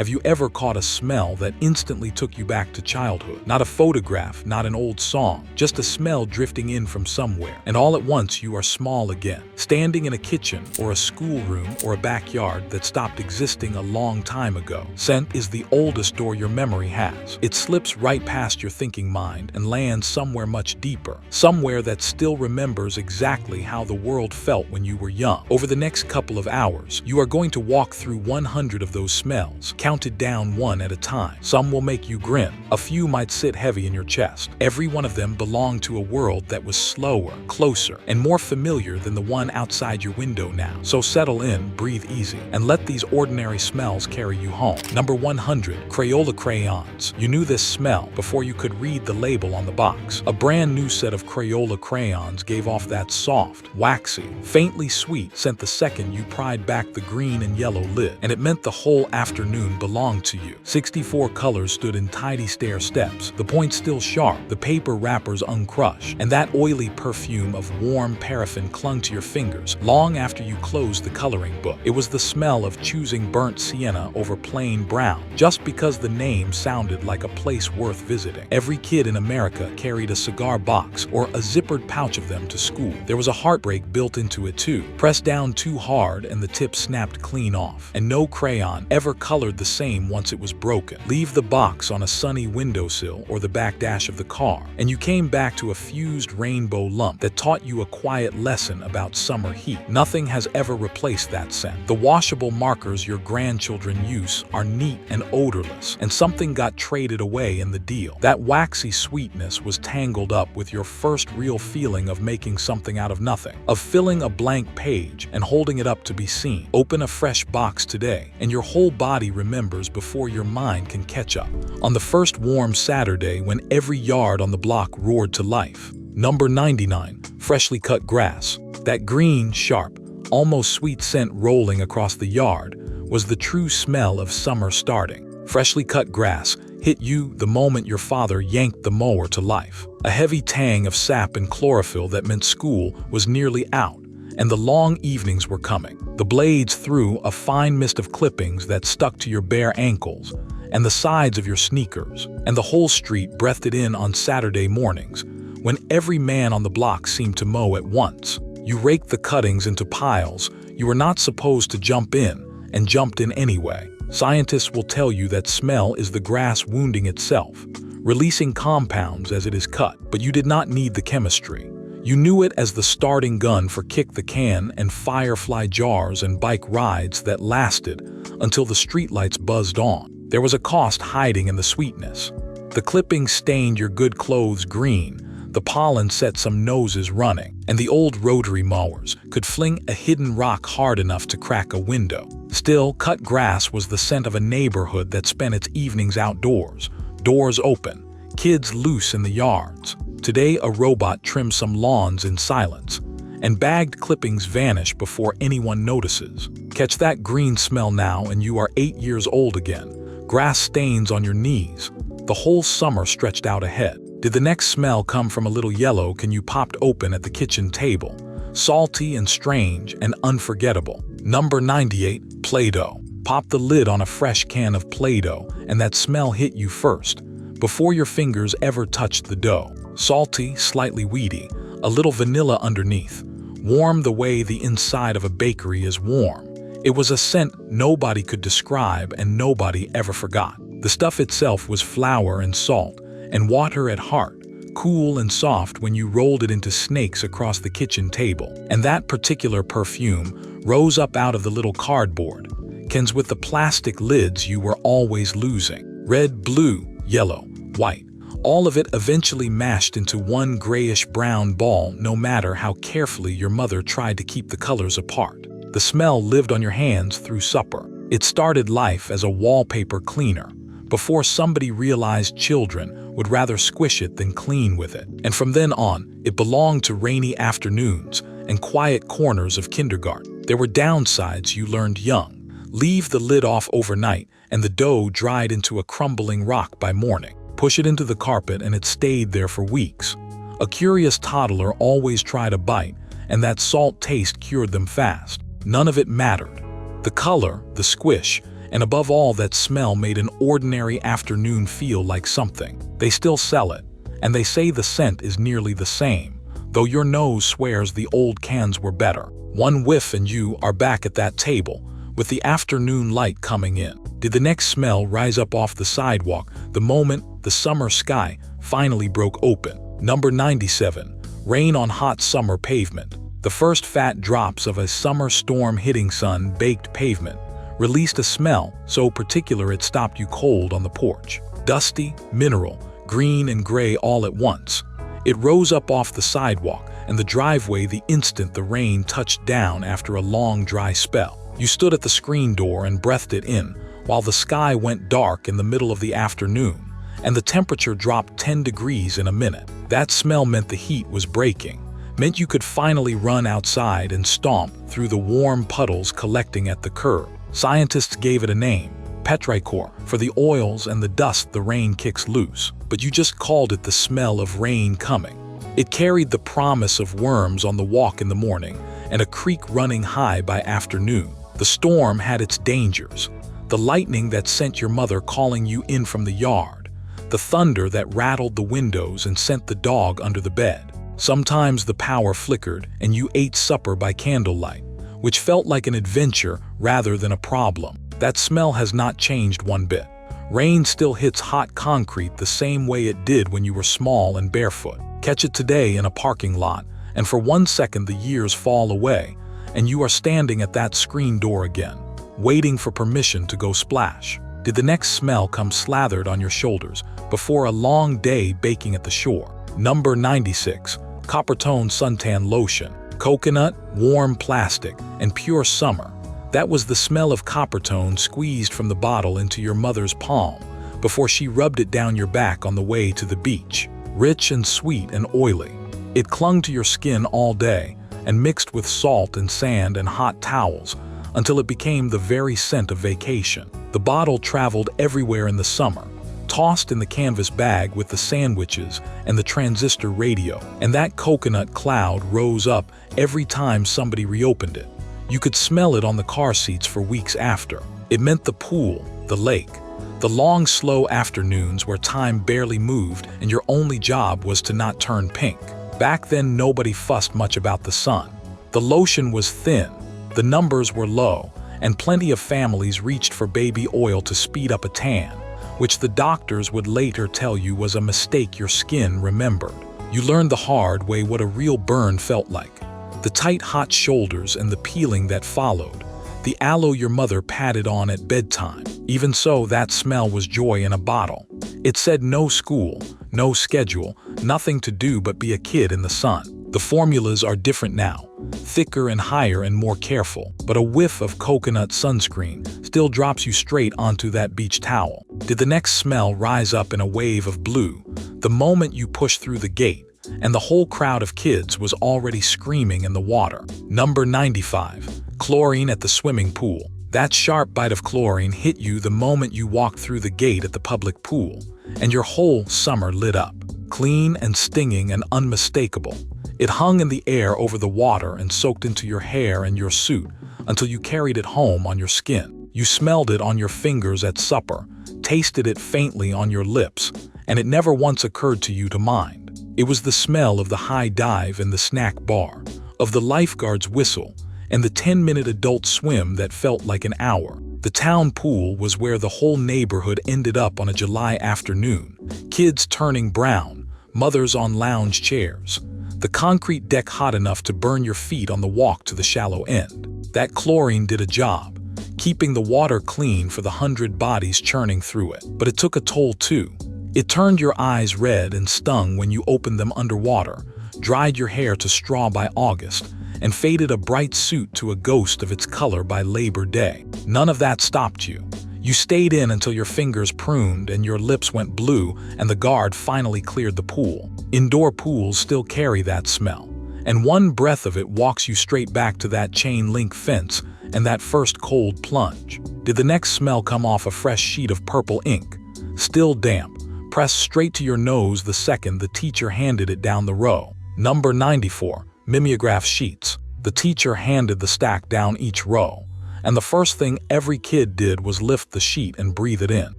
Have you ever caught a smell that instantly took you back to childhood? Not a photograph, not an old song, just a smell drifting in from somewhere. And all at once you are small again, standing in a kitchen or a schoolroom or a backyard that stopped existing a long time ago. Scent is the oldest door your memory has. It slips right past your thinking mind and lands somewhere much deeper, somewhere that still remembers exactly how the world felt when you were young. Over the next couple of hours, you are going to walk through 100 of those smells, counted down one at a time. Some will make you grin. A few might sit heavy in your chest. Every one of them belonged to a world that was slower, closer, and more familiar than the one outside your window now. So settle in, breathe easy, and let these ordinary smells carry you home. Number 100, Crayola crayons. You knew this smell before you could read the label on the box. A brand new set of Crayola crayons gave off that soft, waxy, faintly sweet scent the second you pried back the green and yellow lid, and it meant the whole afternoon belonged to you. 64 colors stood in tidy stair steps, the point still sharp, the paper wrappers uncrushed, and that oily perfume of warm paraffin clung to your fingers long after you closed the coloring book. It was the smell of choosing burnt sienna over plain brown, just because the name sounded like a place worth visiting. Every kid in America carried a cigar box or a zippered pouch of them to school. There was a heartbreak built into it too. Press down too hard and the tip snapped clean off, and no crayon ever colored the same once it was broken. Leave the box on a sunny windowsill or the back dash of the car, and you came back to a fused rainbow lump that taught you a quiet lesson about summer heat. Nothing has ever replaced that scent. The washable markers your grandchildren use are neat and odorless, and something got traded away in the deal. That waxy sweetness was tangled up with your first real feeling of making something out of nothing, of filling a blank page and holding it up to be seen. Open a fresh box today, and your whole body remembers before your mind can catch up. On the first warm Saturday when every yard on the block roared to life. Number 99, freshly cut grass. That green, sharp, almost sweet scent rolling across the yard was the true smell of summer starting. Freshly cut grass hit you the moment your father yanked the mower to life. A heavy tang of sap and chlorophyll that meant school was nearly out, and the long evenings were coming. The blades threw a fine mist of clippings that stuck to your bare ankles and the sides of your sneakers, and the whole street breathed it in on Saturday mornings, when every man on the block seemed to mow at once. You raked the cuttings into piles you were not supposed to jump in, and jumped in anyway. Scientists will tell you that smell is the grass wounding itself, releasing compounds as it is cut, but you did not need the chemistry. You knew it as the starting gun for kick the can and firefly jars and bike rides that lasted until the streetlights buzzed on. There was a cost hiding in the sweetness. The clippings stained your good clothes green, the pollen set some noses running, and the old rotary mowers could fling a hidden rock hard enough to crack a window. Still, cut grass was the scent of a neighborhood that spent its evenings outdoors, doors open, kids loose in the yards. Today, a robot trims some lawns in silence, and bagged clippings vanish before anyone notices. Catch that green smell now and you are 8 years old again. Grass stains on your knees, the whole summer stretched out ahead. Did the next smell come from a little yellow can you popped open at the kitchen table? Salty and strange and unforgettable. Number 98, Play-Doh. Pop the lid on a fresh can of Play-Doh and that smell hit you first, before your fingers ever touched the dough. Salty, slightly weedy, a little vanilla underneath. Warm the way the inside of a bakery is warm. It was a scent nobody could describe and nobody ever forgot. The stuff itself was flour and salt, and water at heart, cool and soft when you rolled it into snakes across the kitchen table. And that particular perfume rose up out of the little cardboard cans with the plastic lids you were always losing. Red, blue, yellow, white. All of it eventually mashed into one grayish-brown ball, no matter how carefully your mother tried to keep the colors apart. The smell lived on your hands through supper. It started life as a wallpaper cleaner, before somebody realized children would rather squish it than clean with it. And from then on, it belonged to rainy afternoons and quiet corners of kindergarten. There were downsides you learned young. Leave the lid off overnight and the dough dried into a crumbling rock by morning. Push it into the carpet and it stayed there for weeks. A curious toddler always tried a bite, and that salt taste cured them fast. None of it mattered. The color, the squish, And above all, that smell made an ordinary afternoon feel like something. They still sell it, and they say the scent is nearly the same, though your nose swears the old cans were better. One whiff and you are back at that table, with the afternoon light coming in. Did the next smell rise up off the sidewalk the moment the summer sky finally broke open? Number 97. Rain on hot summer pavement. The first fat drops of a summer storm hitting sun-baked pavement released a smell so particular it stopped you cold on the porch. Dusty, mineral, green and gray all at once. It rose up off the sidewalk and the driveway the instant the rain touched down after a long dry spell. You stood at the screen door and breathed it in, while the sky went dark in the middle of the afternoon, and the temperature dropped 10 degrees in a minute. That smell meant the heat was breaking, meant you could finally run outside and stomp through the warm puddles collecting at the curb. Scientists gave it a name, petrichor, for the oils and the dust the rain kicks loose, but you just called it the smell of rain coming. It carried the promise of worms on the walk in the morning and a creek running high by afternoon. The storm had its dangers, the lightning that sent your mother calling you in from the yard, the thunder that rattled the windows and sent the dog under the bed. Sometimes the power flickered and you ate supper by candlelight, which felt like an adventure rather than a problem. That smell has not changed one bit. Rain still hits hot concrete the same way it did when you were small and barefoot. Catch it today in a parking lot, and for 1 second the years fall away, and you are standing at that screen door again, waiting for permission to go splash. Did the next smell come slathered on your shoulders before a long day baking at the shore? Number 96. Coppertone suntan lotion. Coconut, warm plastic, and pure summer. That was the smell of Coppertone squeezed from the bottle into your mother's palm before she rubbed it down your back on the way to the beach. Rich and sweet and oily. It clung to your skin all day and mixed with salt and sand and hot towels until it became the very scent of vacation. The bottle traveled everywhere in the summer, tossed in the canvas bag with the sandwiches and the transistor radio, and that coconut cloud rose up every time somebody reopened it. You could smell it on the car seats for weeks after. It meant the pool, the lake, the long, slow afternoons where time barely moved and your only job was to not turn pink. Back then, nobody fussed much about the sun. The lotion was thin, the numbers were low, and plenty of families reached for baby oil to speed up a tan, which the doctors would later tell you was a mistake your skin remembered. You learned the hard way what a real burn felt like. The tight, hot shoulders and the peeling that followed. The aloe your mother patted on at bedtime. Even so, that smell was joy in a bottle. It said no school, no schedule, nothing to do but be a kid in the sun. The formulas are different now, thicker and higher and more careful, but a whiff of coconut sunscreen still drops you straight onto that beach towel. Did the next smell rise up in a wave of blue the moment you pushed through the gate, and the whole crowd of kids was already screaming in the water? Number 95. Chlorine at the swimming pool. That sharp bite of chlorine hit you the moment you walked through the gate at the public pool, and your whole summer lit up, clean and stinging and unmistakable. It hung in the air over the water and soaked into your hair and your suit until you carried it home on your skin. You smelled it on your fingers at supper, tasted it faintly on your lips, and it never once occurred to you to mind. It was the smell of the high dive in the snack bar, of the lifeguard's whistle, and the 10-minute adult swim that felt like an hour. The town pool was where the whole neighborhood ended up on a July afternoon, kids turning brown, mothers on lounge chairs, the concrete deck hot enough to burn your feet on the walk to the shallow end. That chlorine did a job, keeping the water clean for the 100 bodies churning through it. But it took a toll too. It turned your eyes red and stung when you opened them underwater, dried your hair to straw by August, and faded a bright suit to a ghost of its color by Labor Day. None of that stopped you. You stayed in until your fingers pruned and your lips went blue and the guard finally cleared the pool. Indoor pools still carry that smell, and one breath of it walks you straight back to that chain link fence and that first cold plunge. Did the next smell come off a fresh sheet of purple ink, still damp, pressed straight to your nose the second the teacher handed it down the row? Number 94. Mimeograph sheets. The teacher handed the stack down each row, and the first thing every kid did was lift the sheet and breathe it in.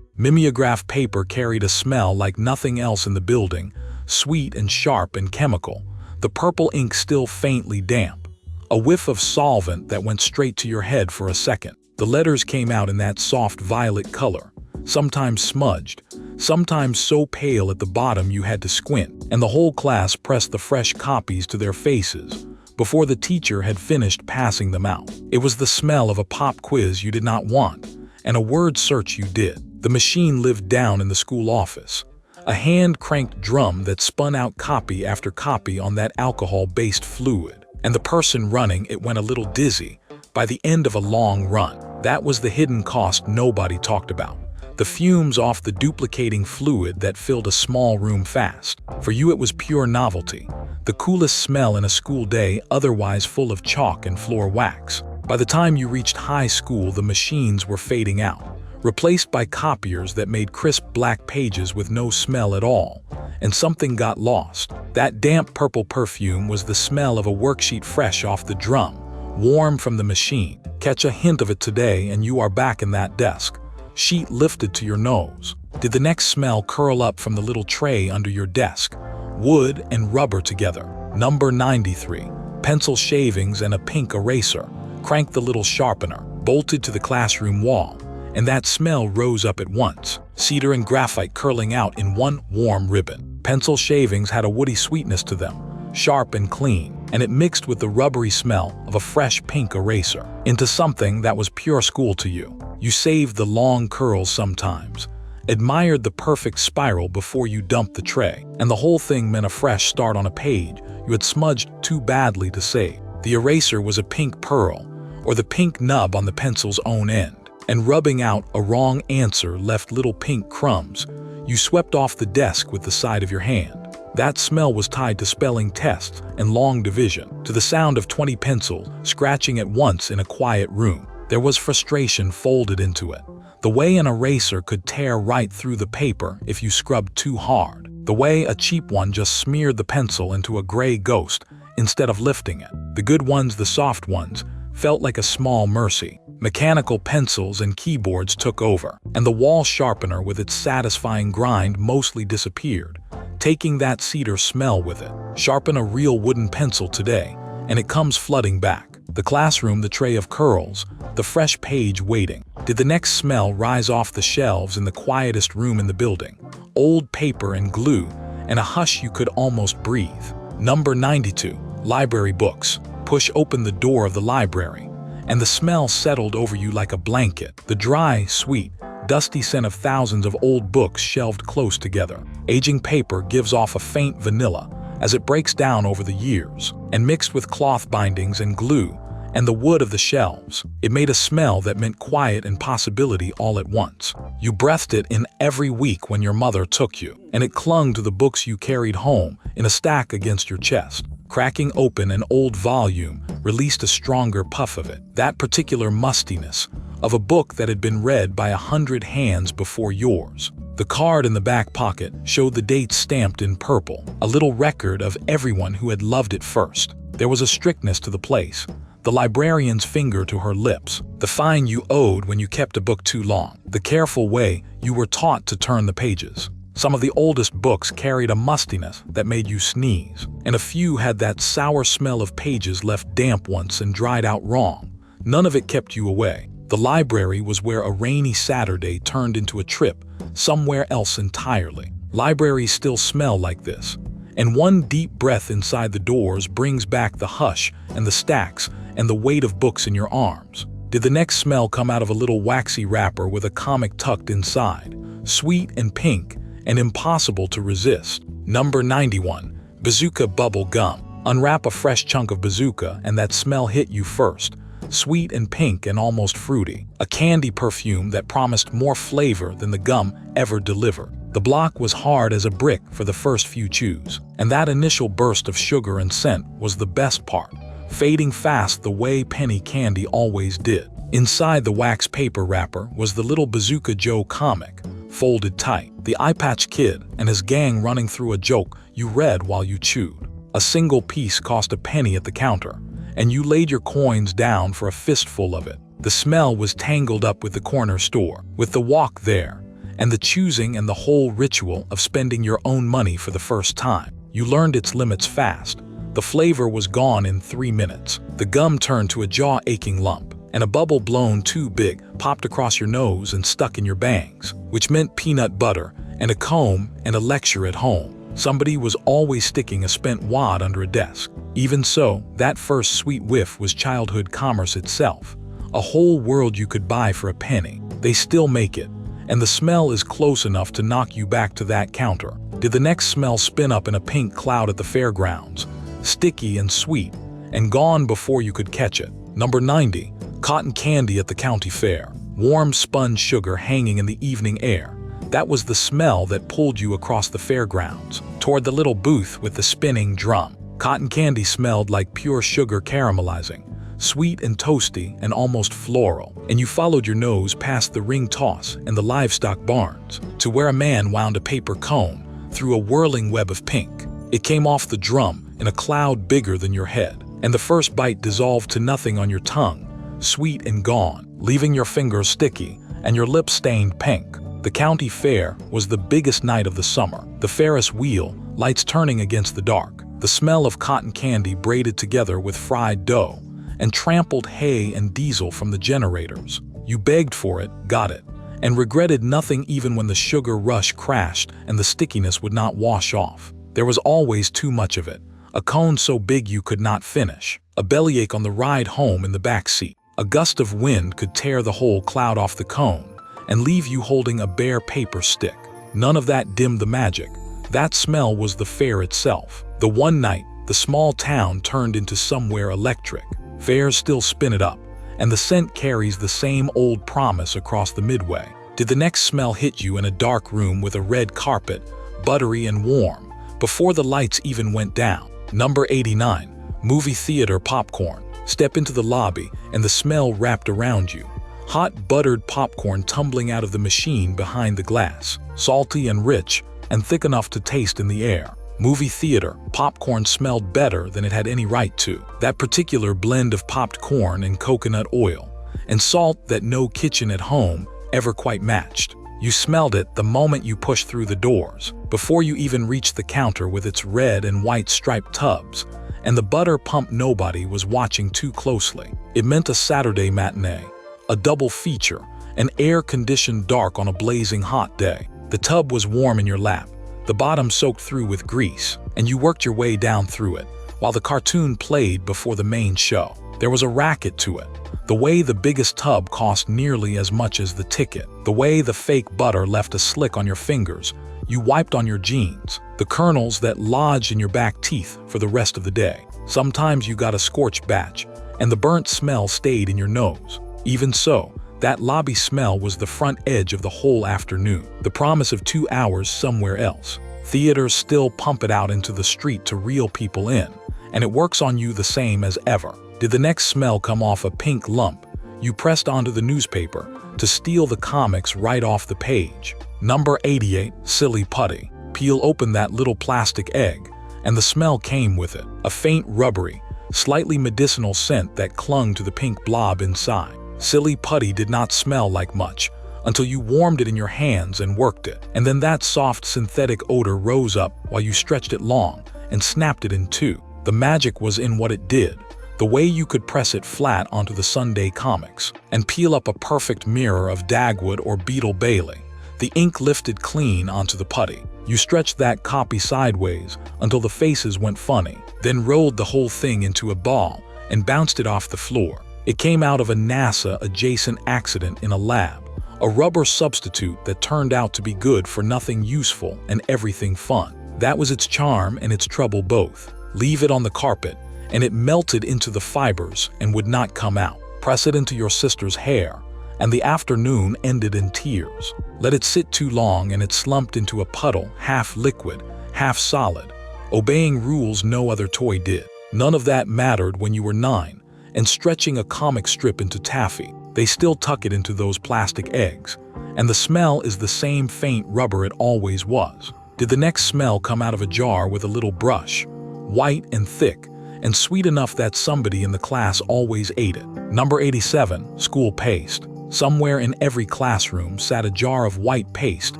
Mimeograph paper carried a smell like nothing else in the building, sweet and sharp and chemical, the purple ink still faintly damp. A whiff of solvent that went straight to your head for a second. The letters came out in that soft violet color, sometimes smudged, sometimes so pale at the bottom you had to squint, and the whole class pressed the fresh copies to their faces before the teacher had finished passing them out. It was the smell of a pop quiz you did not want, and a word search you did. The machine lived down in the school office, a hand-cranked drum that spun out copy after copy on that alcohol-based fluid, and the person running it went a little dizzy by the end of a long run. That was the hidden cost nobody talked about. The fumes off the duplicating fluid that filled a small room fast. For you it was pure novelty, the coolest smell in a school day otherwise full of chalk and floor wax. By the time you reached high school, the machines were fading out, replaced by copiers that made crisp black pages with no smell at all, and something got lost. That damp purple perfume was the smell of a worksheet fresh off the drum, warm from the machine. Catch a hint of it today and you are back in that desk, sheet lifted to your nose. Did the next smell curl up from the little tray under your desk? Wood and rubber together. Number 93. Pencil shavings and a pink eraser. Cranked the little sharpener, bolted to the classroom wall, and that smell rose up at once. Cedar and graphite curling out in one warm ribbon. Pencil shavings had a woody sweetness to them, sharp and clean, and it mixed with the rubbery smell of a fresh pink eraser into something that was pure school to you. You saved the long curls sometimes, admired the perfect spiral before you dumped the tray, and the whole thing meant a fresh start on a page you had smudged too badly to save. The eraser was a pink pearl, or the pink nub on the pencil's own end, and rubbing out a wrong answer left little pink crumbs you swept off the desk with the side of your hand. That smell was tied to spelling tests and long division, to the sound of 20 pencils scratching at once in a quiet room. There was frustration folded into it. The way an eraser could tear right through the paper if you scrubbed too hard. The way a cheap one just smeared the pencil into a gray ghost instead of lifting it. The good ones, the soft ones, felt like a small mercy. Mechanical pencils and keyboards took over, and the wall sharpener with its satisfying grind mostly disappeared, taking that cedar smell with it. Sharpen a real wooden pencil today, and it comes flooding back. The classroom, the tray of curls, the fresh page waiting. Did the next smell rise off the shelves in the quietest room in the building? Old paper and glue, and a hush you could almost breathe. Number 92. Library books. Push open the door of the library, and the smell settled over you like a blanket. The dry, sweet, dusty scent of thousands of old books shelved close together. Aging paper gives off a faint vanilla as it breaks down over the years, and mixed with cloth bindings and glue and the wood of the shelves, it made a smell that meant quiet and possibility all at once. You breathed it in every week when your mother took you, and it clung to the books you carried home in a stack against your chest. Cracking open an old volume released a stronger puff of it, that particular mustiness of a book that had been read by 100 hands before yours. The card in the back pocket showed the date stamped in purple, a little record of everyone who had loved it first. There was a strictness to the place, the librarian's finger to her lips, the fine you owed when you kept a book too long, the careful way you were taught to turn the pages. Some of the oldest books carried a mustiness that made you sneeze, and a few had that sour smell of pages left damp once and dried out wrong. None of it kept you away. The library was where a rainy Saturday turned into a trip somewhere else entirely. Libraries still smell like this, and one deep breath inside the doors brings back the hush and the stacks and the weight of books in your arms. Did the next smell come out of a little waxy wrapper with a comic tucked inside, sweet and pink and impossible to resist? Number 91. Bazooka bubble gum. Unwrap a fresh chunk of bazooka and that smell hit you first, sweet and pink and almost fruity, a candy perfume that promised more flavor than the gum ever delivered. The block was hard as a brick for the first few chews, and that initial burst of sugar and scent was the best part, fading fast the way penny candy always did. Inside the wax paper wrapper was the little Bazooka Joe comic, folded tight, the Eye Patch Kid and his gang running through a joke you read while you chewed. A single piece cost a penny at the counter, and you laid your coins down for a fistful of it. The smell was tangled up with the corner store, with the walk there, and the choosing and the whole ritual of spending your own money for the first time. You learned its limits fast. The flavor was gone in 3 minutes. The gum turned to a jaw-aching lump, and a bubble blown too big popped across your nose and stuck in your bangs, which meant peanut butter and a comb and a lecture at home. Somebody was always sticking a spent wad under a desk. Even so, that first sweet whiff was childhood commerce itself. A whole world you could buy for a penny. They still make it, and the smell is close enough to knock you back to that counter. Did the next smell spin up in a pink cloud at the fairgrounds? Sticky and sweet, and gone before you could catch it. Number 90. Cotton candy at the county fair. Warm sponge sugar hanging in the evening air. That was the smell that pulled you across the fairgrounds, toward the little booth with the spinning drum. Cotton candy smelled like pure sugar caramelizing, sweet and toasty and almost floral, and you followed your nose past the ring toss and the livestock barns to where a man wound a paper cone through a whirling web of pink. It came off the drum in a cloud bigger than your head, and the first bite dissolved to nothing on your tongue, sweet and gone, leaving your fingers sticky and your lips stained pink. The county fair was the biggest night of the summer. The Ferris wheel, lights turning against the dark, the smell of cotton candy braided together with fried dough, and trampled hay and diesel from the generators. You begged for it, got it, and regretted nothing even when the sugar rush crashed and the stickiness would not wash off. There was always too much of it, a cone so big you could not finish, a bellyache on the ride home in the back seat. A gust of wind could tear the whole cloud off the cone and leave you holding a bare paper stick. None of that dimmed the magic. That smell was the fair itself. The one night, the small town turned into somewhere electric. Fairs still spin it up, and the scent carries the same old promise across the midway. Did the next smell hit you in a dark room with a red carpet, buttery and warm, before the lights even went down? Number 89. Movie theater popcorn. Step into the lobby, and the smell wrapped around you. Hot buttered popcorn tumbling out of the machine behind the glass, salty and rich, and thick enough to taste in the air. Movie theater popcorn smelled better than it had any right to. That particular blend of popped corn and coconut oil, and salt that no kitchen at home ever quite matched. You smelled it the moment you pushed through the doors, before you even reached the counter with its red and white striped tubs, and the butter pump nobody was watching too closely. It meant a Saturday matinee, a double feature, an air-conditioned dark on a blazing hot day. The tub was warm in your lap, the bottom soaked through with grease, and you worked your way down through it, while the cartoon played before the main show. There was a racket to it. The way the biggest tub cost nearly as much as the ticket. The way the fake butter left a slick on your fingers you wiped on your jeans. The kernels that lodged in your back teeth for the rest of the day. Sometimes you got a scorched batch, and the burnt smell stayed in your nose. Even so, that lobby smell was the front edge of the whole afternoon, the promise of 2 hours somewhere else. Theaters still pump it out into the street to reel people in, and it works on you the same as ever. Did the next smell come off a pink lump you pressed onto the newspaper to steal the comics right off the page? Number 88. Silly putty. Peel open that little plastic egg, and the smell came with it. A faint rubbery, slightly medicinal scent that clung to the pink blob inside. Silly putty did not smell like much until you warmed it in your hands and worked it, and then that soft synthetic odor rose up while you stretched it long and snapped it in two. The magic was in what it did, the way you could press it flat onto the Sunday comics and peel up a perfect mirror of Dagwood or Beetle Bailey. The ink lifted clean onto the putty. You stretched that copy sideways until the faces went funny, then rolled the whole thing into a ball and bounced it off the floor. It came out of a NASA-adjacent accident in a lab, a rubber substitute that turned out to be good for nothing useful and everything fun. That was its charm and its trouble both. Leave it on the carpet, and it melted into the fibers and would not come out. Press it into your sister's hair, and the afternoon ended in tears. Let it sit too long and it slumped into a puddle, half liquid, half solid, obeying rules no other toy did. None of that mattered when you were 9, and stretching a comic strip into taffy. They still tuck it into those plastic eggs, and the smell is the same faint rubber it always was. Did the next smell come out of a jar with a little brush, white and thick, and sweet enough that somebody in the class always ate it. Number 87, school paste. Somewhere in every classroom sat a jar of white paste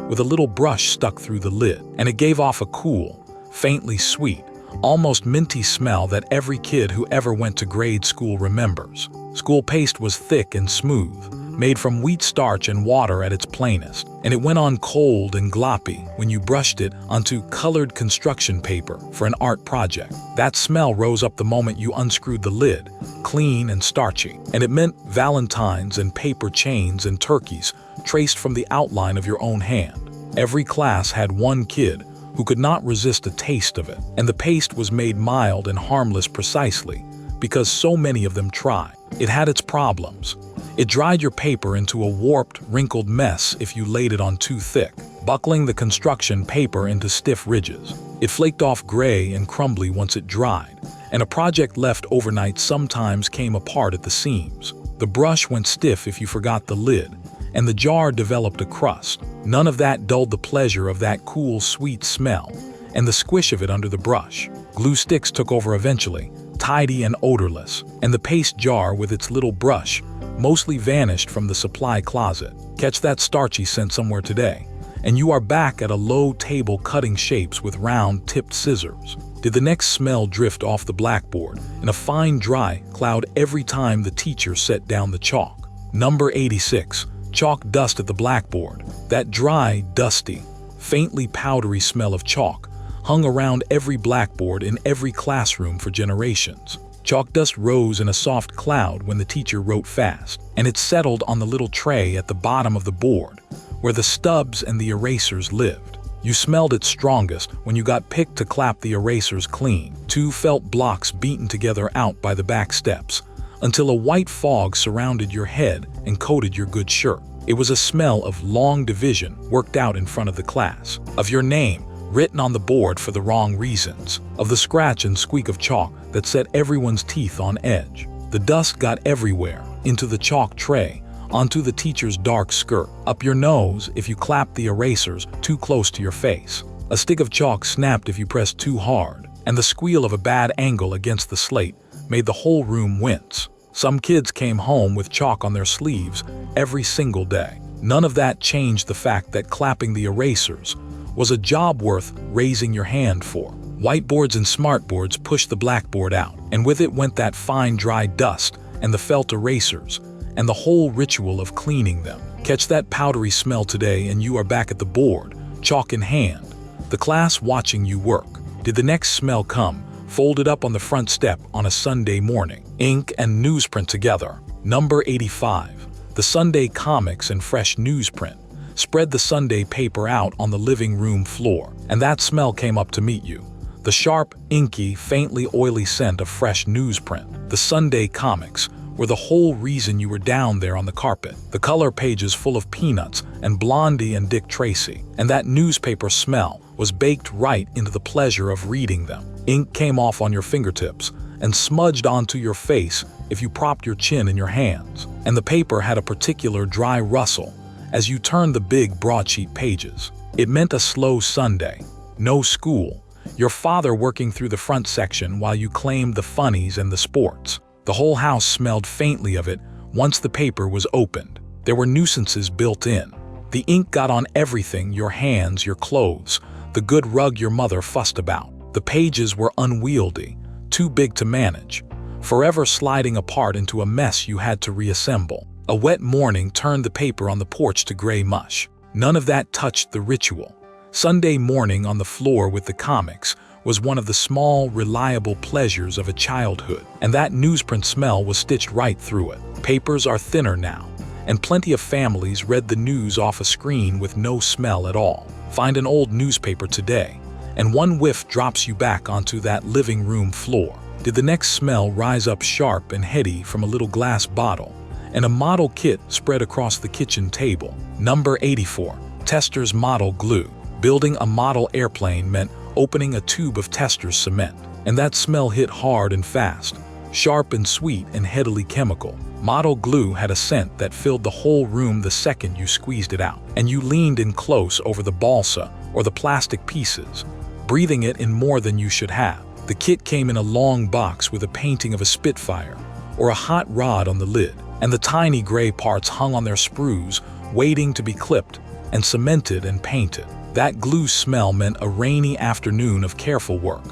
with a little brush stuck through the lid, and it gave off a cool, faintly sweet, almost minty smell that every kid who ever went to grade school remembers. School paste was thick and smooth, made from wheat starch and water at its plainest, and it went on cold and gloppy when you brushed it onto colored construction paper for an art project. That smell rose up the moment you unscrewed the lid, clean and starchy, and it meant valentines and paper chains and turkeys traced from the outline of your own hand. Every class had one kid who could not resist a taste of it, and the paste was made mild and harmless precisely because so many of them tried. It had its problems. It dried your paper into a warped, wrinkled mess if you laid it on too thick, buckling the construction paper into stiff ridges. It flaked off gray and crumbly once it dried, and a project left overnight sometimes came apart at the seams. The brush went stiff if you forgot the lid, and the jar developed a crust. None of that dulled the pleasure of that cool, sweet smell and the squish of it under the brush. Glue sticks took over eventually, tidy and odorless, and the paste jar with its little brush mostly vanished from the supply closet. Catch that starchy scent somewhere today, and you are back at a low table cutting shapes with round, tipped scissors. Did the next smell drift off the blackboard in a fine, dry cloud every time the teacher set down the chalk? Number 86. Chalk dust at the blackboard. That dry, dusty, faintly powdery smell of chalk hung around every blackboard in every classroom for generations. Chalk dust rose in a soft cloud when the teacher wrote fast, and it settled on the little tray at the bottom of the board, where the stubs and the erasers lived. You smelled it strongest when you got picked to clap the erasers clean, two felt blocks beaten together out by the back steps, until a white fog surrounded your head and coated your good shirt. It was a smell of long division worked out in front of the class, of your name written on the board for the wrong reasons, of the scratch and squeak of chalk that set everyone's teeth on edge. The dust got everywhere, into the chalk tray, onto the teacher's dark skirt, up your nose if you clapped the erasers too close to your face. A stick of chalk snapped if you pressed too hard, and the squeal of a bad angle against the slate made the whole room wince. Some kids came home with chalk on their sleeves every single day. None of that changed the fact that clapping the erasers was a job worth raising your hand for. Whiteboards and smartboards pushed the blackboard out, and with it went that fine dry dust and the felt erasers and the whole ritual of cleaning them. Catch that powdery smell today and you are back at the board, chalk in hand, the class watching you work. Did the next smell come, folded up on the front step on a Sunday morning? Ink and newsprint together. Number 85. The Sunday comics and fresh newsprint. Spread the Sunday paper out on the living room floor, and that smell came up to meet you. The sharp, inky, faintly oily scent of fresh newsprint. The Sunday comics were the whole reason you were down there on the carpet. The color pages full of Peanuts and Blondie and Dick Tracy, and that newspaper smell was baked right into the pleasure of reading them. Ink came off on your fingertips and smudged onto your face if you propped your chin in your hands, and the paper had a particular dry rustle as you turned the big broadsheet pages. It meant a slow Sunday, no school, your father working through the front section while you claimed the funnies and the sports. The whole house smelled faintly of it once the paper was opened. There were nuisances built in. The ink got on everything, your hands, your clothes, the good rug your mother fussed about. The pages were unwieldy, too big to manage, forever sliding apart into a mess you had to reassemble. A wet morning turned the paper on the porch to gray mush. None of that touched the ritual. Sunday morning on the floor with the comics was one of the small, reliable pleasures of a childhood, and that newsprint smell was stitched right through it. Papers are thinner now, and plenty of families read the news off a screen with no smell at all. Find an old newspaper today, and one whiff drops you back onto that living room floor. Did the next smell rise up sharp and heady from a little glass bottle and a model kit spread across the kitchen table? Number 84. Testor's model glue. Building a model airplane meant opening a tube of Testor's cement, and that smell hit hard and fast, sharp and sweet and heavily chemical. Model glue had a scent that filled the whole room the second you squeezed it out, and you leaned in close over the balsa or the plastic pieces, breathing it in more than you should have. The kit came in a long box with a painting of a Spitfire or a hot rod on the lid, and the tiny gray parts hung on their sprues, waiting to be clipped and cemented and painted. That glue smell meant a rainy afternoon of careful work.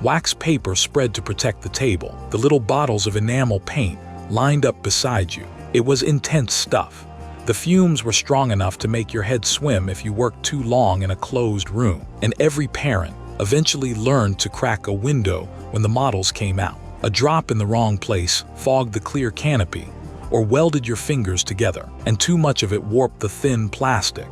Wax paper spread to protect the table, the little bottles of enamel paint lined up beside you. It was intense stuff. The fumes were strong enough to make your head swim if you worked too long in a closed room, and every parent eventually learned to crack a window when the models came out. A drop in the wrong place fogged the clear canopy or welded your fingers together, and too much of it warped the thin plastic.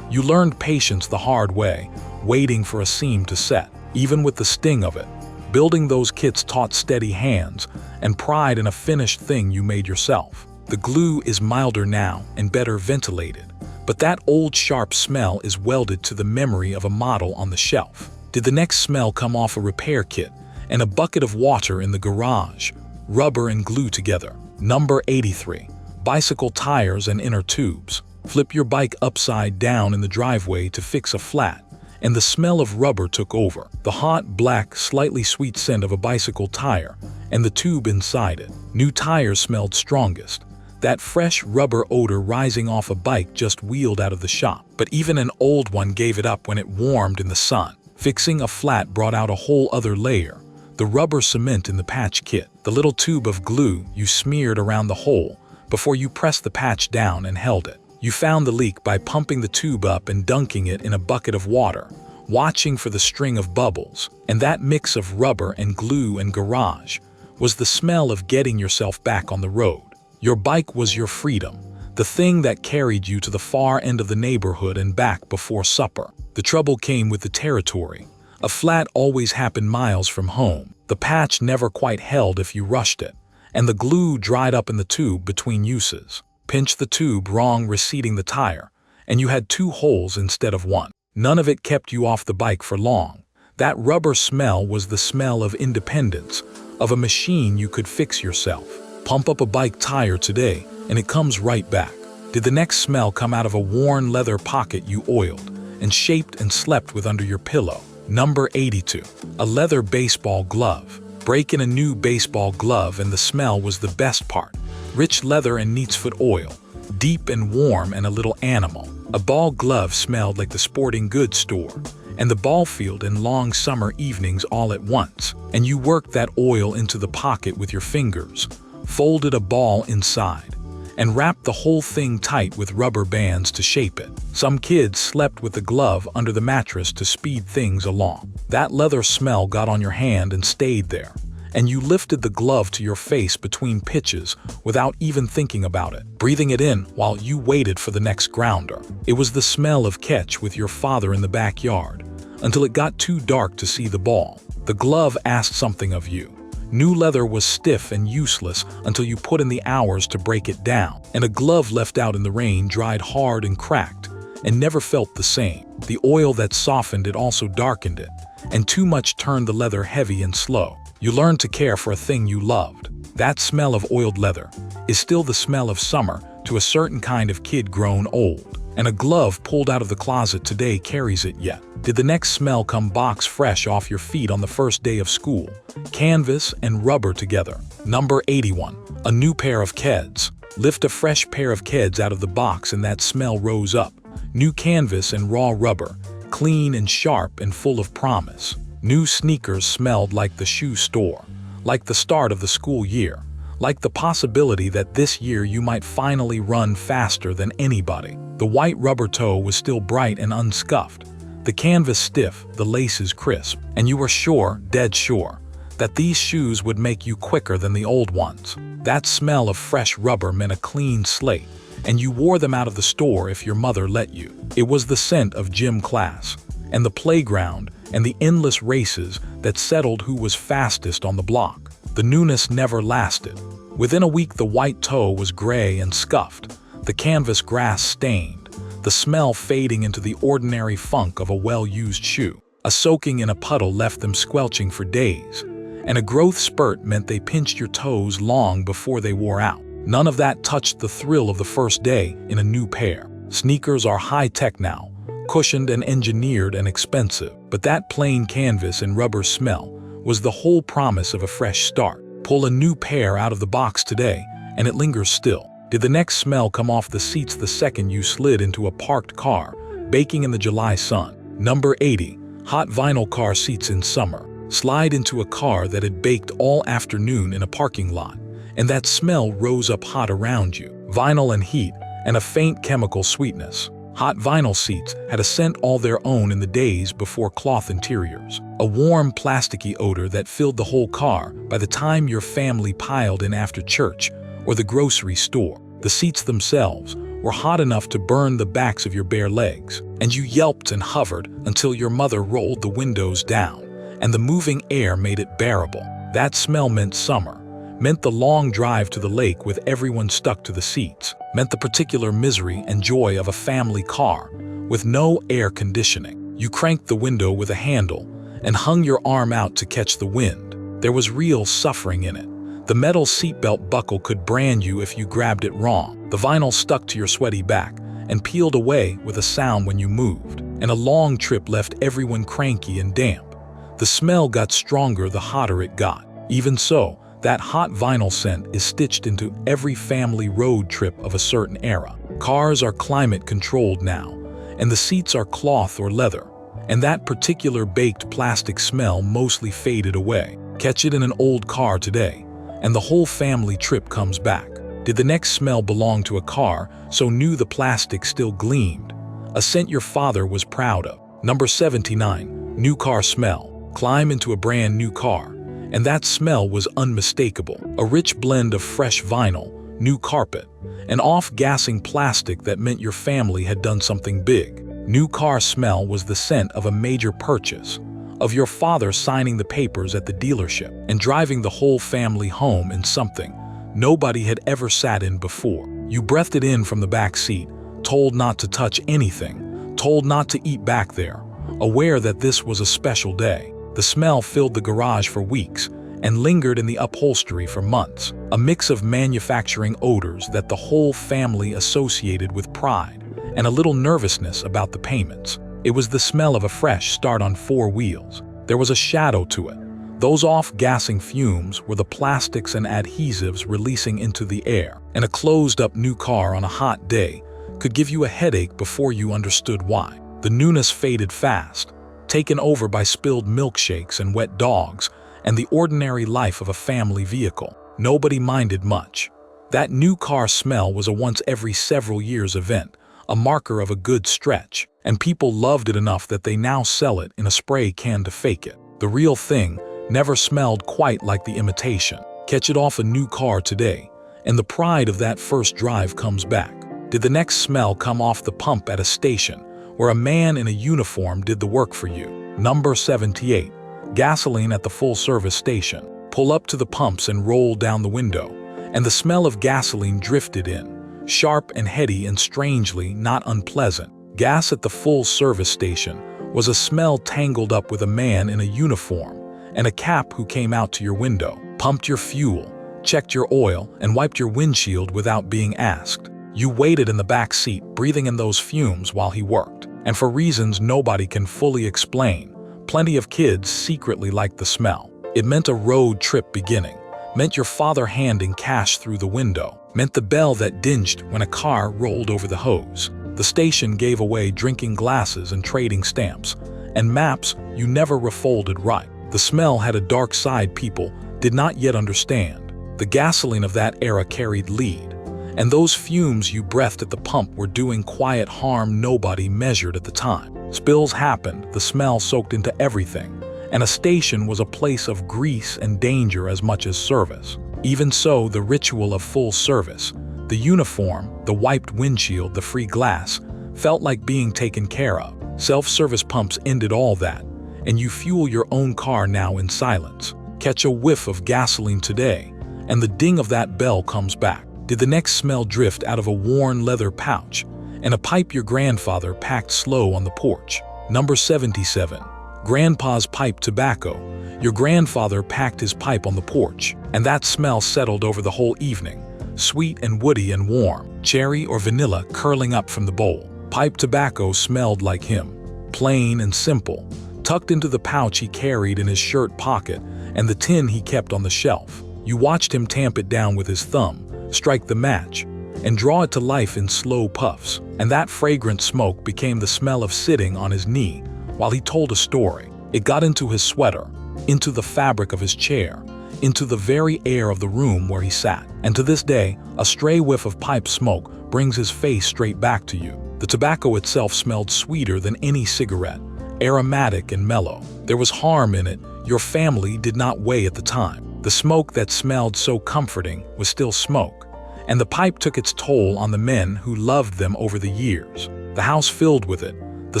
You learned patience the hard way, waiting for a seam to set, even with the sting of it. Building those kits taught steady hands and pride in a finished thing you made yourself. The glue is milder now and better ventilated, but that old sharp smell is welded to the memory of a model on the shelf. Did the next smell come off a repair kit and a bucket of water in the garage, rubber and glue together? Number 83. Bicycle tires and inner tubes. Flip your bike upside down in the driveway to fix a flat, and the smell of rubber took over. The hot, black, slightly sweet scent of a bicycle tire and the tube inside it. New tires smelled strongest, that fresh rubber odor rising off a bike just wheeled out of the shop. But even an old one gave it up when it warmed in the sun. Fixing a flat brought out a whole other layer. The rubber cement in the patch kit, the little tube of glue you smeared around the hole before you pressed the patch down and held it. You found the leak by pumping the tube up and dunking it in a bucket of water, watching for the string of bubbles. And that mix of rubber and glue and garage was the smell of getting yourself back on the road. Your bike was your freedom, the thing that carried you to the far end of the neighborhood and back before supper. The trouble came with the territory. A flat always happened miles from home. The patch never quite held if you rushed it, and the glue dried up in the tube between uses. Pinch the tube wrong, reseating the tire, and you had two holes instead of one. None of it kept you off the bike for long. That rubber smell was the smell of independence, of a machine you could fix yourself. Pump up a bike tire today, and it comes right back. Did the next smell come out of a worn leather pocket you oiled and shaped and slept with under your pillow? Number 82. A leather baseball glove. Break in a new baseball glove and the smell was the best part. Rich leather and neatsfoot oil, deep and warm and a little animal. A ball glove smelled like the sporting goods store, and the ball field in long summer evenings all at once. And you worked that oil into the pocket with your fingers, folded a ball inside, and wrapped the whole thing tight with rubber bands to shape it. Some kids slept with the glove under the mattress to speed things along. That leather smell got on your hand and stayed there, and you lifted the glove to your face between pitches without even thinking about it, breathing it in while you waited for the next grounder. It was the smell of catch with your father in the backyard, until it got too dark to see the ball. The glove asked something of you. New leather was stiff and useless until you put in the hours to break it down, and a glove left out in the rain dried hard and cracked and never felt the same. The oil that softened it also darkened it, and too much turned the leather heavy and slow. You learned to care for a thing you loved. That smell of oiled leather is still the smell of summer to a certain kind of kid grown old, and a glove pulled out of the closet today carries it yet. Did the next smell come box fresh off your feet on the first day of school? Canvas and rubber together. Number 81. A new pair of Keds. Lift a fresh pair of Keds out of the box and that smell rose up. New canvas and raw rubber, clean and sharp and full of promise. New sneakers smelled like the shoe store, like the start of the school year, like the possibility that this year you might finally run faster than anybody. The white rubber toe was still bright and unscuffed, the canvas stiff, the laces crisp, and you were sure, dead sure, that these shoes would make you quicker than the old ones. That smell of fresh rubber meant a clean slate, and you wore them out of the store if your mother let you. It was the scent of gym class, and the playground, and the endless races that settled who was fastest on the block. The newness never lasted. Within a week the white toe was gray and scuffed, the canvas grass stained, the smell fading into the ordinary funk of a well-used shoe. A soaking in a puddle left them squelching for days, and a growth spurt meant they pinched your toes long before they wore out. None of that touched the thrill of the first day in a new pair. Sneakers are high-tech now, cushioned and engineered and expensive, but that plain canvas and rubber smell was the whole promise of a fresh start. Pull a new pair out of the box today, and it lingers still. Did the next smell come off the seats the second you slid into a parked car, baking in the July sun? Number 80. Hot vinyl car seats in summer. Slide into a car that had baked all afternoon in a parking lot, and that smell rose up hot around you. Vinyl and heat, and a faint chemical sweetness. Hot vinyl seats had a scent all their own in the days before cloth interiors. A warm, plasticky odor that filled the whole car by the time your family piled in after church or the grocery store. The seats themselves were hot enough to burn the backs of your bare legs, and you yelped and hovered until your mother rolled the windows down, and the moving air made it bearable. That smell meant summer, meant the long drive to the lake with everyone stuck to the seats, meant the particular misery and joy of a family car with no air conditioning. You cranked the window with a handle and hung your arm out to catch the wind. There was real suffering in it. The metal seatbelt buckle could brand you if you grabbed it wrong. The vinyl stuck to your sweaty back and peeled away with a sound when you moved, and a long trip left everyone cranky and damp. The smell got stronger the hotter it got. Even so, that hot vinyl scent is stitched into every family road trip of a certain era. Cars are climate-controlled now, and the seats are cloth or leather, and that particular baked plastic smell mostly faded away. Catch it in an old car today, and the whole family trip comes back. Did the next smell belong to a car so new the plastic still gleamed? A scent your father was proud of. Number 79. New car smell. Climb into a brand new car, and that smell was unmistakable. A rich blend of fresh vinyl, new carpet, and off-gassing plastic that meant your family had done something big. New car smell was the scent of a major purchase, of your father signing the papers at the dealership and driving the whole family home in something nobody had ever sat in before. You breathed it in from the back seat, told not to touch anything, told not to eat back there, aware that this was a special day. The smell filled the garage for weeks and lingered in the upholstery for months, a mix of manufacturing odors that the whole family associated with pride and a little nervousness about the payments. It was the smell of a fresh start on four wheels. There was a shadow to it. Those off-gassing fumes were the plastics and adhesives releasing into the air, and a closed-up new car on a hot day could give you a headache before you understood why. The newness faded fast, taken over by spilled milkshakes and wet dogs and the ordinary life of a family vehicle. Nobody minded much. That new car smell was a once every several years event, a marker of a good stretch, and people loved it enough that they now sell it in a spray can to fake it. The real thing never smelled quite like the imitation. Catch it off a new car today, and the pride of that first drive comes back. Did the next smell come off the pump at a station where a man in a uniform did the work for you? Number 78. Gasoline at the full-service station. Pull up to the pumps and roll down the window, and the smell of gasoline drifted in, sharp and heady and strangely not unpleasant. Gas at the full-service station was a smell tangled up with a man in a uniform and a cap who came out to your window, pumped your fuel, checked your oil, and wiped your windshield without being asked. You waited in the back seat, breathing in those fumes while he worked, and for reasons nobody can fully explain, plenty of kids secretly liked the smell. It meant a road trip beginning, meant your father handing cash through the window, meant the bell that dinged when a car rolled over the hose. The station gave away drinking glasses and trading stamps, and maps you never refolded right. The smell had a dark side people did not yet understand. The gasoline of that era carried lead, and those fumes you breathed at the pump were doing quiet harm nobody measured at the time. Spills happened, the smell soaked into everything, and a station was a place of grease and danger as much as service. Even so, the ritual of full service, the uniform, the wiped windshield, the free glass, felt like being taken care of. Self-service pumps ended all that, and you fuel your own car now in silence. Catch a whiff of gasoline today, and the ding of that bell comes back. Did the next smell drift out of a worn leather pouch and a pipe your grandfather packed slow on the porch? Number 77. Grandpa's pipe tobacco. Your grandfather packed his pipe on the porch, and that smell settled over the whole evening, sweet and woody and warm, cherry or vanilla curling up from the bowl. Pipe tobacco smelled like him, plain and simple, tucked into the pouch he carried in his shirt pocket and the tin he kept on the shelf. You watched him tamp it down with his thumb, strike the match, and draw it to life in slow puffs. And that fragrant smoke became the smell of sitting on his knee while he told a story. It got into his sweater, into the fabric of his chair, into the very air of the room where he sat. And to this day, a stray whiff of pipe smoke brings his face straight back to you. The tobacco itself smelled sweeter than any cigarette, aromatic and mellow. There was harm in it your family did not weigh at the time. The smoke that smelled so comforting was still smoke, and the pipe took its toll on the men who loved them over the years. The house filled with it, the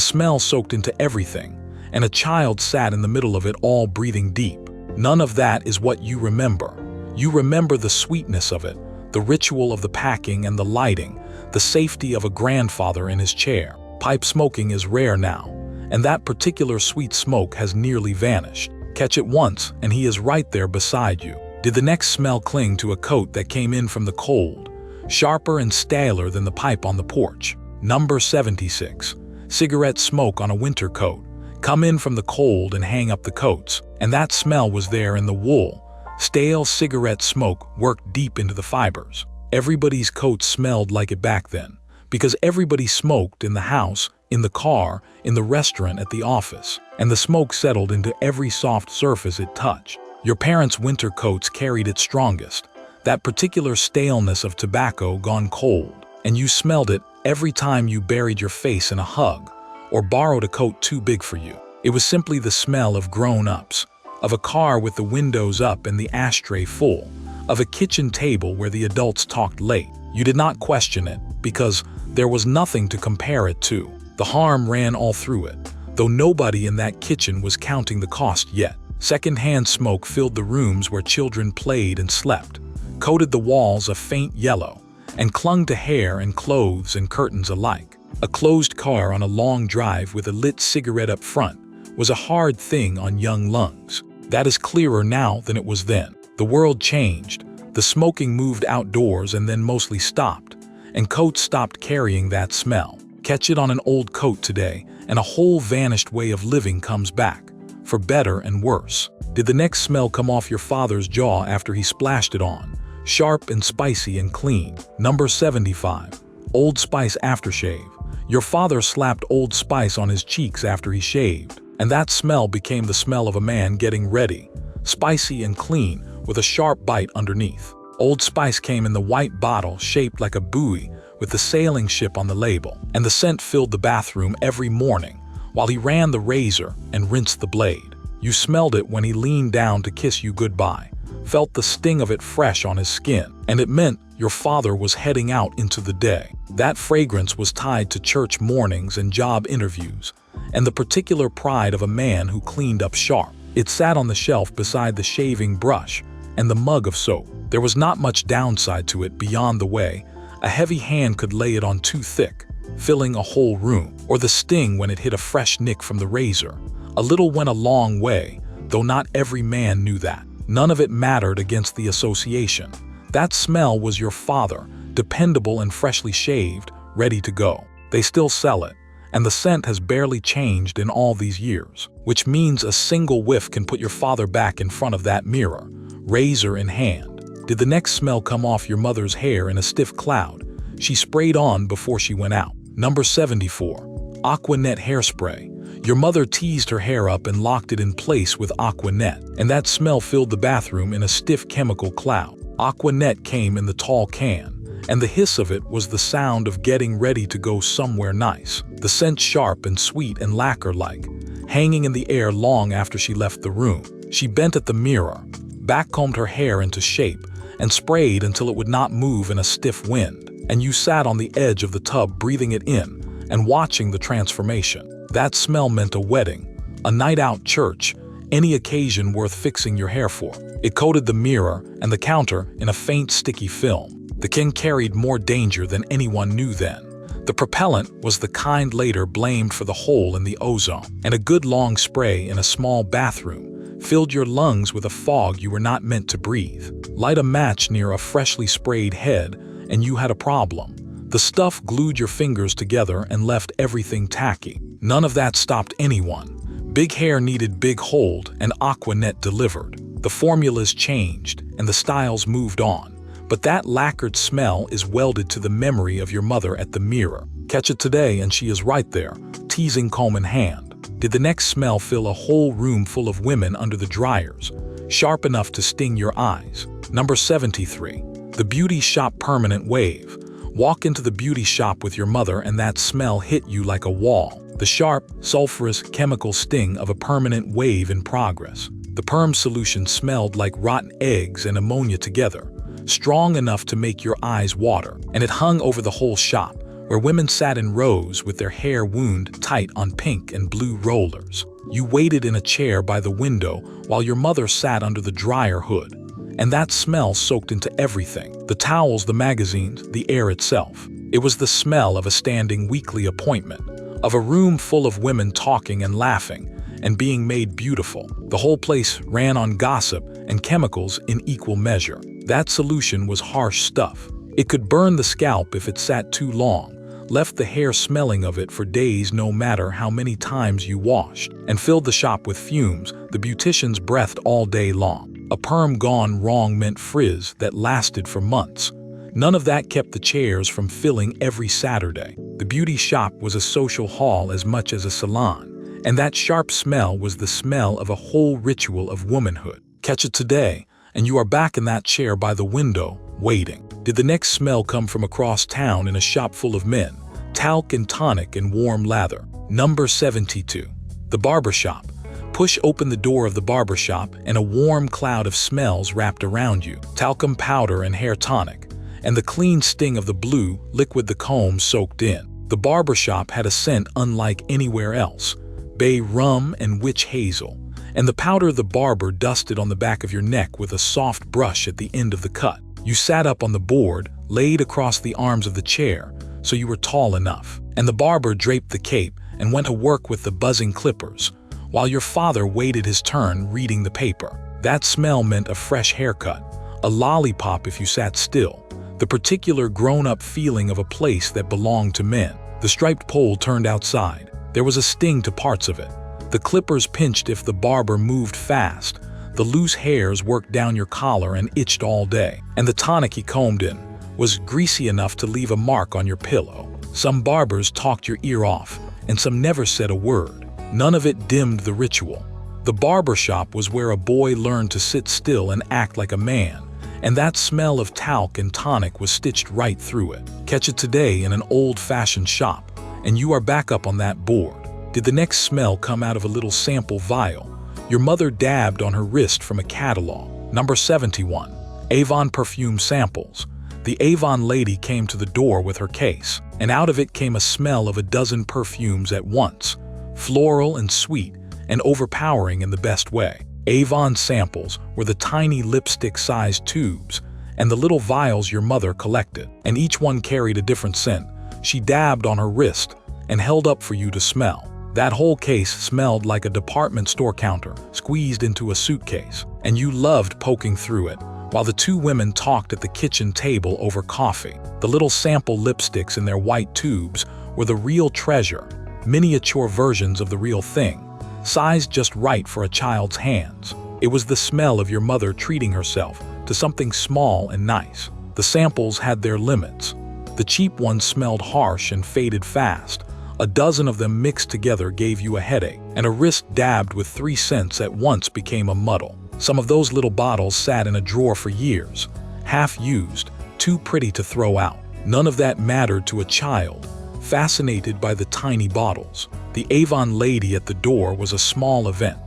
smell soaked into everything, and a child sat in the middle of it all breathing deep. None of that is what you remember. You remember the sweetness of it, the ritual of the packing and the lighting, the safety of a grandfather in his chair. Pipe smoking is rare now, and that particular sweet smoke has nearly vanished. Catch it once, and he is right there beside you. Did the next smell cling to a coat that came in from the cold, sharper and staler than the pipe on the porch? Number 76. Cigarette smoke on a winter coat. Come in from the cold and hang up the coats, and that smell was there in the wool. Stale cigarette smoke worked deep into the fibers. Everybody's coat smelled like it back then, because everybody smoked in the house, in the car, in the restaurant, at the office, and the smoke settled into every soft surface it touched. Your parents' winter coats carried it strongest, that particular staleness of tobacco gone cold, and you smelled it every time you buried your face in a hug or borrowed a coat too big for you. It was simply the smell of grown-ups, of a car with the windows up and the ashtray full, of a kitchen table where the adults talked late. You did not question it, because there was nothing to compare it to. The harm ran all through it, though nobody in that kitchen was counting the cost yet. Second-hand smoke filled the rooms where children played and slept, coated the walls a faint yellow, and clung to hair and clothes and curtains alike. A closed car on a long drive with a lit cigarette up front was a hard thing on young lungs. That is clearer now than it was then. The world changed. The smoking moved outdoors and then mostly stopped, and coats stopped carrying that smell. Catch it on an old coat today, and a whole vanished way of living comes back, for better and worse. Did the next smell come off your father's jaw after he splashed it on? Sharp and spicy and clean. Number 75. Old Spice aftershave. Your father slapped Old Spice on his cheeks after he shaved, and that smell became the smell of a man getting ready, spicy and clean, with a sharp bite underneath. Old Spice came in the white bottle shaped like a buoy with the sailing ship on the label, and the scent filled the bathroom every morning while he ran the razor and rinsed the blade. You smelled it when he leaned down to kiss you goodbye, felt the sting of it fresh on his skin, and it meant your father was heading out into the day. That fragrance was tied to church mornings and job interviews, and the particular pride of a man who cleaned up sharp. It sat on the shelf beside the shaving brush and the mug of soap. There was not much downside to it beyond the way a heavy hand could lay it on too thick, filling a whole room, or the sting when it hit a fresh nick from the razor. A little went a long way, though not every man knew that. None of it mattered against the association. That smell was your father, dependable and freshly shaved, ready to go. They still sell it, and the scent has barely changed in all these years, which means a single whiff can put your father back in front of that mirror, razor in hand. Did the next smell come off your mother's hair in a stiff cloud she sprayed on before she went out? Number 74. Aquanet hairspray. Your mother teased her hair up and locked it in place with Aquanet, and that smell filled the bathroom in a stiff chemical cloud. Aquanet came in the tall can, and the hiss of it was the sound of getting ready to go somewhere nice. The scent sharp and sweet and lacquer-like, hanging in the air long after she left the room. She bent at the mirror, backcombed her hair into shape, and sprayed until it would not move in a stiff wind, and you sat on the edge of the tub breathing it in and watching the transformation. That smell meant a wedding, a night out, church, any occasion worth fixing your hair for. It coated the mirror and the counter in a faint sticky film. The king carried more danger than anyone knew then. The propellant was the kind later blamed for the hole in the ozone, and a good long spray in a small bathroom filled your lungs with a fog you were not meant to breathe. Light a match near a freshly sprayed head and you had a problem. The stuff glued your fingers together and left everything tacky. None of that stopped anyone. Big hair needed big hold, and Aquanet delivered. The formulas changed, and the styles moved on. But that lacquered smell is welded to the memory of your mother at the mirror. Catch it today and she is right there, teasing comb in hand. Did the next smell fill a whole room full of women under the dryers, sharp enough to sting your eyes? Number 73. The Beauty Shop Permanent Wave. Walk into the beauty shop with your mother and that smell hit you like a wall. The sharp, sulfurous, chemical sting of a permanent wave in progress. The perm solution smelled like rotten eggs and ammonia together, strong enough to make your eyes water, and it hung over the whole shop, where women sat in rows with their hair wound tight on pink and blue rollers. You waited in a chair by the window while your mother sat under the dryer hood, and that smell soaked into everything: the towels, the magazines, the air itself. It was the smell of a standing weekly appointment, of a room full of women talking and laughing and being made beautiful. The whole place ran on gossip and chemicals in equal measure. That solution was harsh stuff. It could burn the scalp if it sat too long, left the hair smelling of it for days no matter how many times you washed, and filled the shop with fumes the beauticians breathed all day long. A perm gone wrong meant frizz that lasted for months. None of that kept the chairs from filling every Saturday. The beauty shop was a social hall as much as a salon, and that sharp smell was the smell of a whole ritual of womanhood. Catch it today, and you are back in that chair by the window, waiting. Did the next smell come from across town in a shop full of men? Talc and tonic and warm lather. Number 72. The barbershop. Push open the door of the barbershop and a warm cloud of smells wrapped around you. Talcum powder and hair tonic, and the clean sting of the blue liquid the comb soaked in. The barbershop had a scent unlike anywhere else: bay rum and witch hazel, and the powder the barber dusted on the back of your neck with a soft brush at the end of the cut. You sat up on the board, laid across the arms of the chair, so you were tall enough, and the barber draped the cape and went to work with the buzzing clippers, while your father waited his turn reading the paper. That smell meant a fresh haircut, a lollipop if you sat still, the particular grown-up feeling of a place that belonged to men. The striped pole turned outside. There was a sting to parts of it. The clippers pinched if the barber moved fast. The loose hairs worked down your collar and itched all day. And the tonic he combed in was greasy enough to leave a mark on your pillow. Some barbers talked your ear off, and some never said a word. None of it dimmed the ritual. The barbershop was where a boy learned to sit still and act like a man, and that smell of talc and tonic was stitched right through it. Catch it today in an old-fashioned shop, and you are back up on that board. Did the next smell come out of a little sample vial your mother dabbed on her wrist from a catalog? Number 71. Avon Perfume Samples. The Avon lady came to the door with her case, and out of it came a smell of a dozen perfumes at once, floral and sweet, and overpowering in the best way. Avon samples were the tiny lipstick-sized tubes and the little vials your mother collected, and each one carried a different scent. She dabbed on her wrist and held up for you to smell. That whole case smelled like a department store counter squeezed into a suitcase, and you loved poking through it while the two women talked at the kitchen table over coffee. The little sample lipsticks in their white tubes were the real treasure, miniature versions of the real thing, sized just right for a child's hands. It was the smell of your mother treating herself to something small and nice. The samples had their limits. The cheap ones smelled harsh and faded fast. A dozen of them mixed together gave you a headache, and a wrist dabbed with 3 scents at once became a muddle. Some of those little bottles sat in a drawer for years, half used, too pretty to throw out. None of that mattered to a child, fascinated by the tiny bottles. The Avon lady at the door was a small event,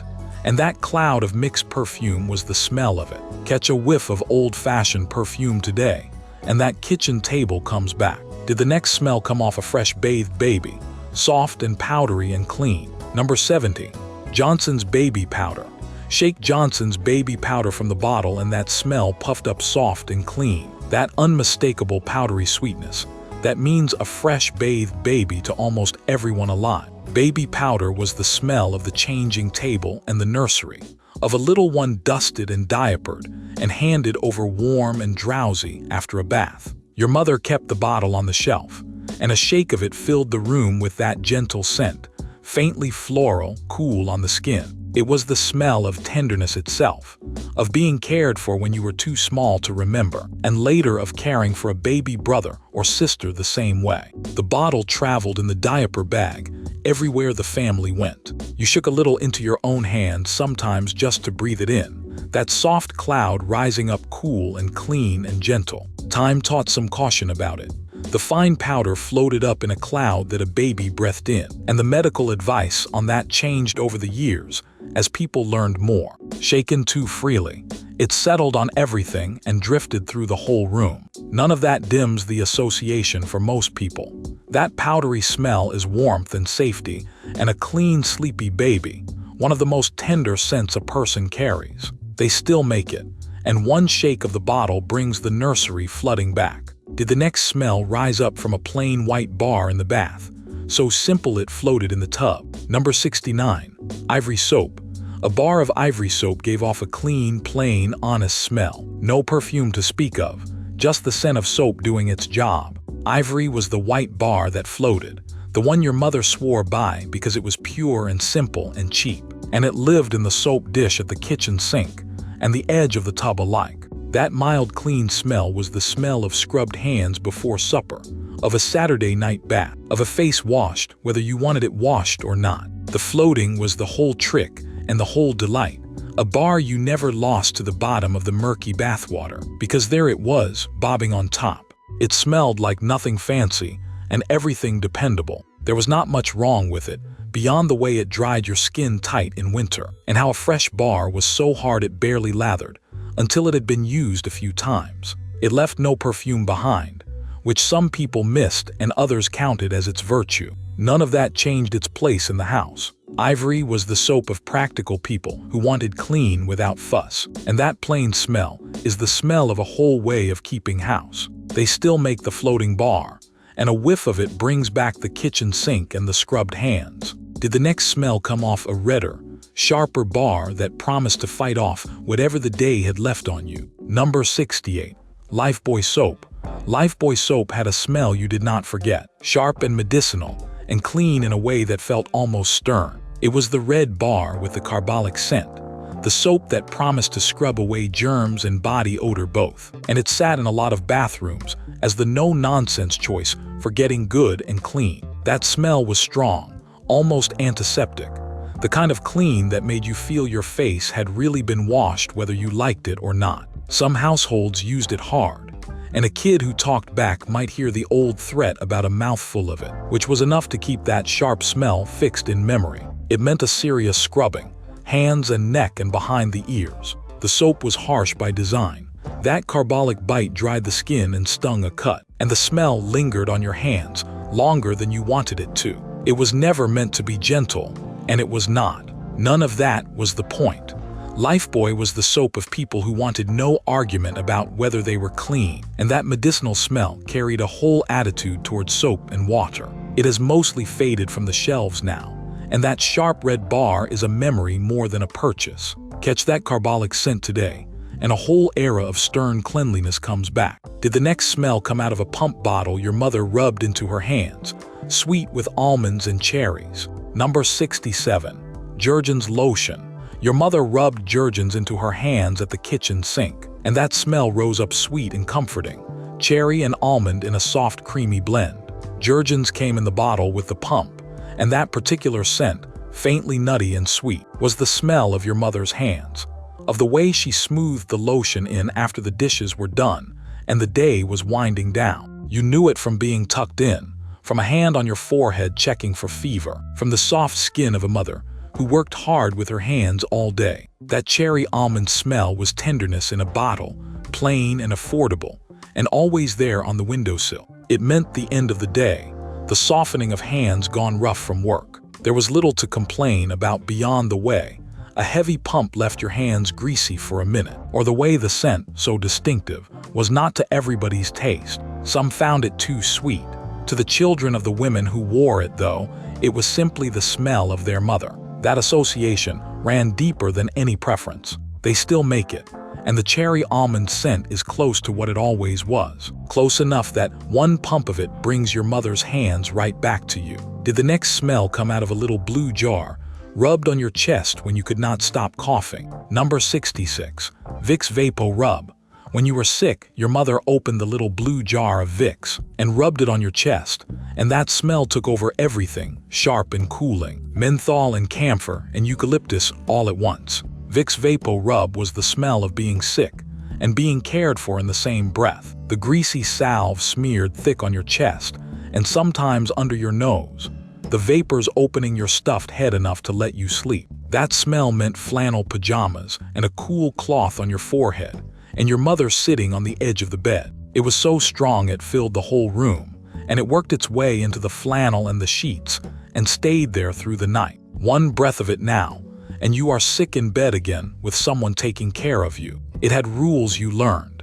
and that cloud of mixed perfume was the smell of it. Catch a whiff of old-fashioned perfume today, and that kitchen table comes back. Did the next smell come off a fresh bathed baby, soft and powdery and clean? Number 70. Johnson's Baby Powder. Shake Johnson's baby powder from the bottle and that smell puffed up soft and clean. That unmistakable powdery sweetness. That means a fresh bathed baby to almost everyone alive. Baby powder was the smell of the changing table and the nursery, of a little one dusted and diapered and handed over warm and drowsy after a bath. Your mother kept the bottle on the shelf, and a shake of it filled the room with that gentle scent, faintly floral, cool on the skin. It was the smell of tenderness itself, of being cared for when you were too small to remember, and later of caring for a baby brother or sister the same way. The bottle traveled in the diaper bag everywhere the family went. You shook a little into your own hand, sometimes just to breathe it in. That soft cloud rising up cool and clean and gentle. Time taught some caution about it. The fine powder floated up in a cloud that a baby breathed in, and the medical advice on that changed over the years as people learned more. Shaken too freely, it settled on everything and drifted through the whole room. None of that dims the association for most people. That powdery smell is warmth and safety, and a clean, sleepy baby, one of the most tender scents a person carries. They still make it, and one shake of the bottle brings the nursery flooding back. Did the next smell rise up from a plain white bar in the bath? So simple it floated in the tub. Number 69. Ivory soap. A bar of Ivory soap gave off a clean, plain, honest smell. No perfume to speak of, just the scent of soap doing its job. Ivory was the white bar that floated, the one your mother swore by because it was pure and simple and cheap. And it lived in the soap dish at the kitchen sink and the edge of the tub alike. That mild, clean smell was the smell of scrubbed hands before supper, of a Saturday night bath, of a face washed, whether you wanted it washed or not. The floating was the whole trick and the whole delight. A bar you never lost to the bottom of the murky bathwater, because there it was, bobbing on top. It smelled like nothing fancy and everything dependable. There was not much wrong with it, beyond the way it dried your skin tight in winter, and how a fresh bar was so hard it barely lathered, until it had been used a few times. It left no perfume behind, which some people missed and others counted as its virtue. None of that changed its place in the house. Ivory was the soap of practical people who wanted clean without fuss, and that plain smell is the smell of a whole way of keeping house. They still make the floating bar, and a whiff of it brings back the kitchen sink and the scrubbed hands. Did the next smell come off a redder, sharper bar that promised to fight off whatever the day had left on you? Number 68. Lifebuoy soap. Lifebuoy soap had a smell you did not forget, sharp and medicinal, and clean in a way that felt almost stern. It was the red bar with the carbolic scent, the soap that promised to scrub away germs and body odor both. And it sat in a lot of bathrooms as the no-nonsense choice for getting good and clean. That smell was strong, almost antiseptic, the kind of clean that made you feel your face had really been washed whether you liked it or not. Some households used it hard, and a kid who talked back might hear the old threat about a mouthful of it, which was enough to keep that sharp smell fixed in memory. It meant a serious scrubbing, hands and neck and behind the ears. The soap was harsh by design. That carbolic bite dried the skin and stung a cut, and the smell lingered on your hands longer than you wanted it to. It was never meant to be gentle, and it was not. None of that was the point. Lifebuoy was the soap of people who wanted no argument about whether they were clean, and that medicinal smell carried a whole attitude towards soap and water. It has mostly faded from the shelves now, and that sharp red bar is a memory more than a purchase. Catch that carbolic scent today, and a whole era of stern cleanliness comes back. Did the next smell come out of a pump bottle your mother rubbed into her hands, sweet with almonds and cherries? Number 67. Jergens lotion. Your mother rubbed Jergens into her hands at the kitchen sink, and that smell rose up sweet and comforting, cherry and almond in a soft, creamy blend. Jergens came in the bottle with the pump, and that particular scent, faintly nutty and sweet, was the smell of your mother's hands, of the way she smoothed the lotion in after the dishes were done and the day was winding down. You knew it from being tucked in, from a hand on your forehead checking for fever, from the soft skin of a mother who worked hard with her hands all day. That cherry almond smell was tenderness in a bottle, plain and affordable, and always there on the windowsill. It meant the end of the day, the softening of hands gone rough from work. There was little to complain about beyond the way a heavy pump left your hands greasy for a minute, or the way the scent, so distinctive, was not to everybody's taste. Some found it too sweet. To the children of the women who wore it, though, it was simply the smell of their mother. That association ran deeper than any preference. They still make it, and the cherry almond scent is close to what it always was. Close enough that one pump of it brings your mother's hands right back to you. Did the next smell come out of a little blue jar, rubbed on your chest when you could not stop coughing? Number 66. Vicks Vapo Rub. When you were sick, your mother opened the little blue jar of Vicks and rubbed it on your chest, and that smell took over everything, sharp and cooling, menthol and camphor and eucalyptus all at once. Vicks Vapo Rub was the smell of being sick and being cared for in the same breath. The greasy salve smeared thick on your chest and sometimes under your nose, the vapors opening your stuffed head enough to let you sleep. That smell meant flannel pajamas and a cool cloth on your forehead, and your mother sitting on the edge of the bed. It was so strong it filled the whole room, and it worked its way into the flannel and the sheets, and stayed there through the night. One breath of it now, and you are sick in bed again with someone taking care of you. It had rules you learned.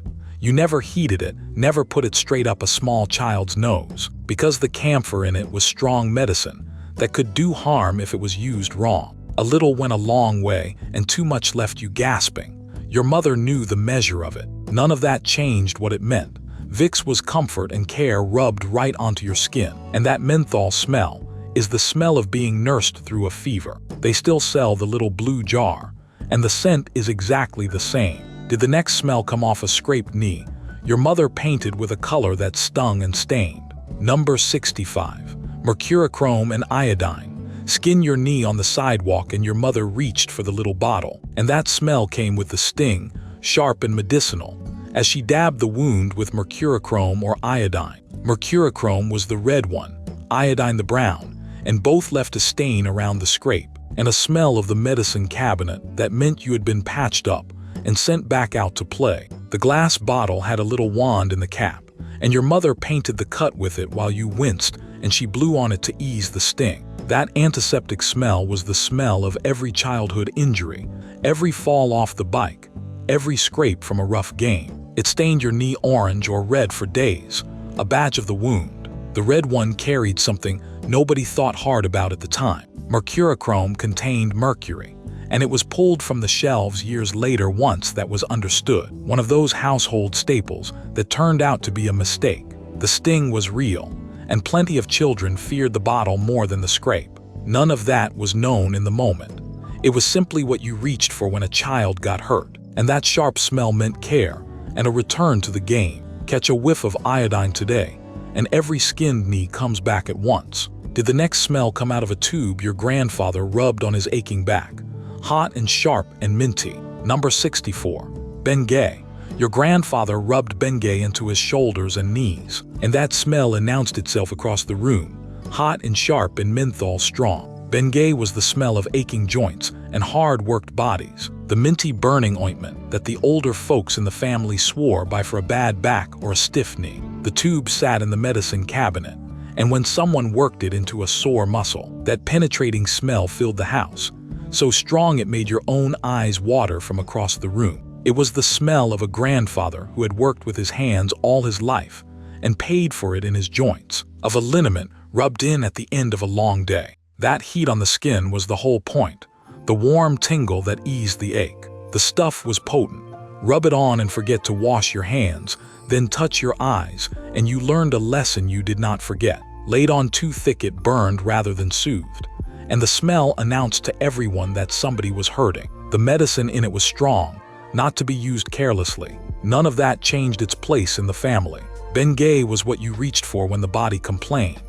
You never heated it, never put it straight up a small child's nose, because the camphor in it was strong medicine that could do harm if it was used wrong. A little went a long way, and too much left you gasping. Your mother knew the measure of it. None of that changed what it meant. Vicks was comfort and care rubbed right onto your skin, and that menthol smell is the smell of being nursed through a fever. They still sell the little blue jar, and the scent is exactly the same. Did the next smell come off a scraped knee? Your mother painted with a color that stung and stained. Number 65. Mercurochrome and iodine. Skin your knee on the sidewalk and your mother reached for the little bottle, and that smell came with the sting, sharp and medicinal, as she dabbed the wound with mercurochrome or iodine. Mercurochrome was the red one, iodine the brown, and both left a stain around the scrape, and a smell of the medicine cabinet that meant you had been patched up and sent back out to play. The glass bottle had a little wand in the cap, and your mother painted the cut with it while you winced and she blew on it to ease the sting. That antiseptic smell was the smell of every childhood injury, every fall off the bike, every scrape from a rough game. It stained your knee orange or red for days, a badge of the wound. The red one carried something nobody thought hard about at the time. Mercurochrome contained mercury, and it was pulled from the shelves years later once that was understood. One of those household staples that turned out to be a mistake. The sting was real, and plenty of children feared the bottle more than the scrape. None of that was known in the moment. It was simply what you reached for when a child got hurt, and that sharp smell meant care and a return to the game. Catch a whiff of iodine today, and every skinned knee comes back at once. Did the next smell come out of a tube your grandfather rubbed on his aching back? Hot and sharp and minty. Number 64. Bengay. Your grandfather rubbed Bengay into his shoulders and knees, and that smell announced itself across the room, hot and sharp and menthol strong. Bengay was the smell of aching joints and hard-worked bodies, the minty burning ointment that the older folks in the family swore by for a bad back or a stiff knee. The tube sat in the medicine cabinet, and when someone worked it into a sore muscle, that penetrating smell filled the house, so strong it made your own eyes water from across the room. It was the smell of a grandfather who had worked with his hands all his life and paid for it in his joints, of a liniment rubbed in at the end of a long day. That heat on the skin was the whole point, the warm tingle that eased the ache. The stuff was potent. Rub it on and forget to wash your hands, then touch your eyes, and you learned a lesson you did not forget. Laid on too thick it burned rather than soothed, and the smell announced to everyone that somebody was hurting. The medicine in it was strong, not to be used carelessly. None of that changed its place in the family. Bengay was what you reached for when the body complained,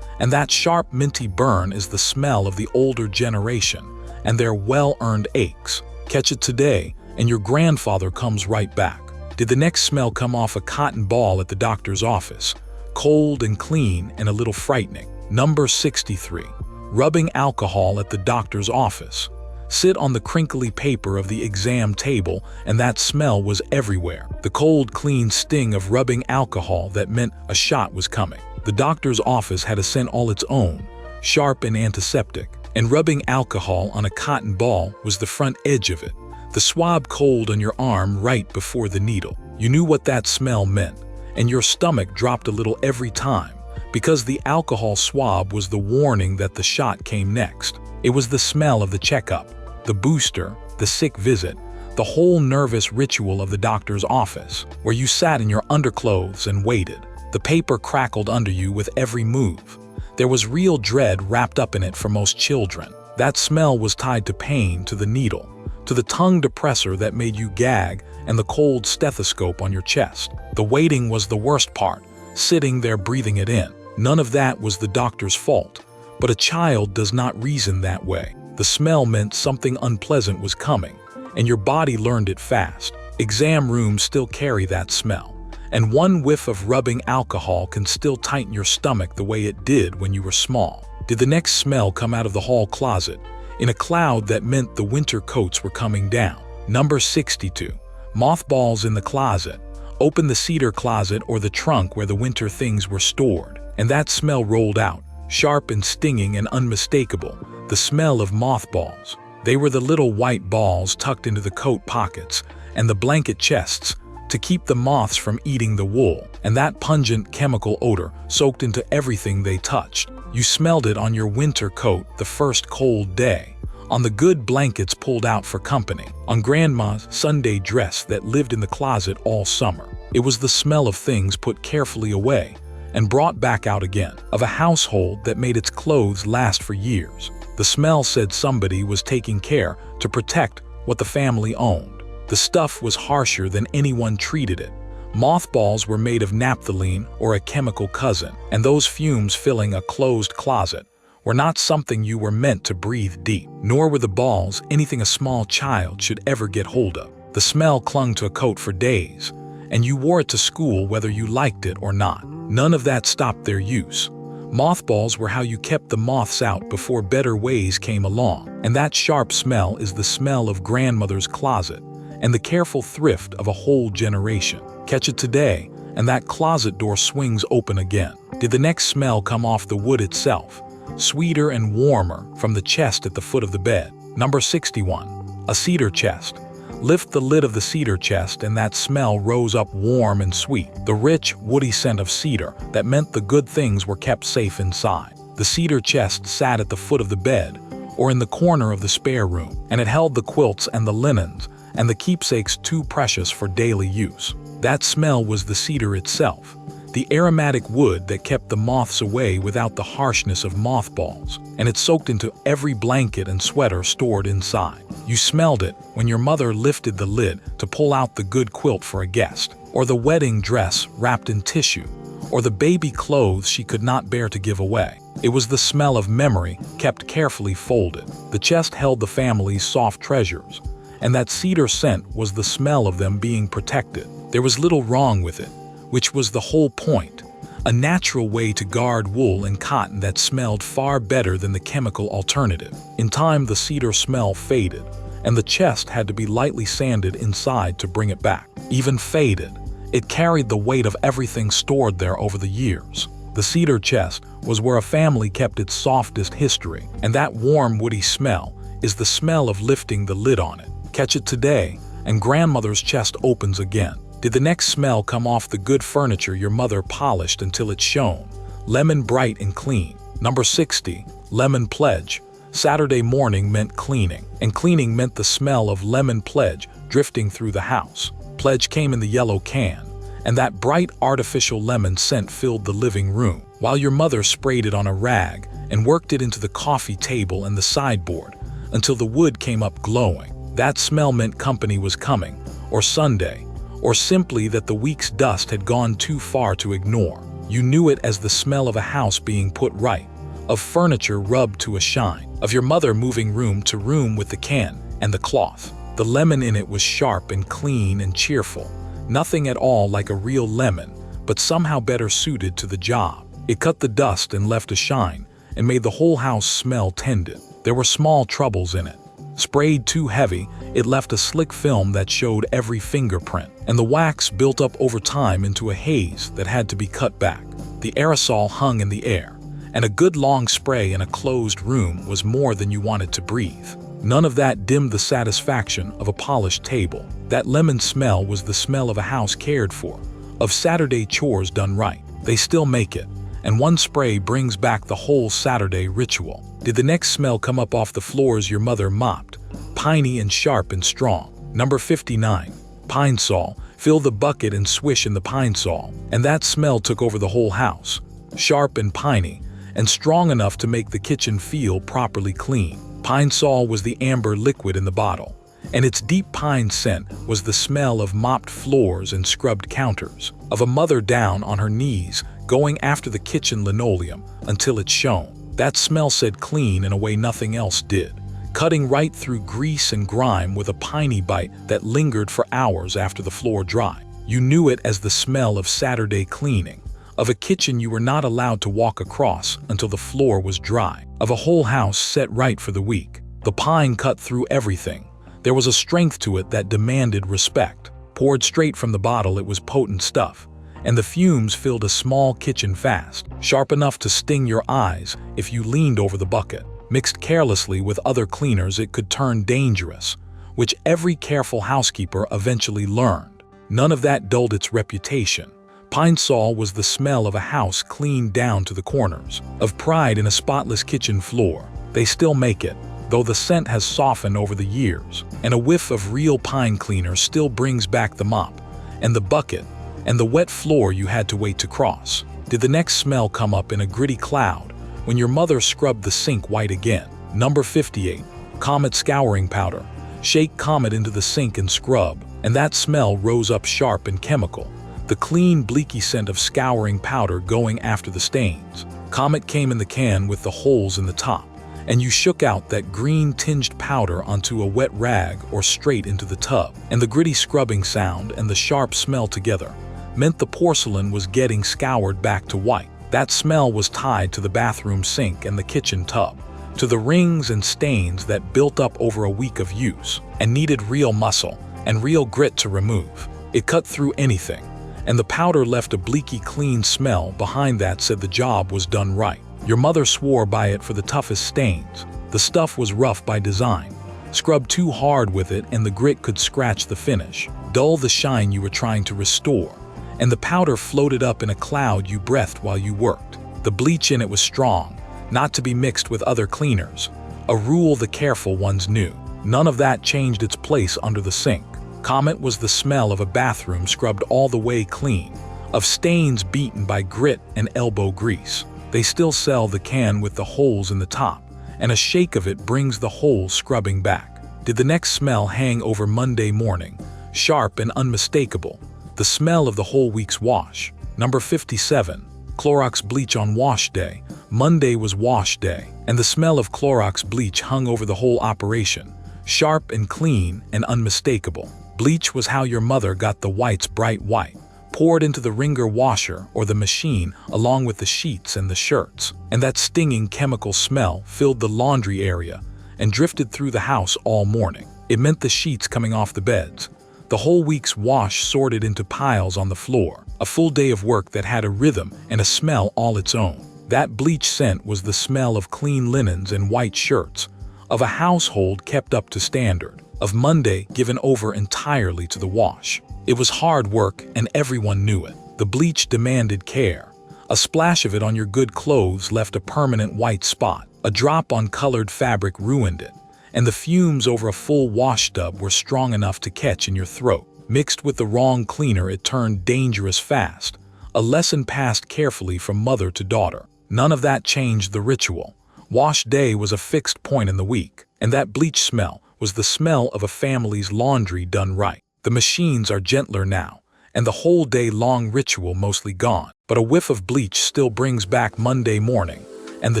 and that sharp minty burn is the smell of the older generation and their well-earned aches. Catch it today, and your grandfather comes right back. Did the next smell come off a cotton ball at the doctor's office? Cold and clean and a little frightening. Number 63. Rubbing alcohol at the doctor's office. Sit on the crinkly paper of the exam table, and that smell was everywhere. The cold, clean sting of rubbing alcohol that meant a shot was coming. The doctor's office had a scent all its own, sharp and antiseptic, and rubbing alcohol on a cotton ball was the front edge of it, the swab cold on your arm right before the needle. You knew what that smell meant, and your stomach dropped a little every time, because the alcohol swab was the warning that the shot came next. It was the smell of the checkup, the booster, the sick visit, the whole nervous ritual of the doctor's office, where you sat in your underclothes and waited. The paper crackled under you with every move. There was real dread wrapped up in it for most children. That smell was tied to pain, to the needle, to the tongue depressor that made you gag, and the cold stethoscope on your chest. The waiting was the worst part, sitting there breathing it in. None of that was the doctor's fault, but a child does not reason that way. The smell meant something unpleasant was coming, and your body learned it fast. Exam rooms still carry that smell, and one whiff of rubbing alcohol can still tighten your stomach the way it did when you were small. Did the next smell come out of the hall closet, in a cloud that meant the winter coats were coming down? Number 62. Mothballs in the closet. Open the cedar closet or the trunk where the winter things were stored, and that smell rolled out, sharp and stinging and unmistakable, the smell of mothballs. They were the little white balls tucked into the coat pockets and the blanket chests to keep the moths from eating the wool, and that pungent chemical odor soaked into everything they touched. You smelled it on your winter coat the first cold day, on the good blankets pulled out for company, on Grandma's Sunday dress that lived in the closet all summer. It was the smell of things put carefully away and brought back out again, of a household that made its clothes last for years. The smell said somebody was taking care to protect what the family owned. The stuff was harsher than anyone treated it. Mothballs were made of naphthalene or a chemical cousin, and those fumes filling a closed closet were not something you were meant to breathe deep, nor were the balls anything a small child should ever get hold of. The smell clung to a coat for days, and you wore it to school whether you liked it or not. None of that stopped their use. Mothballs were how you kept the moths out before better ways came along, and that sharp smell is the smell of grandmother's closet and the careful thrift of a whole generation. Catch it today, and that closet door swings open again. Did the next smell come off the wood itself, sweeter and warmer from the chest at the foot of the bed? Number 61. A cedar chest. Lift the lid of the cedar chest and that smell rose up warm and sweet, the rich, woody scent of cedar that meant the good things were kept safe inside. The cedar chest sat at the foot of the bed or in the corner of the spare room, and it held the quilts and the linens and the keepsakes too precious for daily use. That smell was the cedar itself, the aromatic wood that kept the moths away without the harshness of mothballs, and it soaked into every blanket and sweater stored inside. You smelled it when your mother lifted the lid to pull out the good quilt for a guest, or the wedding dress wrapped in tissue, or the baby clothes she could not bear to give away. It was the smell of memory kept carefully folded. The chest held the family's soft treasures, and that cedar scent was the smell of them being protected. There was little wrong with it, which was the whole point, a natural way to guard wool and cotton that smelled far better than the chemical alternative. In time, the cedar smell faded, and the chest had to be lightly sanded inside to bring it back. Even faded, it carried the weight of everything stored there over the years. The cedar chest was where a family kept its softest history, and that warm, woody smell is the smell of lifting the lid on it. Catch it today, and grandmother's chest opens again. Did the next smell come off the good furniture your mother polished until it shone, lemon bright and clean? Number 60. Lemon Pledge. Saturday morning meant cleaning, and cleaning meant the smell of lemon pledge drifting through the house. Pledge came in the yellow can, and that bright artificial lemon scent filled the living room, while your mother sprayed it on a rag and worked it into the coffee table and the sideboard until the wood came up glowing. That smell meant company was coming, or Sunday, or simply that the week's dust had gone too far to ignore. You knew it as the smell of a house being put right, of furniture rubbed to a shine, of your mother moving room to room with the can and the cloth. The lemon in it was sharp and clean and cheerful, nothing at all like a real lemon, but somehow better suited to the job. It cut the dust and left a shine, and made the whole house smell tended. There were small troubles in it. Sprayed too heavy, it left a slick film that showed every fingerprint, and the wax built up over time into a haze that had to be cut back. The aerosol hung in the air, and a good long spray in a closed room was more than you wanted to breathe. None of that dimmed the satisfaction of a polished table. That lemon smell was the smell of a house cared for, of Saturday chores done right. They still make it, and one spray brings back the whole Saturday ritual. Did the next smell come up off the floors your mother mopped, piney and sharp and strong? Number 59. Pine Sol. Fill the bucket and swish in the Pine Sol, and that smell took over the whole house, sharp and piney, and strong enough to make the kitchen feel properly clean. Pine Sol was the amber liquid in the bottle, and its deep pine scent was the smell of mopped floors and scrubbed counters, of a mother down on her knees going after the kitchen linoleum until it shone. That smell said clean in a way nothing else did, cutting right through grease and grime with a piney bite that lingered for hours after the floor dried. You knew it as the smell of Saturday cleaning, of a kitchen you were not allowed to walk across until the floor was dry, of a whole house set right for the week. The pine cut through everything. There was a strength to it that demanded respect. Poured straight from the bottle, it was potent stuff, and the fumes filled a small kitchen fast, sharp enough to sting your eyes if you leaned over the bucket. Mixed carelessly with other cleaners, it could turn dangerous, which every careful housekeeper eventually learned. None of that dulled its reputation. Pine Sol was the smell of a house cleaned down to the corners, of pride in a spotless kitchen floor. They still make it, though the scent has softened over the years, and a whiff of real pine cleaner still brings back the mop, and the bucket, and the wet floor you had to wait to cross. Did the next smell come up in a gritty cloud when your mother scrubbed the sink white again? Number 58. Comet Scouring Powder. Shake Comet into the sink and scrub, and that smell rose up sharp and chemical, the clean, bleaky scent of scouring powder going after the stains. Comet came in the can with the holes in the top, and you shook out that green-tinged powder onto a wet rag or straight into the tub, and the gritty scrubbing sound and the sharp smell together meant the porcelain was getting scoured back to white. That smell was tied to the bathroom sink and the kitchen tub, to the rings and stains that built up over a week of use and needed real muscle and real grit to remove. It cut through anything, and the powder left a bleaky clean smell behind that said the job was done right. Your mother swore by it for the toughest stains. The stuff was rough by design. Scrub too hard with it and the grit could scratch the finish, dull the shine you were trying to restore, and the powder floated up in a cloud you breathed while you worked. The bleach in it was strong, not to be mixed with other cleaners, a rule the careful ones knew. None of that changed its place under the sink. Comet was the smell of a bathroom scrubbed all the way clean, of stains beaten by grit and elbow grease. They still sell the can with the holes in the top, and a shake of it brings the whole scrubbing back. Did the next smell hang over Monday morning, sharp and unmistakable, the smell of the whole week's wash? Number 57. Clorox Bleach on Wash Day. Monday was wash day, and the smell of Clorox bleach hung over the whole operation, sharp and clean and unmistakable. Bleach was how your mother got the whites bright white, poured into the wringer washer or the machine along with the sheets and the shirts, and that stinging chemical smell filled the laundry area and drifted through the house all morning. It meant the sheets coming off the beds, the whole week's wash sorted into piles on the floor, a full day of work that had a rhythm and a smell all its own. That bleach scent was the smell of clean linens and white shirts, of a household kept up to standard, of Monday given over entirely to the wash. It was hard work and everyone knew it. The bleach demanded care. A splash of it on your good clothes left a permanent white spot. A drop on colored fabric ruined it, and the fumes over a full wash tub were strong enough to catch in your throat. Mixed with the wrong cleaner, it turned dangerous fast, a lesson passed carefully from mother to daughter. None of that changed the ritual. Wash day was a fixed point in the week, and that bleach smell was the smell of a family's laundry done right. The machines are gentler now, and the whole day-long ritual mostly gone, but a whiff of bleach still brings back Monday morning and the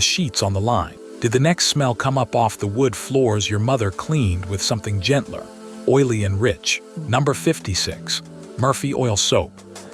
sheets on the line. Did the next smell come up off the wood floors your mother cleaned with something gentler, oily and rich? Number 56. Murphy Oil Soap.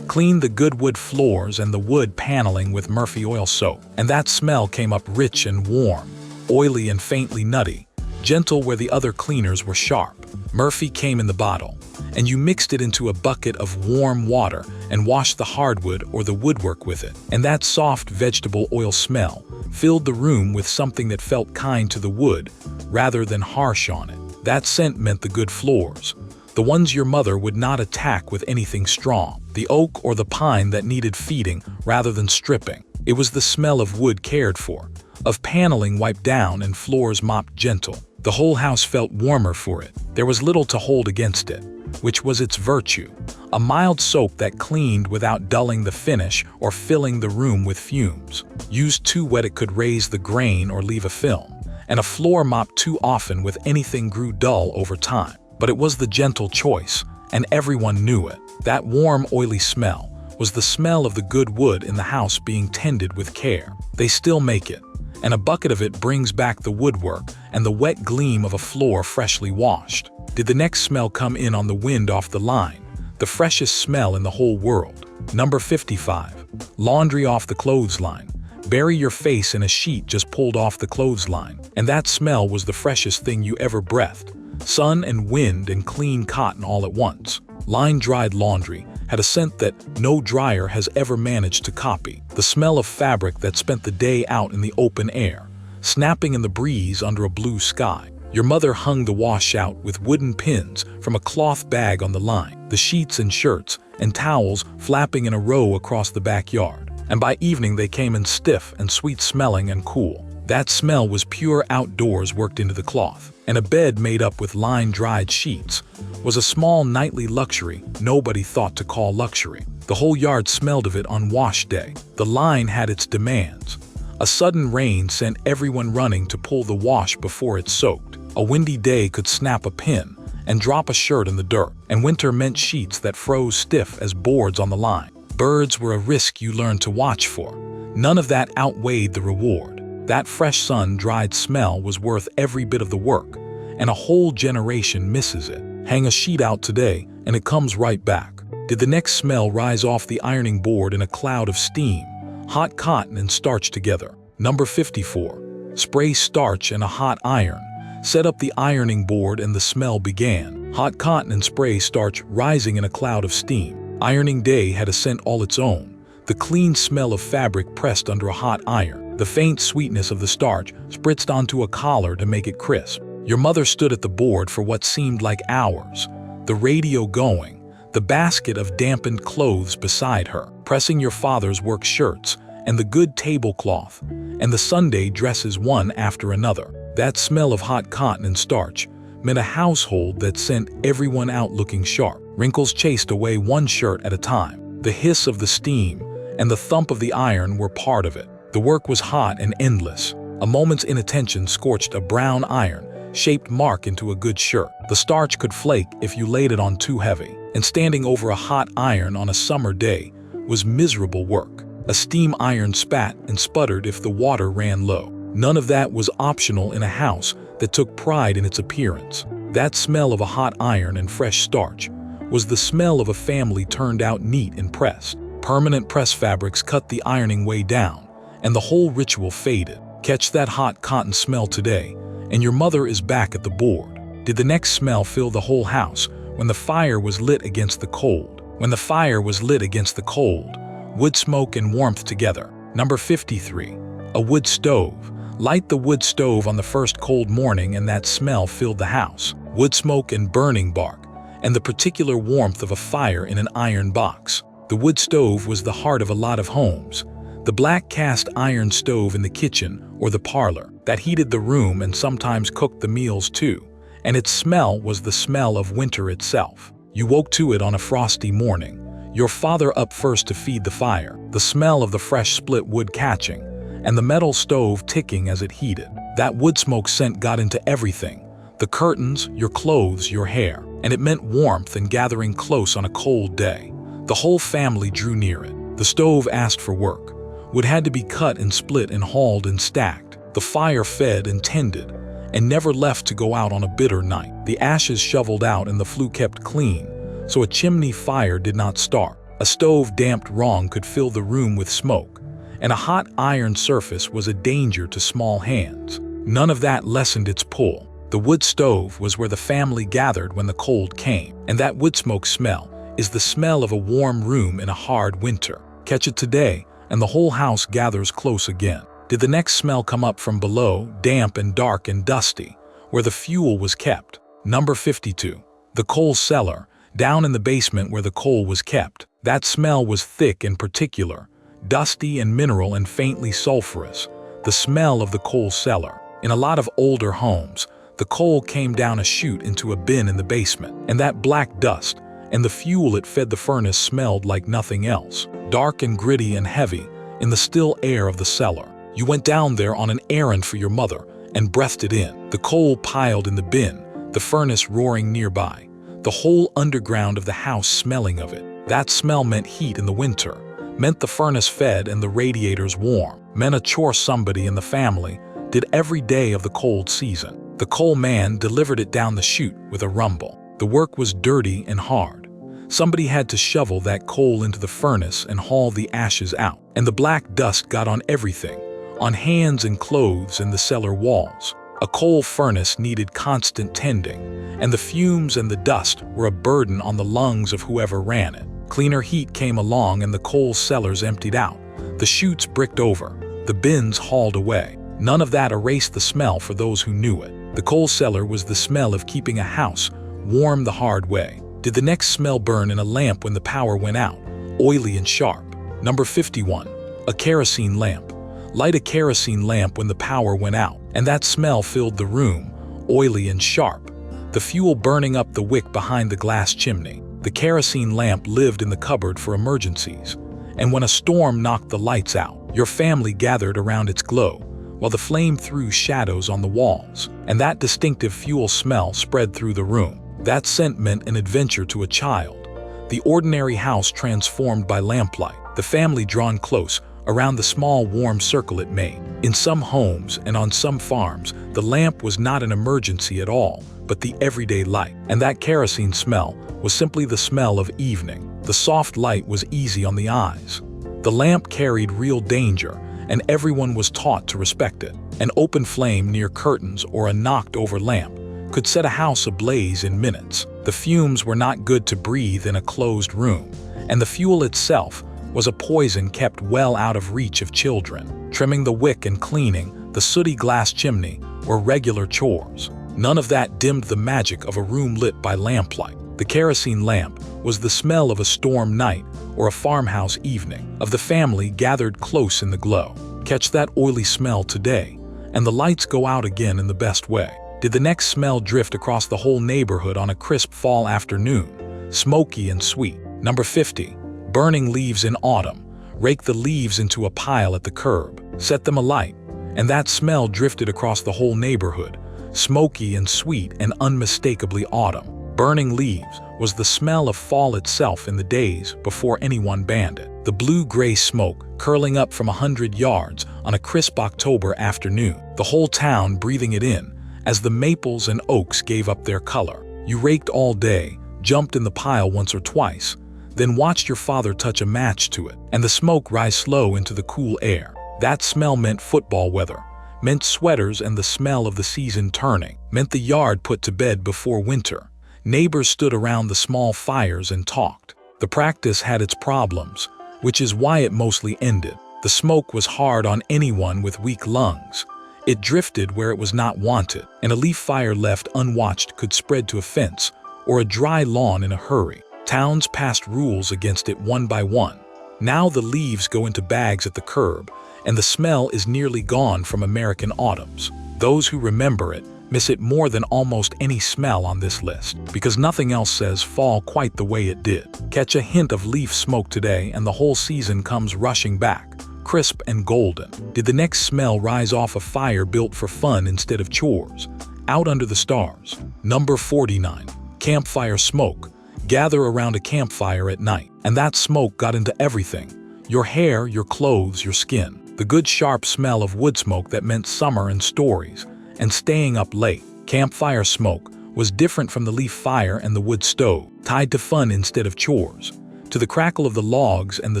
Clean the good wood floors and the wood paneling with Murphy Oil Soap, and that smell came up rich and warm, oily and faintly nutty, gentle where the other cleaners were sharp. Murphy came in the bottle, and you mixed it into a bucket of warm water and washed the hardwood or the woodwork with it, and that soft vegetable oil smell filled the room with something that felt kind to the wood rather than harsh on it. That scent meant the good floors, the ones your mother would not attack with anything strong, the oak or the pine that needed feeding rather than stripping. It was the smell of wood cared for, of paneling wiped down and floors mopped gentle. The whole house felt warmer for it. There was little to hold against it. which was its virtue. A mild soap that cleaned without dulling the finish or filling the room with fumes. Used too wet it could raise the grain or leave a film. And a floor mopped too often with anything grew dull over time. But it was the gentle choice, and everyone knew it. That warm, oily smell was the smell of the good wood in the house being tended with care. They still make it, and a bucket of it brings back the woodwork and the wet gleam of a floor freshly washed. Did the next smell come in on the wind off the line? The freshest smell in the whole world. Number 55. Laundry off the clothesline. Bury your face in a sheet just pulled off the clothesline, and that smell was the freshest thing you ever breathed. Sun and wind and clean cotton all at once. Line-dried laundry had a scent that no dryer has ever managed to copy. The smell of fabric that spent the day out in the open air, snapping in the breeze under a blue sky. Your mother hung the wash out with wooden pins from a cloth bag on the line, the sheets and shirts and towels flapping in a row across the backyard. And by evening they came in stiff and sweet-smelling and cool. That smell was pure outdoors worked into the cloth. And a bed made up with line-dried sheets was a small nightly luxury nobody thought to call luxury. The whole yard smelled of it on wash day. The line had its demands. A sudden rain sent everyone running to pull the wash before it soaked. A windy day could snap a pin and drop a shirt in the dirt. And winter meant sheets that froze stiff as boards on the line. Birds were a risk you learned to watch for. None of that outweighed the reward. That fresh sun-dried smell was worth every bit of the work, and a whole generation misses it. Hang a sheet out today, and it comes right back. Did the next smell rise off the ironing board in a cloud of steam? Hot cotton and starch together. Number 54. Spray starch and a hot iron. Set up the ironing board and the smell began. Hot cotton and spray starch rising in a cloud of steam. Ironing day had a scent all its own. The clean smell of fabric pressed under a hot iron. The faint sweetness of the starch spritzed onto a collar to make it crisp. Your mother stood at the board for what seemed like hours. The radio going, the basket of dampened clothes beside her, pressing your father's work shirts, and the good tablecloth, and the Sunday dresses one after another. That smell of hot cotton and starch meant a household that sent everyone out looking sharp. Wrinkles chased away one shirt at a time. The hiss of the steam and the thump of the iron were part of it. The work was hot and endless. A moment's inattention scorched a brown iron-shaped mark into a good shirt. The starch could flake if you laid it on too heavy. And standing over a hot iron on a summer day was miserable work. A steam iron spat and sputtered if the water ran low. None of that was optional in a house that took pride in its appearance. That smell of a hot iron and fresh starch was the smell of a family turned out neat and pressed. Permanent press fabrics cut the ironing way down, and the whole ritual faded. Catch that hot cotton smell today, and your mother is back at the board. Did the next smell fill the whole house when the fire was lit against the cold? When the fire was lit against the cold, wood smoke and warmth together. Number 53. A wood stove. Light the wood stove on the first cold morning and that smell filled the house. Wood smoke and burning bark, and the particular warmth of a fire in an iron box. The wood stove was the heart of a lot of homes. The black cast iron stove in the kitchen or the parlor that heated the room and sometimes cooked the meals too. And its smell was the smell of winter itself. You woke to it on a frosty morning, your father up first to feed the fire, the smell of the fresh split wood catching, and the metal stove ticking as it heated. That wood smoke scent got into everything, the curtains, your clothes, your hair, and it meant warmth and gathering close on a cold day. The whole family drew near it. The stove asked for work. Wood had to be cut and split and hauled and stacked. The fire fed and tended, and never left to go out on a bitter night. The ashes shoveled out and the flue kept clean, so a chimney fire did not start. A stove damped wrong could fill the room with smoke, and a hot iron surface was a danger to small hands. None of that lessened its pull. The wood stove was where the family gathered when the cold came, and that wood smoke smell is the smell of a warm room in a hard winter. Catch it today, and the whole house gathers close again. Did the next smell come up from below, damp and dark and dusty, where the fuel was kept? Number 52. The coal cellar, down in the basement where the coal was kept. That smell was thick and particular, dusty and mineral and faintly sulfurous. The smell of the coal cellar. In a lot of older homes, The coal came down a chute into a bin in the basement, and that black dust and the fuel it fed the furnace smelled like nothing else, dark and gritty and heavy in the still air of the cellar. You went down there on an errand for your mother and breathed it in. The coal piled in the bin, the furnace roaring nearby, the whole underground of the house smelling of it. That smell meant heat in the winter, meant the furnace fed and the radiators warm, meant a chore somebody in the family did every day of the cold season. The coal man delivered it down the chute with a rumble. The work was dirty and hard. Somebody had to shovel that coal into the furnace and haul the ashes out, and the black dust got on everything, on hands and clothes and the cellar walls. A coal furnace needed constant tending, and the fumes and the dust were a burden on the lungs of whoever ran it. Cleaner heat came along and the coal cellars emptied out, the chutes bricked over, the bins hauled away. None of that erased the smell for those who knew it. The coal cellar was the smell of keeping a house warm the hard way. Did the next smell burn in a lamp when the power went out, oily and sharp? Number 51. A kerosene lamp. Light a kerosene lamp when the power went out, and that smell filled the room, oily and sharp. The fuel burning up the wick behind the glass chimney. The kerosene lamp lived in the cupboard for emergencies, and when a storm knocked the lights out, your family gathered around its glow, while the flame threw shadows on the walls, and that distinctive fuel smell spread through the room. That scent meant an adventure to a child. The ordinary house transformed by lamplight, the family drawn close around the small warm circle it made. In some homes and on some farms, the lamp was not an emergency at all, but the everyday light. And that kerosene smell was simply the smell of evening. The soft light was easy on the eyes. The lamp carried real danger, and everyone was taught to respect it. An open flame near curtains or a knocked-over lamp could set a house ablaze in minutes. The fumes were not good to breathe in a closed room, and the fuel itself was a poison kept well out of reach of children. Trimming the wick and cleaning the sooty glass chimney were regular chores. None of that dimmed the magic of a room lit by lamplight. The kerosene lamp was the smell of a storm night or a farmhouse evening, of the family gathered close in the glow. Catch that oily smell today, and the lights go out again in the best way. Did the next smell drift across the whole neighborhood on a crisp fall afternoon, smoky and sweet? Number 50. Burning leaves in autumn. Rake the leaves into a pile at the curb. Set them alight, and that smell drifted across the whole neighborhood, smoky and sweet and unmistakably autumn. Burning leaves was the smell of fall itself in the days before anyone banned it. The blue-gray smoke curling up from 100 yards on a crisp October afternoon, the whole town breathing it in as the maples and oaks gave up their color. You raked all day, jumped in the pile once or twice, then watched your father touch a match to it, and the smoke rise slow into the cool air. That smell meant football weather, meant sweaters and the smell of the season turning, meant the yard put to bed before winter. Neighbors stood around the small fires and talked. The practice had its problems, which is why it mostly ended. The smoke was hard on anyone with weak lungs. It drifted where it was not wanted, and a leaf fire left unwatched could spread to a fence or a dry lawn in a hurry. Towns passed rules against it one by one. Now the leaves go into bags at the curb, and the smell is nearly gone from American autumns. Those who remember it miss it more than almost any smell on this list, because nothing else says fall quite the way it did. Catch a hint of leaf smoke today and the whole season comes rushing back, crisp and golden. Did the next smell rise off a fire built for fun instead of chores, out under the stars? Number 49. Campfire smoke. Gather around a campfire at night, and that smoke got into everything. Your hair, your clothes, your skin. The good sharp smell of wood smoke that meant summer and stories, and staying up late. Campfire smoke was different from the leaf fire and the wood stove, tied to fun instead of chores, to the crackle of the logs and the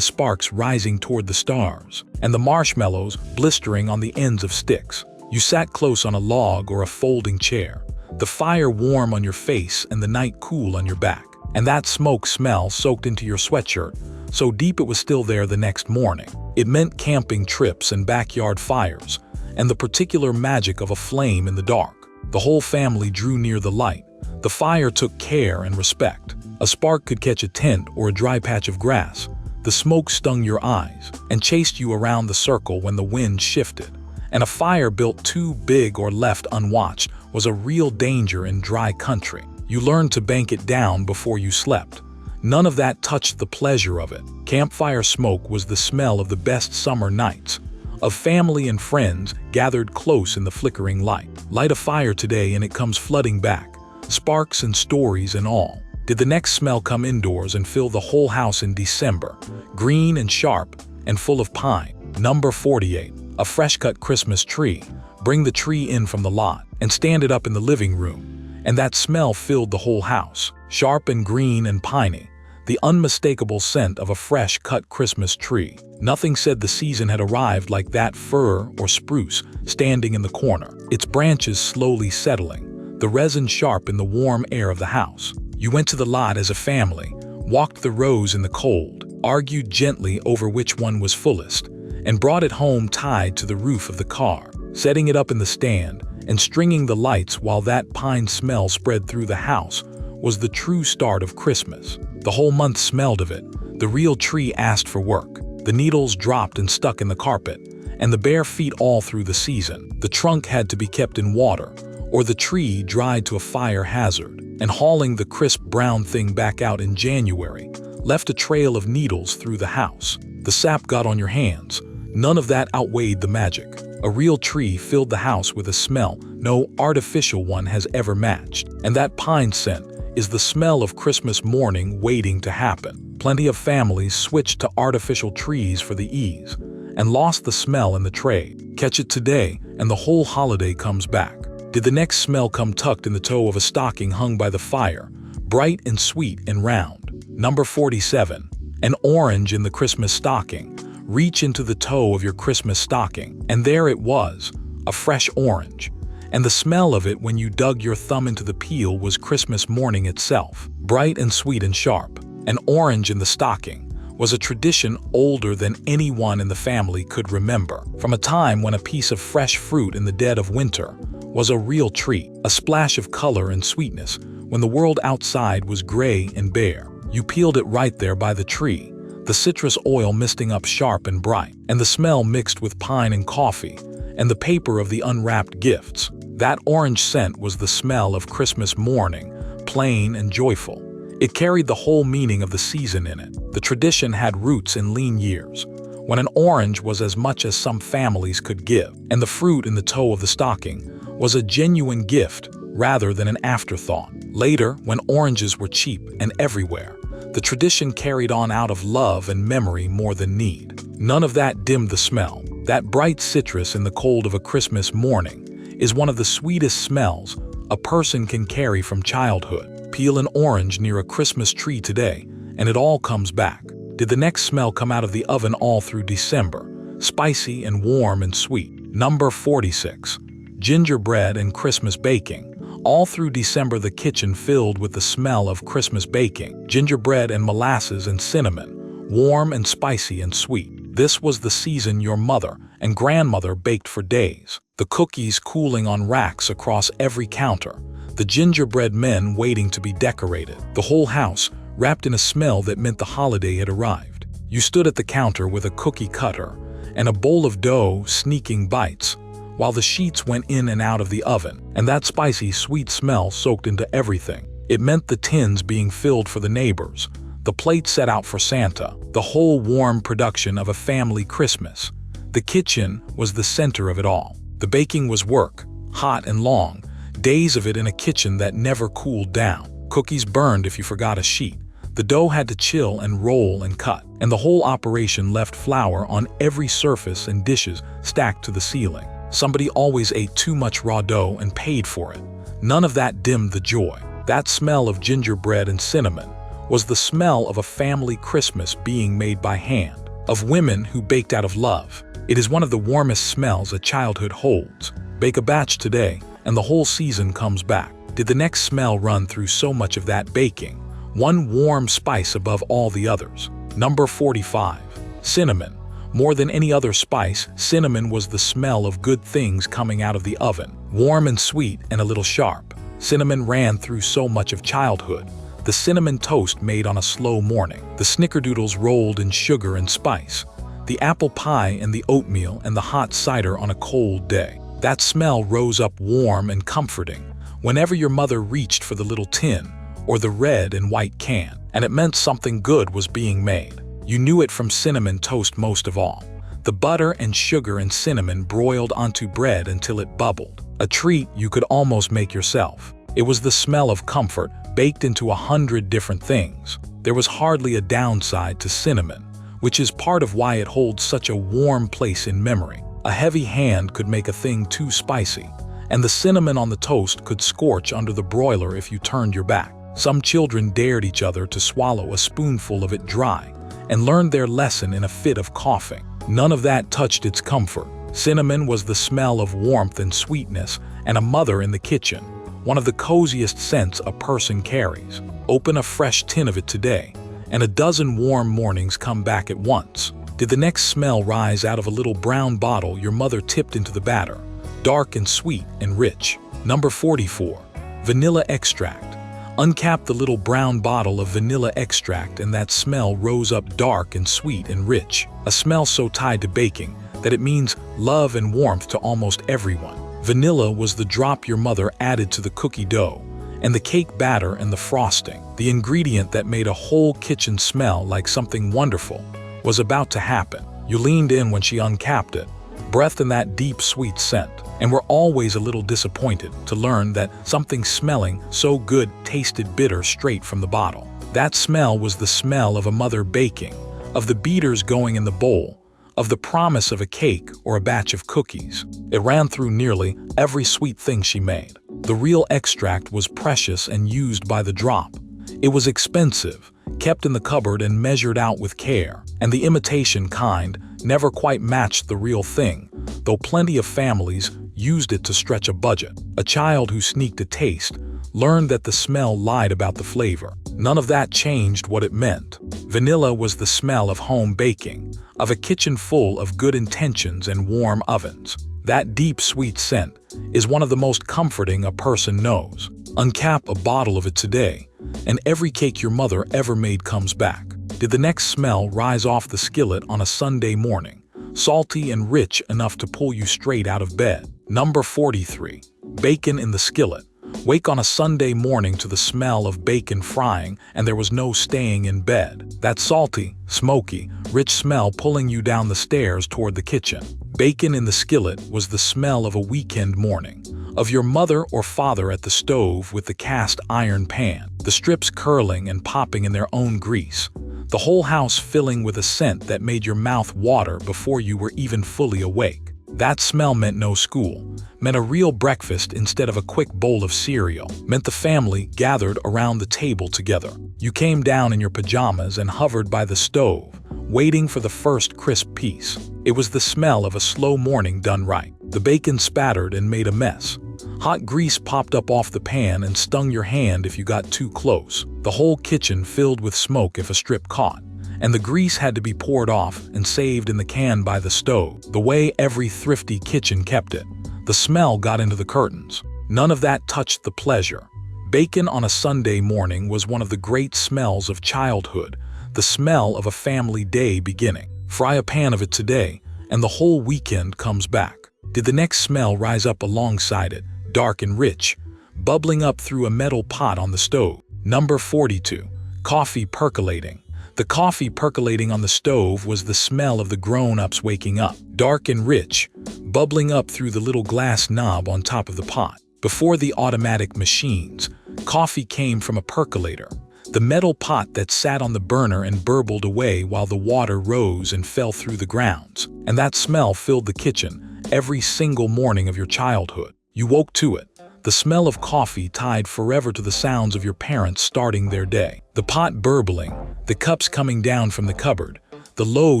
sparks rising toward the stars, and the marshmallows blistering on the ends of sticks. You sat close on a log or a folding chair, the fire warm on your face and the night cool on your back, and that smoke smell soaked into your sweatshirt, so deep it was still there the next morning. It meant camping trips and backyard fires, and the particular magic of a flame in the dark. The whole family drew near the light. The fire took care and respect. A spark could catch a tent or a dry patch of grass. The smoke stung your eyes and chased you around the circle when the wind shifted. And a fire built too big or left unwatched was a real danger in dry country. You learned to bank it down before you slept. None of that touched the pleasure of it. Campfire smoke was the smell of the best summer nights, of family and friends gathered close in the flickering light. Light a fire today and it comes flooding back, sparks and stories and all. Did the next smell come indoors and fill the whole house in December, green and sharp and full of pine? Number 48. A fresh-cut Christmas tree. Bring the tree in from the lot and stand it up in the living room, and that smell filled the whole house, sharp and green and piney, the unmistakable scent of a fresh-cut Christmas tree. Nothing said the season had arrived like that fir or spruce standing in the corner, its branches slowly settling, the resin sharp in the warm air of the house. You went to the lot as a family, walked the rows in the cold, argued gently over which one was fullest, and brought it home tied to the roof of the car, setting it up in the stand and stringing the lights while that pine smell spread through the house was the true start of Christmas. The whole month smelled of it. The real tree asked for work. The needles dropped and stuck in the carpet, and the bare feet all through the season. The trunk had to be kept in water, or the tree dried to a fire hazard, and hauling the crisp brown thing back out in January left a trail of needles through the house. The sap got on your hands. None of that outweighed the magic. A real tree filled the house with a smell no artificial one has ever matched, and that pine scent is the smell of Christmas morning waiting to happen. Plenty of families switched to artificial trees for the ease and lost the smell in the trade. Catch it today and the whole holiday comes back. Did the next smell come tucked in the toe of a stocking hung by the fire, bright and sweet and round? Number 47. An orange in the Christmas stocking. Reach into the toe of your Christmas stocking, and there it was, a fresh orange. And the smell of it when you dug your thumb into the peel was Christmas morning itself, bright and sweet and sharp. An orange in the stocking was a tradition older than anyone in the family could remember, from a time when a piece of fresh fruit in the dead of winter was a real treat, a splash of color and sweetness when the world outside was gray and bare. You peeled it right there by the tree, the citrus oil misting up sharp and bright, and the smell mixed with pine and coffee, and the paper of the unwrapped gifts. That orange scent was the smell of Christmas morning, plain and joyful. It carried the whole meaning of the season in it. The tradition had roots in lean years, when an orange was as much as some families could give, and the fruit in the toe of the stocking was a genuine gift rather than an afterthought. Later, when oranges were cheap and everywhere, the tradition carried on out of love and memory more than need. None of that dimmed the smell. That bright citrus in the cold of a Christmas morning is one of the sweetest smells a person can carry from childhood. Peel an orange near a Christmas tree today, and it all comes back. Did the next smell come out of the oven all through December, spicy and warm and sweet? Number 46. Gingerbread and Christmas baking. All through December, the kitchen filled with the smell of Christmas baking, gingerbread and molasses and cinnamon, warm and spicy and sweet. This was the season your mother and grandmother baked for days, the cookies cooling on racks across every counter, the gingerbread men waiting to be decorated, the whole house wrapped in a smell that meant the holiday had arrived. You stood at the counter with a cookie cutter and a bowl of dough, sneaking bites, while the sheets went in and out of the oven, and that spicy, sweet smell soaked into everything. It meant the tins being filled for the neighbors, the plates set out for Santa, the whole warm production of a family Christmas. The kitchen was the center of it all. The baking was work, hot and long, days of it in a kitchen that never cooled down. Cookies burned if you forgot a sheet. The dough had to chill and roll and cut, and the whole operation left flour on every surface and dishes stacked to the ceiling. Somebody always ate too much raw dough and paid for it. None of that dimmed the joy. That smell of gingerbread and cinnamon was the smell of a family Christmas being made by hand, of women who baked out of love. It is one of the warmest smells a childhood holds. Bake a batch today, and the whole season comes back. Did the next smell run through so much of that baking? One warm spice above all the others. Number 45. Cinnamon. More than any other spice, cinnamon was the smell of good things coming out of the oven. Warm and sweet and a little sharp, cinnamon ran through so much of childhood. The cinnamon toast made on a slow morning, the snickerdoodles rolled in sugar and spice, the apple pie and the oatmeal and the hot cider on a cold day. That smell rose up warm and comforting whenever your mother reached for the little tin or the red and white can, and it meant something good was being made. You knew it from cinnamon toast most of all. The butter and sugar and cinnamon broiled onto bread until it bubbled. A treat you could almost make yourself. It was the smell of comfort baked into 100 different things. There was hardly a downside to cinnamon, which is part of why it holds such a warm place in memory. A heavy hand could make a thing too spicy, and the cinnamon on the toast could scorch under the broiler if you turned your back. Some children dared each other to swallow a spoonful of it dry and learned their lesson in a fit of coughing. None of that touched its comfort. Cinnamon was the smell of warmth and sweetness and a mother in the kitchen, one of the coziest scents a person carries. Open a fresh tin of it today, and a dozen warm mornings come back at once. Did the next smell rise out of a little brown bottle your mother tipped into the batter? Dark and sweet and rich. Number 44. Vanilla extract. Uncap the little brown bottle of vanilla extract and that smell rose up dark and sweet and rich. A smell so tied to baking that it means love and warmth to almost everyone. Vanilla was the drop your mother added to the cookie dough, and the cake batter and the frosting. The ingredient that made a whole kitchen smell like something wonderful was about to happen. You leaned in when she uncapped it, breathed in that deep sweet scent, and were always a little disappointed to learn that something smelling so good tasted bitter straight from the bottle. That smell was the smell of a mother baking, of the beaters going in the bowl, of the promise of a cake or a batch of cookies. It ran through nearly every sweet thing she made. The real extract was precious and used by the drop. It was expensive, kept in the cupboard and measured out with care, and the imitation kind never quite matched the real thing, though plenty of families used it to stretch a budget. A child who sneaked a taste learned that the smell lied about the flavor. None of that changed what it meant. Vanilla was the smell of home baking, of a kitchen full of good intentions and warm ovens. That deep sweet scent is one of the most comforting a person knows. Uncap a bottle of it today, and every cake your mother ever made comes back. Did the next smell rise off the skillet on a Sunday morning, salty and rich enough to pull you straight out of bed? Number 43. Bacon in the skillet. Wake on a Sunday morning to the smell of bacon frying, and there was no staying in bed. That salty, smoky, rich smell pulling you down the stairs toward the kitchen. Bacon in the skillet was the smell of a weekend morning, of your mother or father at the stove with the cast iron pan, the strips curling and popping in their own grease, the whole house filling with a scent that made your mouth water before you were even fully awake. That smell meant no school, meant a real breakfast instead of a quick bowl of cereal, meant the family gathered around the table together. You came down in your pajamas and hovered by the stove, waiting for the first crisp piece. It was the smell of a slow morning done right. The bacon spattered and made a mess. Hot grease popped up off the pan and stung your hand if you got too close. The whole kitchen filled with smoke if a strip caught, and the grease had to be poured off and saved in the can by the stove, the way every thrifty kitchen kept it. The smell got into the curtains. None of that touched the pleasure. Bacon on a Sunday morning was one of the great smells of childhood, the smell of a family day beginning. Fry a pan of it today, and the whole weekend comes back. Did the next smell rise up alongside it, dark and rich, bubbling up through a metal pot on the stove? Number 42. Coffee percolating. The coffee percolating on the stove was the smell of the grown-ups waking up, dark and rich, bubbling up through the little glass knob on top of the pot. Before the automatic machines, coffee came from a percolator, the metal pot that sat on the burner and burbled away while the water rose and fell through the grounds. And that smell filled the kitchen every single morning of your childhood. You woke to it. The smell of coffee tied forever to the sounds of your parents starting their day. The pot burbling, the cups coming down from the cupboard, the low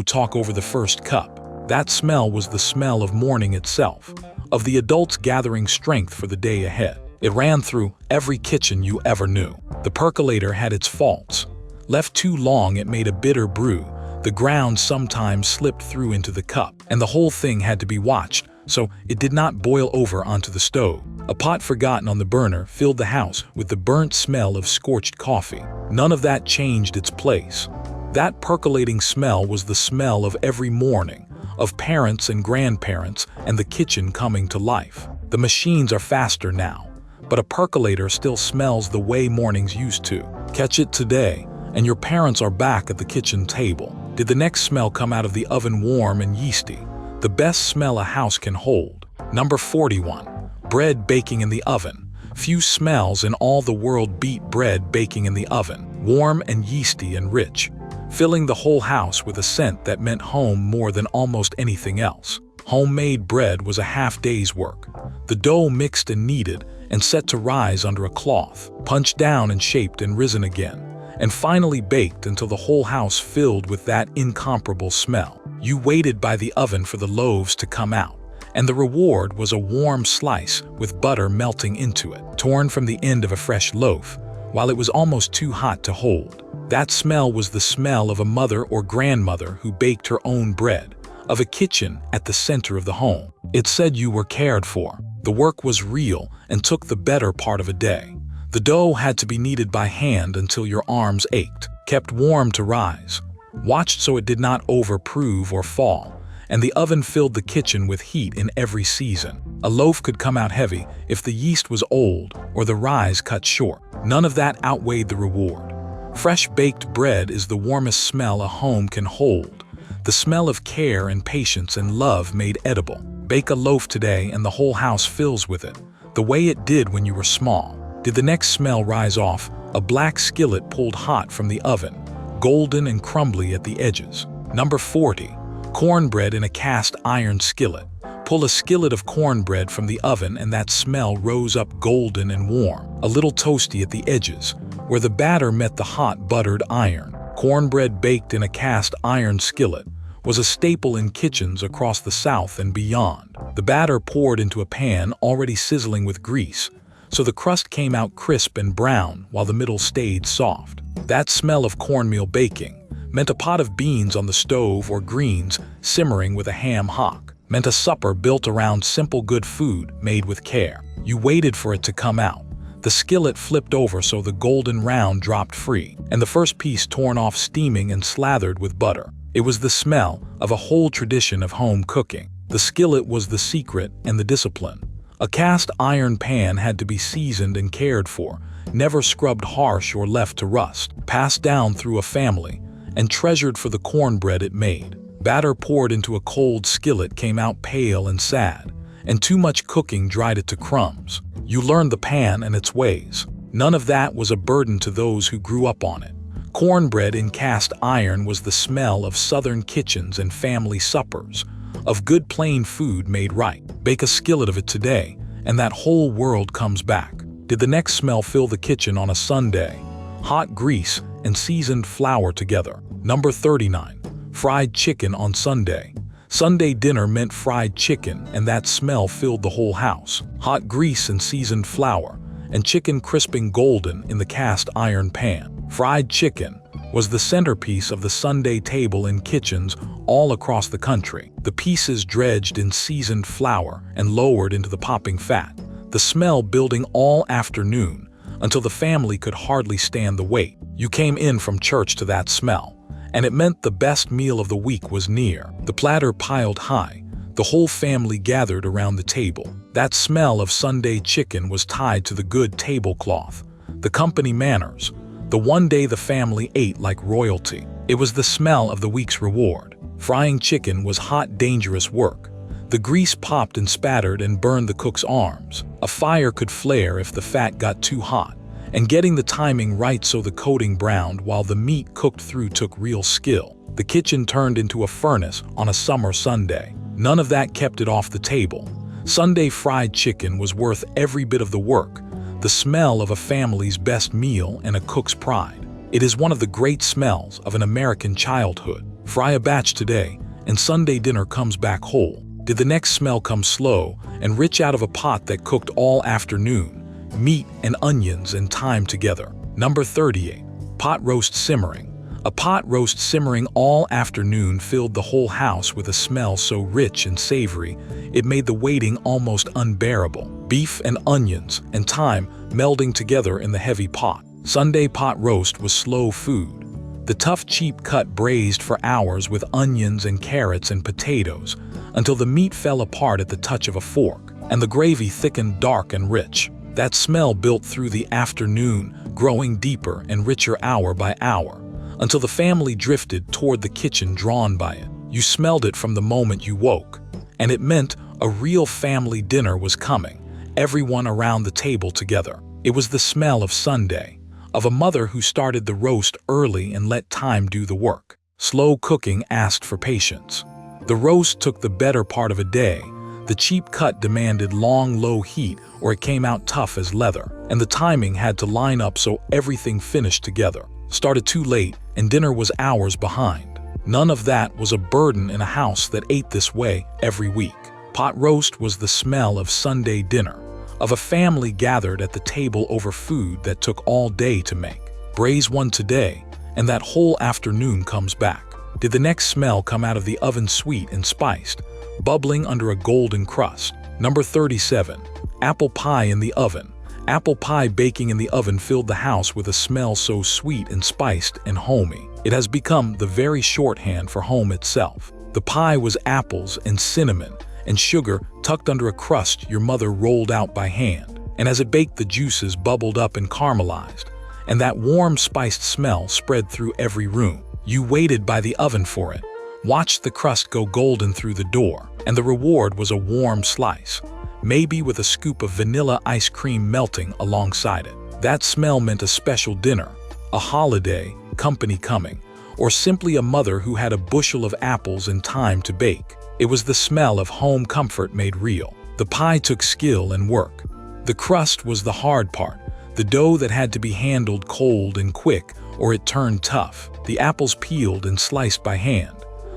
talk over the first cup. That smell was the smell of morning itself, of the adults gathering strength for the day ahead. It ran through every kitchen you ever knew. The percolator had its faults. Left too long, it made a bitter brew. The ground sometimes slipped through into the cup, and the whole thing had to be watched so it did not boil over onto the stove. A pot forgotten on the burner filled the house with the burnt smell of scorched coffee. None of that changed its place. That percolating smell was the smell of every morning, of parents and grandparents and the kitchen coming to life. The machines are faster now, but a percolator still smells the way mornings used to. Catch it today, and your parents are back at the kitchen table. Did the next smell come out of the oven warm and yeasty? The best smell a house can hold. Number 41. Bread baking in the oven. Few smells in all the world beat bread baking in the oven, warm and yeasty and rich, filling the whole house with a scent that meant home more than almost anything else. Homemade bread was a half-day's work. The dough mixed and kneaded and set to rise under a cloth, punched down and shaped and risen again, and finally baked until the whole house filled with that incomparable smell. You waited by the oven for the loaves to come out, and the reward was a warm slice with butter melting into it, torn from the end of a fresh loaf, while it was almost too hot to hold. That smell was the smell of a mother or grandmother who baked her own bread, of a kitchen at the center of the home. It said you were cared for. The work was real and took the better part of a day. The dough had to be kneaded by hand until your arms ached, kept warm to rise, watched so it did not overprove or fall, and the oven filled the kitchen with heat in every season. A loaf could come out heavy if the yeast was old or the rise cut short. None of that outweighed the reward. Fresh baked bread is the warmest smell a home can hold, the smell of care and patience and love made edible. Bake a loaf today and the whole house fills with it, the way it did when you were small. Did the next smell rise off? A black skillet pulled hot from the oven, golden and crumbly at the edges. Number 40. Cornbread in a cast iron skillet. Pull a skillet of cornbread from the oven and that smell rose up golden and warm, a little toasty at the edges, where the batter met the hot buttered iron. Cornbread baked in a cast iron skillet was a staple in kitchens across the South and beyond. The batter poured into a pan already sizzling with grease, so the crust came out crisp and brown while the middle stayed soft. That smell of cornmeal baking meant a pot of beans on the stove or greens simmering with a ham hock, meant a supper built around simple good food made with care. You waited for it to come out. The skillet flipped over so the golden round dropped free, and the first piece torn off steaming and slathered with butter. It was the smell of a whole tradition of home cooking. The skillet was the secret and the discipline. A cast iron pan had to be seasoned and cared for, never scrubbed harsh or left to rust, passed down through a family, and treasured for the cornbread it made. Batter poured into a cold skillet came out pale and sad, and too much cooking dried it to crumbs. You learned the pan and its ways. None of that was a burden to those who grew up on it. Cornbread in cast iron was the smell of Southern kitchens and family suppers, of good plain food made right. Bake a skillet of it today, and that whole world comes back. Did the next smell fill the kitchen on a Sunday? Hot grease and seasoned flour together. Number 39. Fried chicken on Sunday. Sunday dinner meant fried chicken, and that smell filled the whole house. Hot grease and seasoned flour, and chicken crisping golden in the cast iron pan. Fried chicken was the centerpiece of the Sunday table in kitchens all across the country. The pieces dredged in seasoned flour and lowered into the popping fat, the smell building all afternoon until the family could hardly stand the wait. You came in from church to that smell, and it meant the best meal of the week was near. The platter piled high, the whole family gathered around the table. That smell of Sunday chicken was tied to the good tablecloth, the company manners, the one day the family ate like royalty. It was the smell of the week's reward. Frying chicken was hot, dangerous work. The grease popped and spattered and burned the cook's arms. A fire could flare if the fat got too hot, and getting the timing right so the coating browned while the meat cooked through took real skill. The kitchen turned into a furnace on a summer Sunday. None of that kept it off the table. Sunday fried chicken was worth every bit of the work, the smell of a family's best meal and a cook's pride. It is one of the great smells of an American childhood. Fry a batch today, and Sunday dinner comes back whole. Did the next smell come slow and rich out of a pot that cooked all afternoon, meat and onions and thyme together? Number 38. Pot roast simmering. A pot roast simmering all afternoon filled the whole house with a smell so rich and savory it made the waiting almost unbearable. Beef and onions and thyme melding together in the heavy pot. Sunday pot roast was slow food. The tough, cheap cut braised for hours with onions and carrots and potatoes until the meat fell apart at the touch of a fork, and the gravy thickened dark and rich. That smell built through the afternoon, growing deeper and richer hour by hour, until the family drifted toward the kitchen drawn by it. You smelled it from the moment you woke, and it meant a real family dinner was coming, everyone around the table together. It was the smell of Sunday, of a mother who started the roast early and let time do the work. Slow cooking asked for patience. The roast took the better part of a day. The cheap cut demanded long, low heat or it came out tough as leather, and the timing had to line up so everything finished together. Started too late and dinner was hours behind. None of that was a burden in a house that ate this way every week. Pot roast was the smell of Sunday dinner, of a family gathered at the table over food that took all day to make. Braise one today, and that whole afternoon comes back. Did the next smell come out of the oven sweet and spiced, bubbling under a golden crust? Number 37. Apple pie in the oven. Apple pie baking in the oven filled the house with a smell so sweet and spiced and homey. It has become the very shorthand for home itself. The pie was apples and cinnamon and sugar tucked under a crust your mother rolled out by hand, and as it baked the juices bubbled up and caramelized, and that warm spiced smell spread through every room. You waited by the oven for it, watched the crust go golden through the door, and the reward was a warm slice, maybe with a scoop of vanilla ice cream melting alongside it. That smell meant a special dinner, a holiday, company coming, or simply a mother who had a bushel of apples and time to bake. It was the smell of home comfort made real. The pie took skill and work. The crust was the hard part, the dough that had to be handled cold and quick or it turned tough. The apples peeled and sliced by hand.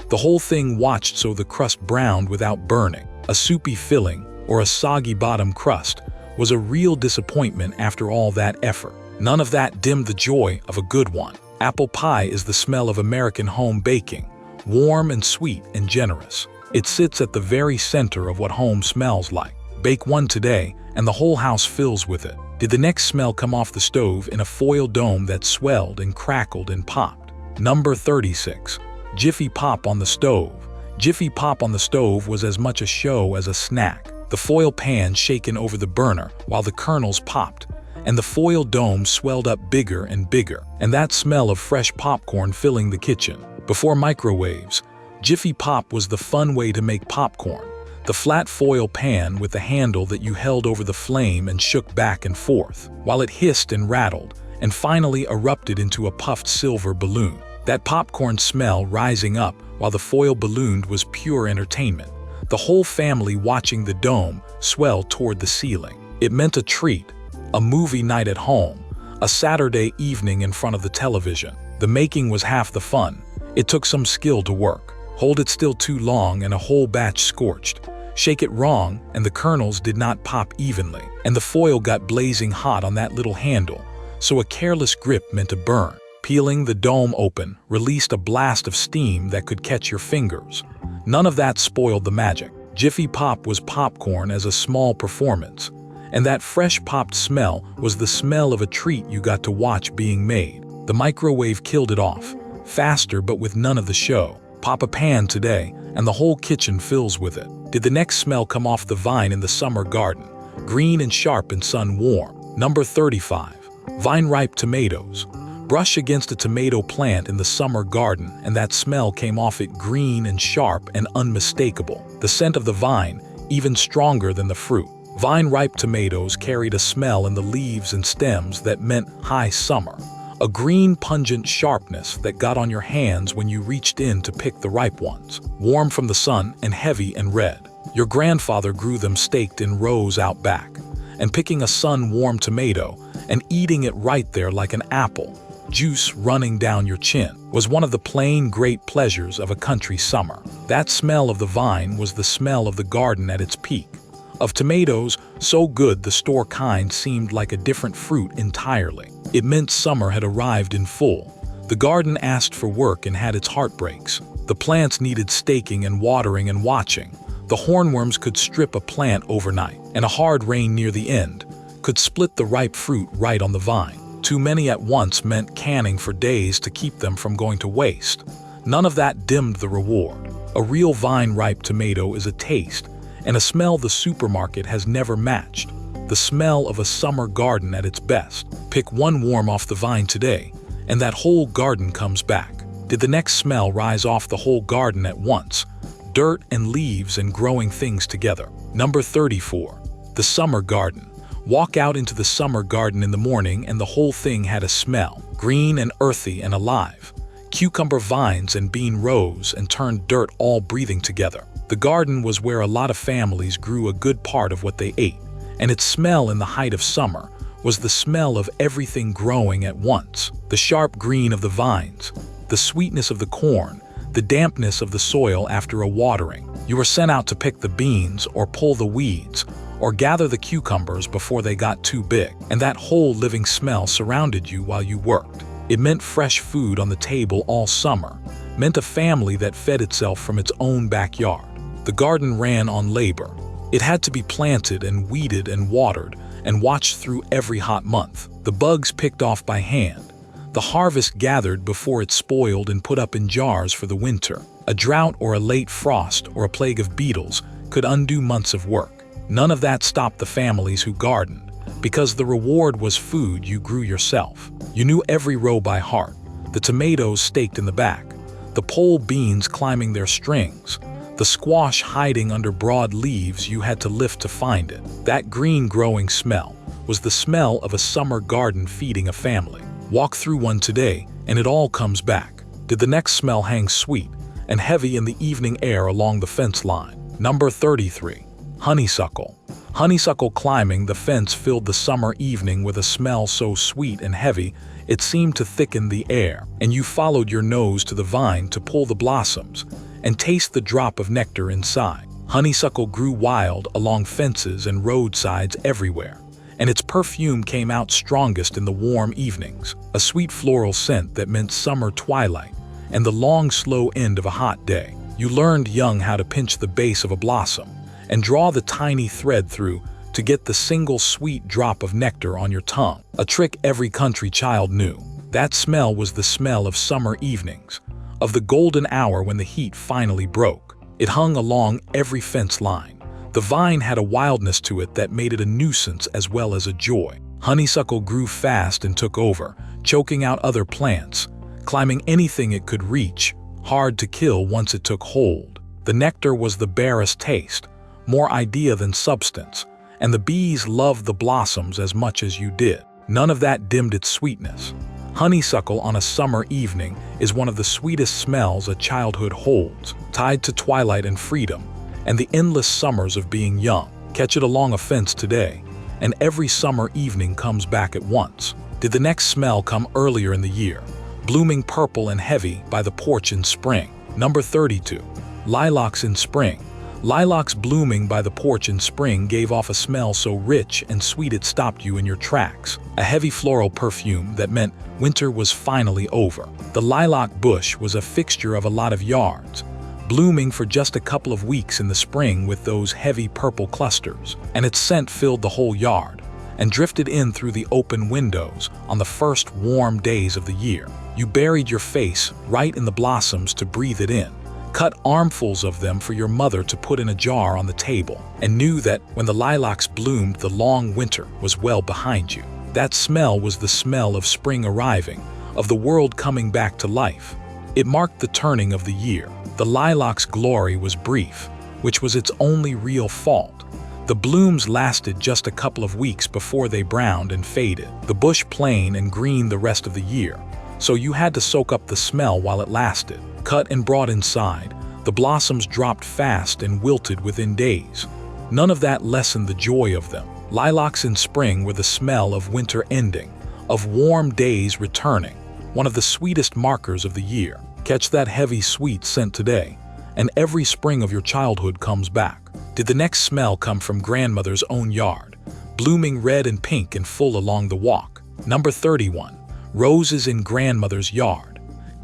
The whole thing watched so the crust browned without burning. A soupy filling or a soggy bottom crust was a real disappointment after all that effort. None of that dimmed the joy of a good one. Apple pie is the smell of American home baking, warm and sweet and generous. It sits at the very center of what home smells like. Bake one today, and the whole house fills with it. Did the next smell come off the stove in a foil dome that swelled and crackled and popped? Number 36. Jiffy Pop on the stove. Jiffy Pop on the stove was as much a show as a snack. The foil pan shaken over the burner while the kernels popped, and the foil dome swelled up bigger and bigger, and that smell of fresh popcorn filling the kitchen. Before microwaves, Jiffy Pop was the fun way to make popcorn. The flat foil pan with the handle that you held over the flame and shook back and forth, while it hissed and rattled, and finally erupted into a puffed silver balloon. That popcorn smell rising up while the foil ballooned was pure entertainment. The whole family watching the dome swell toward the ceiling. It meant a treat, a movie night at home, a Saturday evening in front of the television. The making was half the fun. It took some skill to work. Hold it still too long and a whole batch scorched. Shake it wrong and the kernels did not pop evenly, and the foil got blazing hot on that little handle, so a careless grip meant a burn. Peeling the dome open released a blast of steam that could catch your fingers. None of that spoiled the magic. Jiffy Pop was popcorn as a small performance, and that fresh popped smell was the smell of a treat you got to watch being made. The microwave killed it off, faster but with none of the show. Pop a pan today, and the whole kitchen fills with it. Did the next smell come off the vine in the summer garden, green and sharp and sun warm? Number 35. Vine-ripe tomatoes. Brush against a tomato plant in the summer garden, and that smell came off it green and sharp and unmistakable. The scent of the vine, even stronger than the fruit. Vine-ripe tomatoes carried a smell in the leaves and stems that meant high summer. A green, pungent sharpness that got on your hands when you reached in to pick the ripe ones. Warm from the sun and heavy and red. Your grandfather grew them staked in rows out back, and picking a sun-warm tomato and eating it right there like an apple, juice running down your chin, was one of the plain great pleasures of a country summer. That smell of the vine was the smell of the garden at its peak. Of tomatoes, so good the store kind seemed like a different fruit entirely. It meant summer had arrived in full. The garden asked for work and had its heartbreaks. The plants needed staking and watering and watching. The hornworms could strip a plant overnight, and a hard rain near the end could split the ripe fruit right on the vine. Too many at once meant canning for days to keep them from going to waste. None of that dimmed the reward. A real vine-ripe tomato is a taste and a smell the supermarket has never matched. The smell of a summer garden at its best. Pick one worm off the vine today, and that whole garden comes back. Did the next smell rise off the whole garden at once? Dirt and leaves and growing things together. Number 34. The summer garden. Walk out into the summer garden in the morning and the whole thing had a smell. Green and earthy and alive. Cucumber vines and bean rows and turned dirt all breathing together. The garden was where a lot of families grew a good part of what they ate. And its smell in the height of summer was the smell of everything growing at once. The sharp green of the vines, the sweetness of the corn, the dampness of the soil after a watering. You were sent out to pick the beans or pull the weeds or gather the cucumbers before they got too big. And that whole living smell surrounded you while you worked. It meant fresh food on the table all summer, meant a family that fed itself from its own backyard. The garden ran on labor. It had to be planted and weeded and watered and watched through every hot month. The bugs picked off by hand. The harvest gathered before it spoiled and put up in jars for the winter. A drought or a late frost or a plague of beetles could undo months of work. None of that stopped the families who gardened, because the reward was food you grew yourself. You knew every row by heart, the tomatoes staked in the back, the pole beans climbing their strings, the squash hiding under broad leaves you had to lift to find it. That green growing smell was the smell of a summer garden feeding a family. Walk through one today and it all comes back. Did the next smell hang sweet and heavy in the evening air along the fence line? Number 33. Honeysuckle. Honeysuckle climbing the fence filled the summer evening with a smell so sweet and heavy it seemed to thicken the air, and you followed your nose to the vine to pull the blossoms and taste the drop of nectar inside. Honeysuckle grew wild along fences and roadsides everywhere, and its perfume came out strongest in the warm evenings, a sweet floral scent that meant summer twilight and the long, slow end of a hot day. You learned young how to pinch the base of a blossom and draw the tiny thread through to get the single sweet drop of nectar on your tongue, a trick every country child knew. That smell was the smell of summer evenings, of the golden hour when the heat finally broke. It hung along every fence line. The vine had a wildness to it that made it a nuisance as well as a joy. Honeysuckle grew fast and took over, choking out other plants, climbing anything it could reach, hard to kill once it took hold. The nectar was the barest taste, more idea than substance, and the bees loved the blossoms as much as you did. None of that dimmed its sweetness. Honeysuckle on a summer evening is one of the sweetest smells a childhood holds, tied to twilight and freedom, and the endless summers of being young. Catch it along a fence today, and every summer evening comes back at once. Did the next smell come earlier in the year, blooming purple and heavy by the porch in spring? Number 32. Lilacs in spring. Lilacs blooming by the porch in spring gave off a smell so rich and sweet it stopped you in your tracks. A heavy floral perfume that meant winter was finally over. The lilac bush was a fixture of a lot of yards, blooming for just a couple of weeks in the spring with those heavy purple clusters, and its scent filled the whole yard and drifted in through the open windows on the first warm days of the year. You buried your face right in the blossoms to breathe it in, cut armfuls of them for your mother to put in a jar on the table, and knew that when the lilacs bloomed, the long winter was well behind you. That smell was the smell of spring arriving, of the world coming back to life. It marked the turning of the year. The lilac's glory was brief, which was its only real fault. The blooms lasted just a couple of weeks before they browned and faded. The bush plain and green the rest of the year, so you had to soak up the smell while it lasted. Cut and brought inside, the blossoms dropped fast and wilted within days. None of that lessened the joy of them. Lilacs in spring were the smell of winter ending, of warm days returning, one of the sweetest markers of the year. Catch that heavy, sweet scent today, and every spring of your childhood comes back. Did the next smell come from grandmother's own yard, blooming red and pink and full along the walk? Number 31. Roses in grandmother's yard.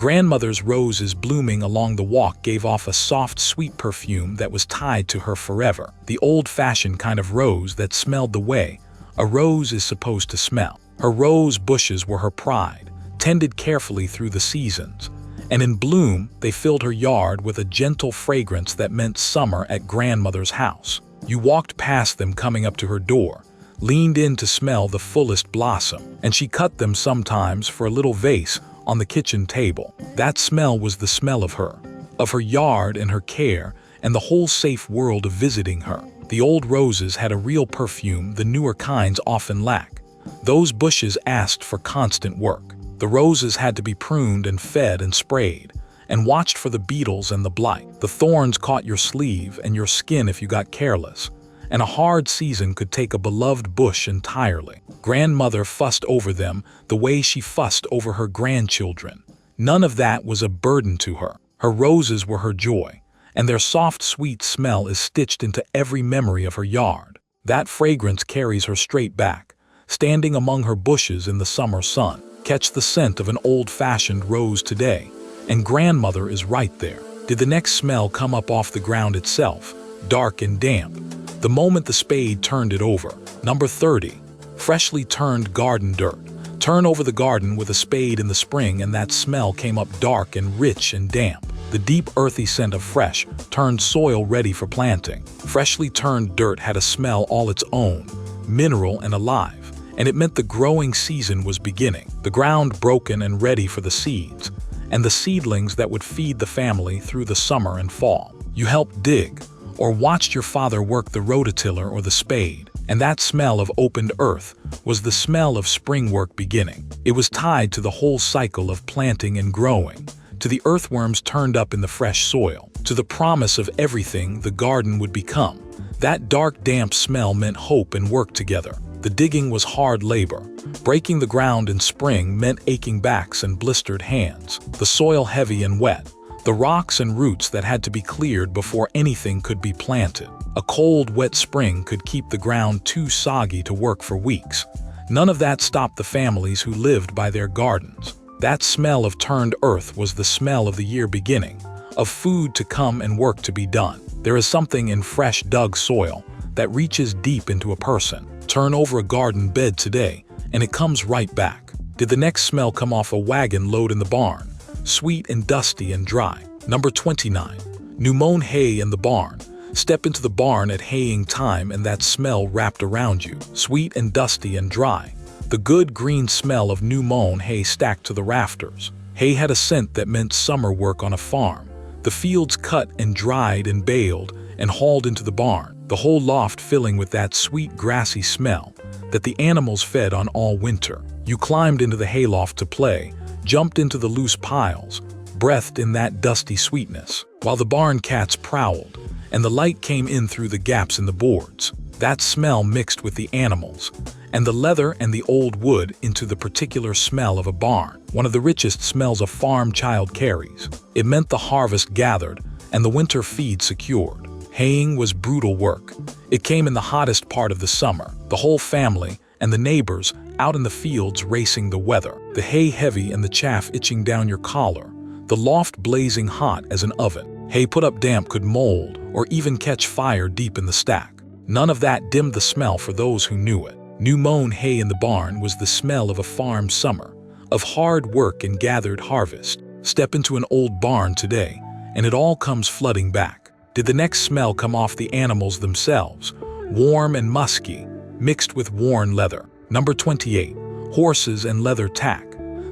Grandmother's roses blooming along the walk gave off a soft, sweet perfume that was tied to her forever. The old-fashioned kind of rose that smelled the way a rose is supposed to smell. Her rose bushes were her pride, tended carefully through the seasons, and in bloom they filled her yard with a gentle fragrance that meant summer at grandmother's house. You walked past them coming up to her door, leaned in to smell the fullest blossom, and she cut them sometimes for a little vase on the kitchen table. That smell was the smell of her yard and her care, and the whole safe world of visiting her. The old roses had a real perfume the newer kinds often lack. Those bushes asked for constant work. The roses had to be pruned and fed and sprayed, and watched for the beetles and the blight. The thorns caught your sleeve and your skin if you got careless, and a hard season could take a beloved bush entirely. Grandmother fussed over them the way she fussed over her grandchildren. None of that was a burden to her. Her roses were her joy, and their soft, sweet smell is stitched into every memory of her yard. That fragrance carries her straight back, standing among her bushes in the summer sun. Catch the scent of an old-fashioned rose today, and grandmother is right there. Did the next smell come up off the ground itself, dark and damp, the moment the spade turned it over? Number 30. Freshly turned garden dirt. Turn over the garden with a spade in the spring and that smell came up dark and rich and damp. The deep earthy scent of fresh, turned soil ready for planting. Freshly turned dirt had a smell all its own, mineral and alive, and it meant the growing season was beginning. The ground broken and ready for the seeds, and the seedlings that would feed the family through the summer and fall. You helped dig, or watched your father work the rototiller or the spade, and that smell of opened earth was the smell of spring work beginning. It was tied to the whole cycle of planting and growing, to the earthworms turned up in the fresh soil, to the promise of everything the garden would become. That dark, damp smell meant hope and work together. The digging was hard labor. Breaking the ground in spring meant aching backs and blistered hands. The soil heavy and wet. The rocks and roots that had to be cleared before anything could be planted. A cold, wet spring could keep the ground too soggy to work for weeks. None of that stopped the families who lived by their gardens. That smell of turned earth was the smell of the year beginning, of food to come and work to be done. There is something in fresh dug soil that reaches deep into a person. Turn over a garden bed today, and it comes right back. Did the next smell come off a wagon load in the barn? Sweet and dusty and dry. Number 29. New mown hay in the barn. Step into the barn at haying time and that smell wrapped around you. Sweet and dusty and dry. The good green smell of new mown hay stacked to the rafters. Hay had a scent that meant summer work on a farm. The fields cut and dried and baled and hauled into the barn, the whole loft filling with that sweet grassy smell that the animals fed on all winter. You climbed into the hayloft to play, jumped into the loose piles, breathed in that dusty sweetness, while the barn cats prowled, and the light came in through the gaps in the boards. That smell mixed with the animals, and the leather and the old wood into the particular smell of a barn, one of the richest smells a farm child carries. It meant the harvest gathered and the winter feed secured. Haying was brutal work. It came in the hottest part of the summer, the whole family and the neighbors out in the fields racing the weather, the hay heavy and the chaff itching down your collar, the loft blazing hot as an oven. Hay put up damp could mold or even catch fire deep in the stack. None of that dimmed the smell for those who knew it. New mown hay in the barn was the smell of a farm summer, of hard work and gathered harvest. Step into an old barn today, and it all comes flooding back. Did the next smell come off the animals themselves, warm and musky, mixed with worn leather? Number 28. Horses and leather tack.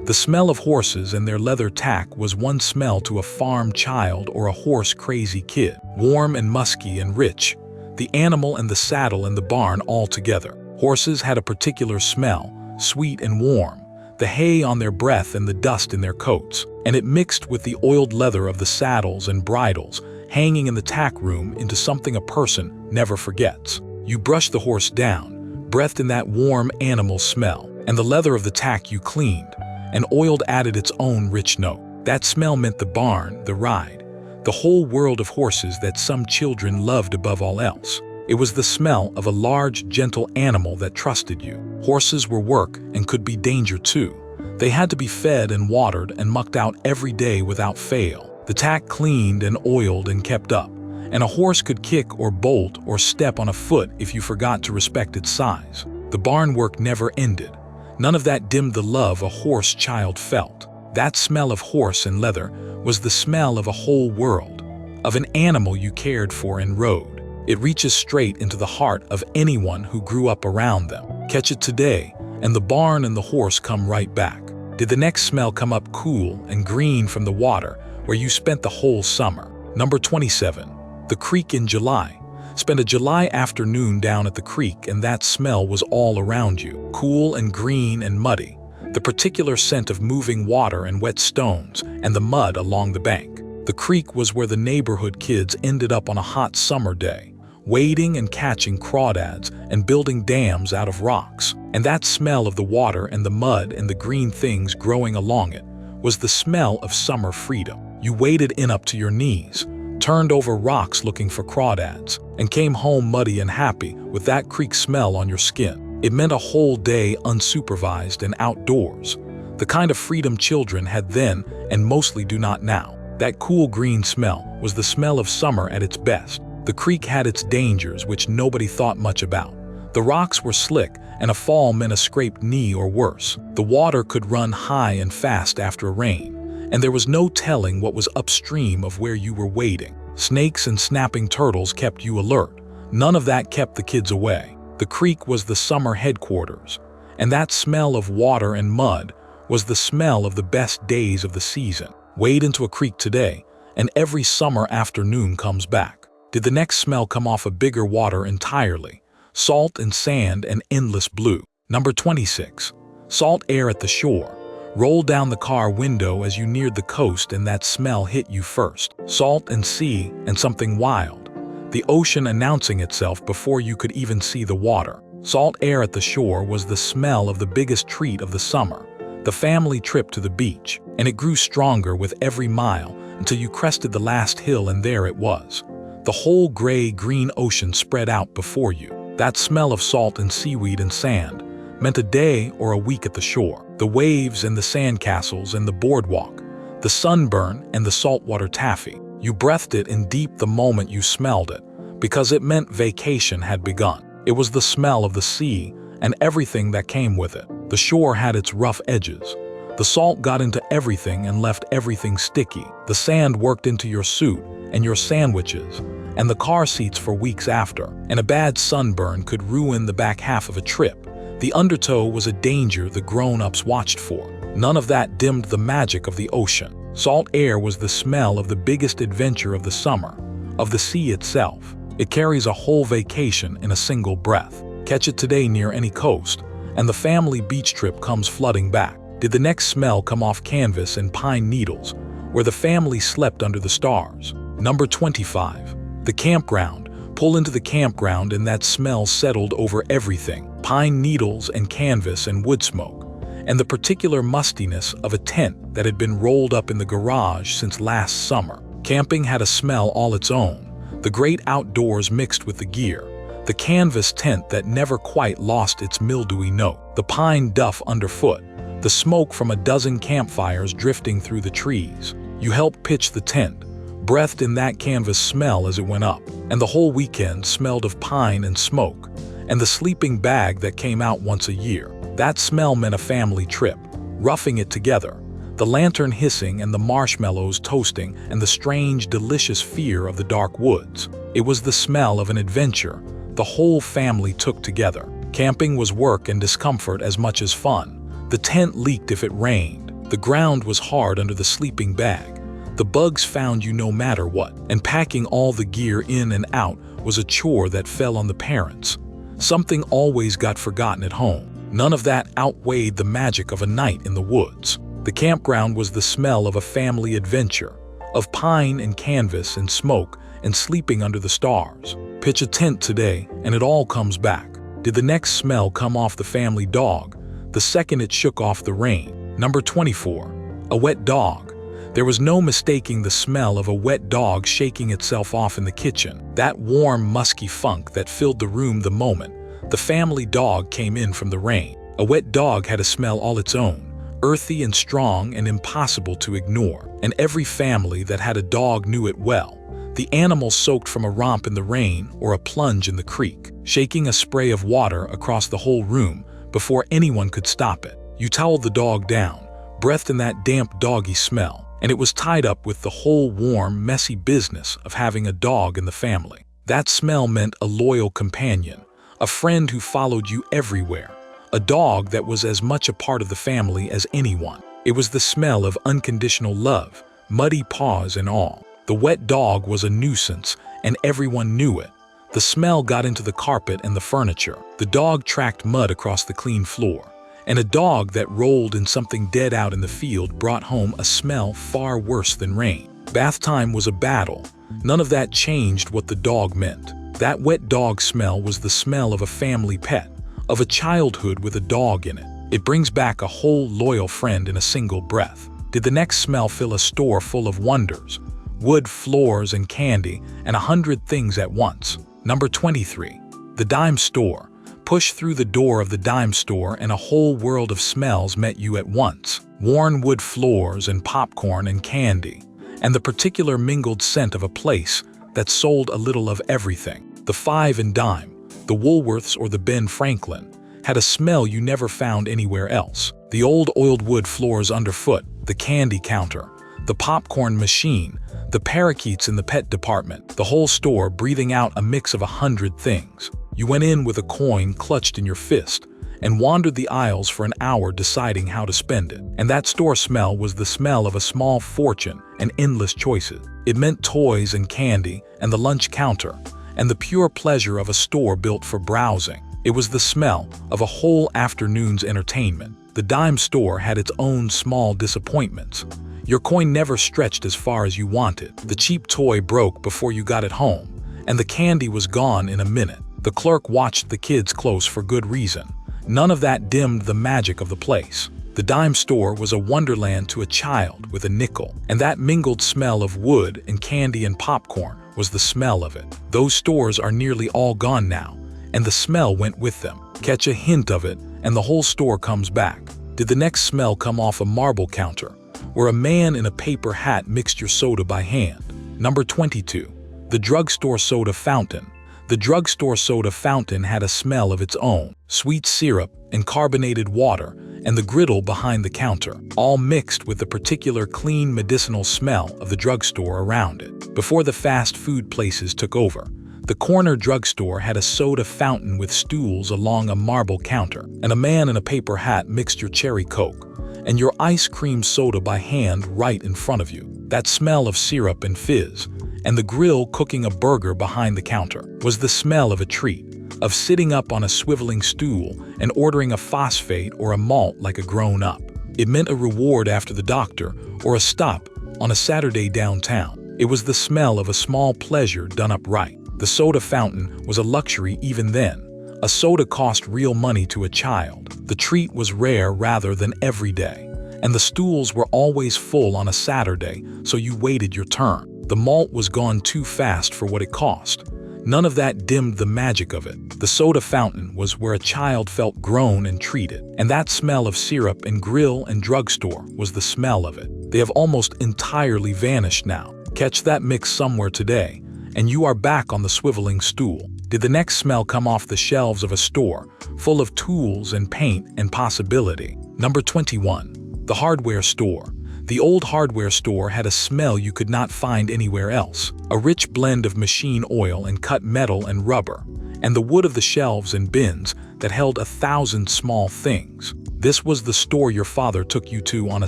The smell of horses and their leather tack was one smell to a farm child or a horse-crazy kid. Warm and musky and rich, the animal and the saddle and the barn all together. Horses had a particular smell, sweet and warm, the hay on their breath and the dust in their coats, and it mixed with the oiled leather of the saddles and bridles hanging in the tack room into something a person never forgets. You brushed the horse down, breathed in that warm animal smell, and the leather of the tack you cleaned, and oiled added its own rich note. That smell meant the barn, the ride, the whole world of horses that some children loved above all else. It was the smell of a large, gentle animal that trusted you. Horses were work and could be danger too. They had to be fed and watered and mucked out every day without fail. The tack cleaned and oiled and kept up, and a horse could kick or bolt or step on a foot if you forgot to respect its size. The barn work never ended. None of that dimmed the love a horse child felt. That smell of horse and leather was the smell of a whole world, of an animal you cared for and rode. It reaches straight into the heart of anyone who grew up around them. Catch it today, and the barn and the horse come right back. Did the next smell come up cool and green from the water where you spent the whole summer? Number 27. The creek in July. Spend a July afternoon down at the creek and that smell was all around you. Cool and green and muddy. The particular scent of moving water and wet stones and the mud along the bank. The creek was where the neighborhood kids ended up on a hot summer day, wading and catching crawdads and building dams out of rocks. And that smell of the water and the mud and the green things growing along it was the smell of summer freedom. You waded in up to your knees, turned over rocks looking for crawdads, and came home muddy and happy with that creek smell on your skin. It meant a whole day unsupervised and outdoors, the kind of freedom children had then and mostly do not now. That cool green smell was the smell of summer at its best. The creek had its dangers which nobody thought much about. The rocks were slick and a fall meant a scraped knee or worse. The water could run high and fast after rain, and there was no telling what was upstream of where you were wading. Snakes and snapping turtles kept you alert. None of that kept the kids away. The creek was the summer headquarters, and that smell of water and mud was the smell of the best days of the season. Wade into a creek today, and every summer afternoon comes back. Did the next smell come off a bigger water entirely? Salt and sand and endless blue. Number 26. Salt air at the shore. Roll down the car window as you neared the coast and that smell hit you first. Salt and sea and something wild. The ocean announcing itself before you could even see the water. Salt air at the shore was the smell of the biggest treat of the summer, the family trip to the beach, and it grew stronger with every mile until you crested the last hill and there it was. The whole gray-green ocean spread out before you. That smell of salt and seaweed and sand meant a day or a week at the shore. The waves and the sandcastles and the boardwalk, the sunburn and the saltwater taffy. You breathed it in deep the moment you smelled it, because it meant vacation had begun. It was the smell of the sea and everything that came with it. The shore had its rough edges. The salt got into everything and left everything sticky. The sand worked into your suit and your sandwiches and the car seats for weeks after. And a bad sunburn could ruin the back half of a trip. The undertow was a danger the grown-ups watched for. None of that dimmed the magic of the ocean. Salt air was the smell of the biggest adventure of the summer, of the sea itself. It carries a whole vacation in a single breath. Catch it today near any coast, and the family beach trip comes flooding back. Did the next smell come off canvas and pine needles, where the family slept under the stars? Number 25. The campground. Pull into the campground and that smell settled over everything. Pine needles and canvas and wood smoke, and the particular mustiness of a tent that had been rolled up in the garage since last summer. Camping had a smell all its own. The great outdoors mixed with the gear. The canvas tent that never quite lost its mildewy note. The pine duff underfoot. The smoke from a dozen campfires drifting through the trees. You helped pitch the tent, breathed in that canvas smell as it went up, and the whole weekend smelled of pine and smoke, and the sleeping bag that came out once a year. That smell meant a family trip, roughing it together, the lantern hissing and the marshmallows toasting and the strange, delicious fear of the dark woods. It was the smell of an adventure the whole family took together. Camping was work and discomfort as much as fun. The tent leaked if it rained. The ground was hard under the sleeping bag. The bugs found you no matter what, and packing all the gear in and out was a chore that fell on the parents. Something always got forgotten at home. None of that outweighed the magic of a night in the woods. The campground was the smell of a family adventure, of pine and canvas and smoke and sleeping under the stars. Pitch a tent today and it all comes back. Did the next smell come off the family dog the second it shook off the rain? Number 24. A wet dog. There was no mistaking the smell of a wet dog shaking itself off in the kitchen. That warm, musky funk that filled the room the moment the family dog came in from the rain. A wet dog had a smell all its own, earthy and strong and impossible to ignore. And every family that had a dog knew it well. The animal soaked from a romp in the rain or a plunge in the creek, shaking a spray of water across the whole room before anyone could stop it. You toweled the dog down, breathed in that damp doggy smell, and it was tied up with the whole warm, messy business of having a dog in the family. That smell meant a loyal companion, a friend who followed you everywhere, a dog that was as much a part of the family as anyone. It was the smell of unconditional love, muddy paws and all. The wet dog was a nuisance, and everyone knew it. The smell got into the carpet and the furniture. The dog tracked mud across the clean floor. And a dog that rolled in something dead out in the field brought home a smell far worse than rain. Bath time was a battle. None of that changed what the dog meant. That wet dog smell was the smell of a family pet, of a childhood with a dog in it. It brings back a whole loyal friend in a single breath. Did the next smell fill a store full of wonders? Wood floors and candy and 100 things at once. Number 23. The dime store. Push through the door of the dime store and a whole world of smells met you at once. Worn wood floors and popcorn and candy, and the particular mingled scent of a place that sold a little of everything. The Five and Dime, the Woolworths or the Ben Franklin, had a smell you never found anywhere else. The old oiled wood floors underfoot, the candy counter, the popcorn machine, the parakeets in the pet department, the whole store breathing out a mix of 100 things. You went in with a coin clutched in your fist and wandered the aisles for an hour deciding how to spend it. And that store smell was the smell of a small fortune and endless choices. It meant toys and candy and the lunch counter and the pure pleasure of a store built for browsing. It was the smell of a whole afternoon's entertainment. The dime store had its own small disappointments. Your coin never stretched as far as you wanted. The cheap toy broke before you got it home, and the candy was gone in a minute. The clerk watched the kids close for good reason. None of that dimmed the magic of the place. The dime store was a wonderland to a child with a nickel, and that mingled smell of wood and candy and popcorn was the smell of it. Those stores are nearly all gone now, and the smell went with them. Catch a hint of it, and the whole store comes back. Did the next smell come off a marble counter, where a man in a paper hat mixed your soda by hand? Number 22. The drugstore soda fountain. The drugstore soda fountain had a smell of its own. Sweet syrup and carbonated water and the griddle behind the counter, all mixed with the particular clean medicinal smell of the drugstore around it. Before the fast food places took over, the corner drugstore had a soda fountain with stools along a marble counter, and a man in a paper hat mixed your cherry Coke and your ice cream soda by hand right in front of you. That smell of syrup and fizz, and the grill cooking a burger behind the counter, was the smell of a treat, of sitting up on a swiveling stool and ordering a phosphate or a malt like a grown-up. It meant a reward after the doctor or a stop on a Saturday downtown. It was the smell of a small pleasure done up right. The soda fountain was a luxury even then. A soda cost real money to a child. The treat was rare rather than everyday, and the stools were always full on a Saturday, so you waited your turn. The malt was gone too fast for what it cost. None of that dimmed the magic of it. The soda fountain was where a child felt grown and treated, and that smell of syrup and grill and drugstore was the smell of it. They have almost entirely vanished now. Catch that mix somewhere today, and you are back on the swiveling stool. Did the next smell come off the shelves of a store, full of tools and paint and possibility? Number 21. The hardware store. The old hardware store had a smell you could not find anywhere else. A rich blend of machine oil and cut metal and rubber, and the wood of the shelves and bins that held 1,000 small things. This was the store your father took you to on a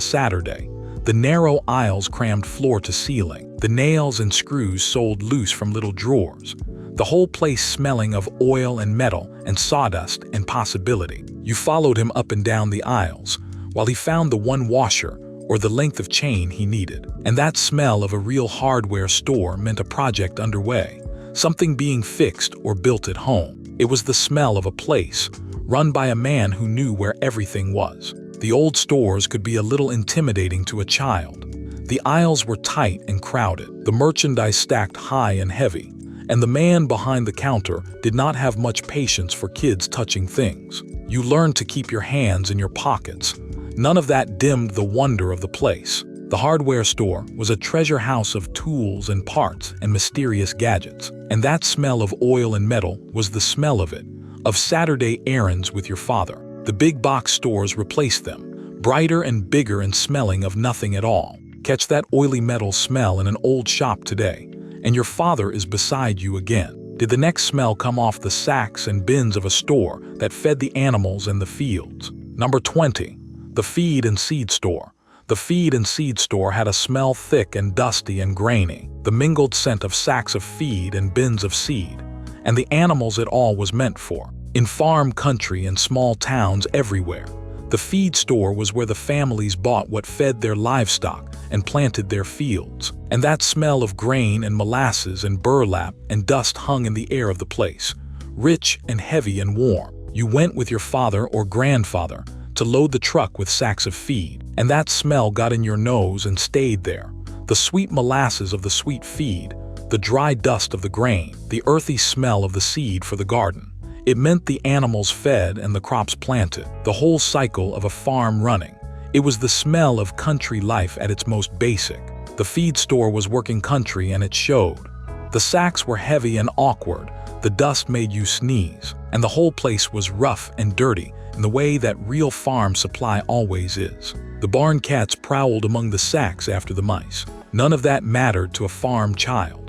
Saturday. The narrow aisles crammed floor to ceiling. The nails and screws sold loose from little drawers. The whole place smelling of oil and metal and sawdust and possibility. You followed him up and down the aisles, while he found the one washer or the length of chain he needed. And that smell of a real hardware store meant a project underway, something being fixed or built at home. It was the smell of a place, run by a man who knew where everything was. The old stores could be a little intimidating to a child. The aisles were tight and crowded, the merchandise stacked high and heavy, and the man behind the counter did not have much patience for kids touching things. You learned to keep your hands in your pockets. None of that dimmed the wonder of the place. The hardware store was a treasure house of tools and parts and mysterious gadgets, and that smell of oil and metal was the smell of it, of Saturday errands with your father. The big box stores replaced them, brighter and bigger and smelling of nothing at all. Catch that oily metal smell in an old shop today, and your father is beside you again. Did the next smell come off the sacks and bins of a store that fed the animals in the fields? Number 20. The feed and seed store. The feed and seed store had a smell thick and dusty and grainy, the mingled scent of sacks of feed and bins of seed, and the animals it all was meant for. In farm country and small towns everywhere, the feed store was where the families bought what fed their livestock and planted their fields, and that smell of grain and molasses and burlap and dust hung in the air of the place, rich and heavy and warm. You went with your father or grandfather to load the truck with sacks of feed, and that smell got in your nose and stayed there. The sweet molasses of the sweet feed, the dry dust of the grain, the earthy smell of the seed for the garden. It meant the animals fed and the crops planted, the whole cycle of a farm running. It was the smell of country life at its most basic. The feed store was working country and it showed. The sacks were heavy and awkward, the dust made you sneeze, and the whole place was rough and dirty in the way that real farm supply always is. The barn cats prowled among the sacks after the mice. None of that mattered to a farm child.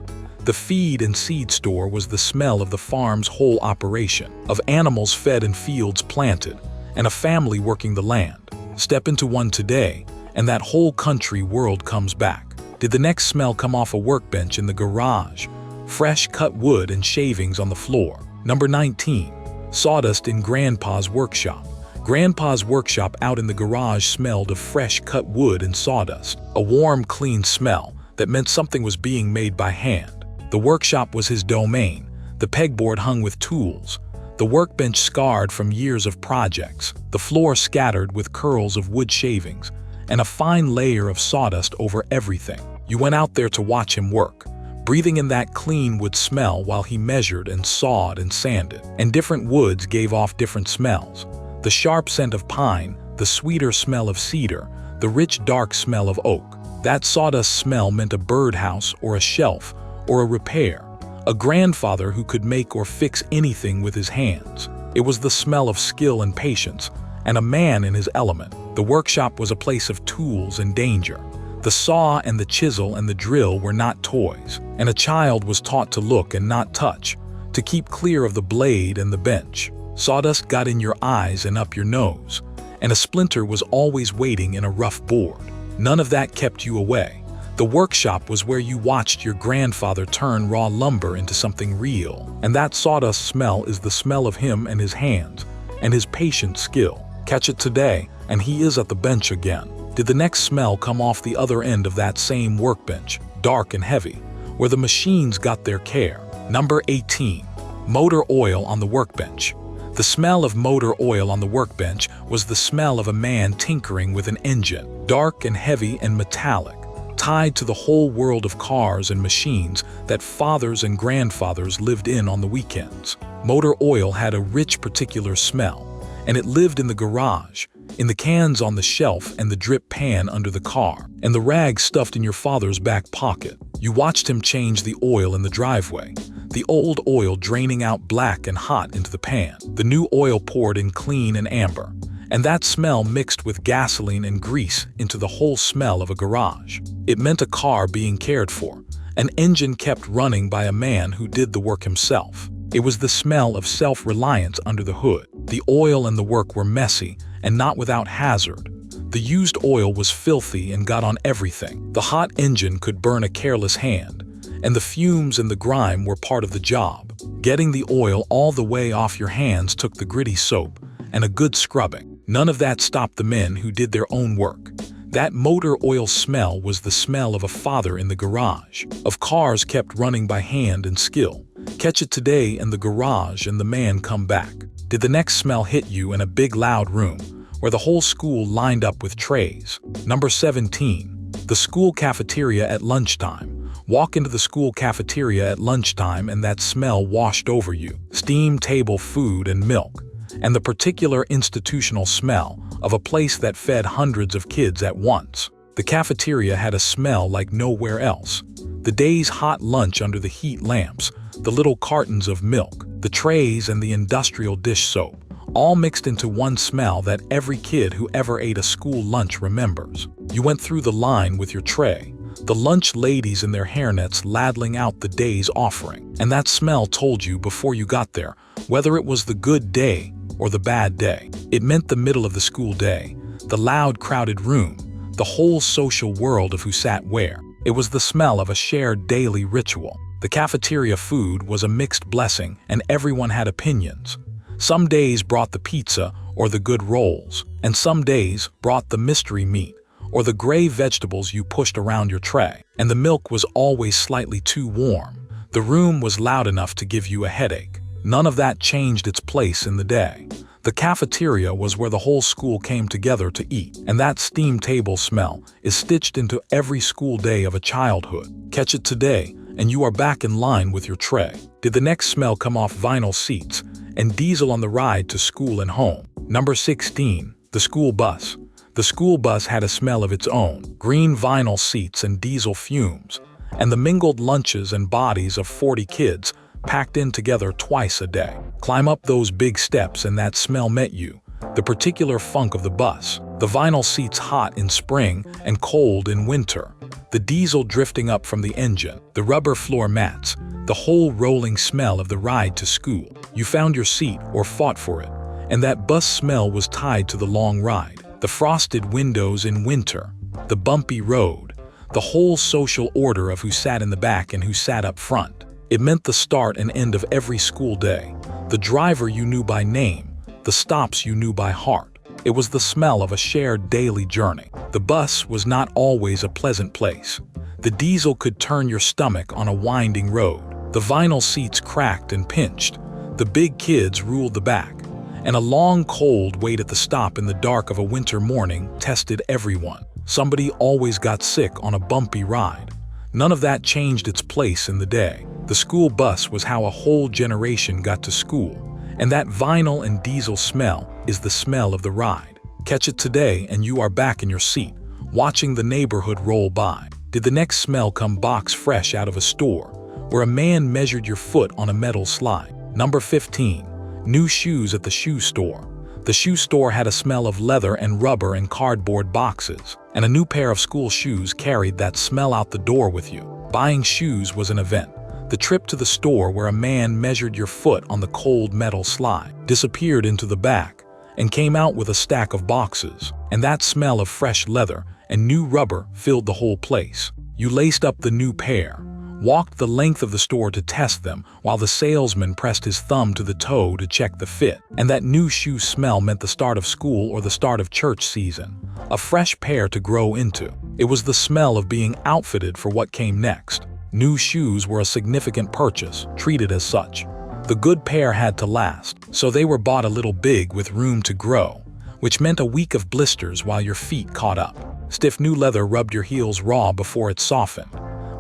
The feed and seed store was the smell of the farm's whole operation, of animals fed and fields planted, and a family working the land. Step into one today, and that whole country world comes back. Did the next smell come off a workbench in the garage? Fresh cut wood and shavings on the floor. Number 19. Sawdust in Grandpa's workshop. Grandpa's workshop out in the garage smelled of fresh cut wood and sawdust, a warm, clean smell that meant something was being made by hand. The workshop was his domain, the pegboard hung with tools, the workbench scarred from years of projects, the floor scattered with curls of wood shavings, and a fine layer of sawdust over everything. You went out there to watch him work, breathing in that clean wood smell while he measured and sawed and sanded. And different woods gave off different smells. The sharp scent of pine, the sweeter smell of cedar, the rich dark smell of oak. That sawdust smell meant a birdhouse or a shelf or a repair, a grandfather who could make or fix anything with his hands. It was the smell of skill and patience, and a man in his element. The workshop was a place of tools and danger. The saw and the chisel and the drill were not toys, and a child was taught to look and not touch, to keep clear of the blade and the bench. Sawdust got in your eyes and up your nose, and a splinter was always waiting in a rough board. None of that kept you away. The workshop was where you watched your grandfather turn raw lumber into something real, and that sawdust smell is the smell of him and his hands, and his patient skill. Catch it today, and he is at the bench again. Did the next smell come off the other end of that same workbench, dark and heavy, where the machines got their care? Number 18. Motor oil on the workbench. The smell of motor oil on the workbench was the smell of a man tinkering with an engine, dark and heavy and metallic, tied to the whole world of cars and machines that fathers and grandfathers lived in on the weekends. Motor oil had a rich particular smell, and it lived in the garage, in the cans on the shelf and the drip pan under the car, and the rag stuffed in your father's back pocket. You watched him change the oil in the driveway, the old oil draining out black and hot into the pan, the new oil poured in clean and amber, and that smell mixed with gasoline and grease into the whole smell of a garage. It meant a car being cared for, an engine kept running by a man who did the work himself. It was the smell of self-reliance under the hood. The oil and the work were messy and not without hazard. The used oil was filthy and got on everything. The hot engine could burn a careless hand, and the fumes and the grime were part of the job. Getting the oil all the way off your hands took the gritty soap and a good scrubbing. None of that stopped the men who did their own work. That motor oil smell was the smell of a father in the garage, of cars kept running by hand and skill. Catch it today in the garage and the man come back. Did the next smell hit you in a big loud room where the whole school lined up with trays? Number 17. The school cafeteria at lunchtime. Walk into the school cafeteria at lunchtime and that smell washed over you. Steamed table food and milk, and the particular institutional smell of a place that fed hundreds of kids at once. The cafeteria had a smell like nowhere else. The day's hot lunch under the heat lamps, the little cartons of milk, the trays and the industrial dish soap, all mixed into one smell that every kid who ever ate a school lunch remembers. You went through the line with your tray, the lunch ladies in their hairnets ladling out the day's offering, and that smell told you before you got there whether it was the good day or the bad day. It meant the middle of the school day, the loud, crowded room, the whole social world of who sat where. It was the smell of a shared daily ritual. The cafeteria food was a mixed blessing, and everyone had opinions. Some days brought the pizza or the good rolls, and some days brought the mystery meat or the gray vegetables you pushed around your tray. And the milk was always slightly too warm. The room was loud enough to give you a headache. None of that changed its place in the day. The cafeteria was where the whole school came together to eat, and that steam table smell is stitched into every school day of a childhood. Catch it today, and you are back in line with your tray. Did the next smell come off vinyl seats and diesel on the ride to school and home? Number 16. The school bus. The school bus had a smell of its own, green vinyl seats and diesel fumes, and the mingled lunches and bodies of 40 kids packed in together twice a day. Climb up those big steps and that smell met you, the particular funk of the bus, the vinyl seats hot in spring and cold in winter, the diesel drifting up from the engine, the rubber floor mats, the whole rolling smell of the ride to school. You found your seat or fought for it, and that bus smell was tied to the long ride, the frosted windows in winter, the bumpy road, the whole social order of who sat in the back and who sat up front. It meant the start and end of every school day, the driver you knew by name, the stops you knew by heart. It was the smell of a shared daily journey. The bus was not always a pleasant place. The diesel could turn your stomach on a winding road. The vinyl seats cracked and pinched. The big kids ruled the back. And a long cold wait at the stop in the dark of a winter morning tested everyone. Somebody always got sick on a bumpy ride. None of that changed its place in the day. The school bus was how a whole generation got to school, and that vinyl and diesel smell is the smell of the ride. Catch it today and you are back in your seat, watching the neighborhood roll by. Did the next smell come box fresh out of a store, where a man measured your foot on a metal slide? Number 15. New shoes at the shoe store. The shoe store had a smell of leather and rubber and cardboard boxes, and a new pair of school shoes carried that smell out the door with you. Buying shoes was an event. The trip to the store where a man measured your foot on the cold metal slide, disappeared into the back, and came out with a stack of boxes, and that smell of fresh leather and new rubber filled the whole place. You laced up the new pair, walked the length of the store to test them while the salesman pressed his thumb to the toe to check the fit. And that new shoe smell meant the start of school or the start of church season, a fresh pair to grow into. It was the smell of being outfitted for what came next. New shoes were a significant purchase, treated as such. The good pair had to last, so they were bought a little big with room to grow, which meant a week of blisters while your feet caught up. Stiff new leather rubbed your heels raw before it softened.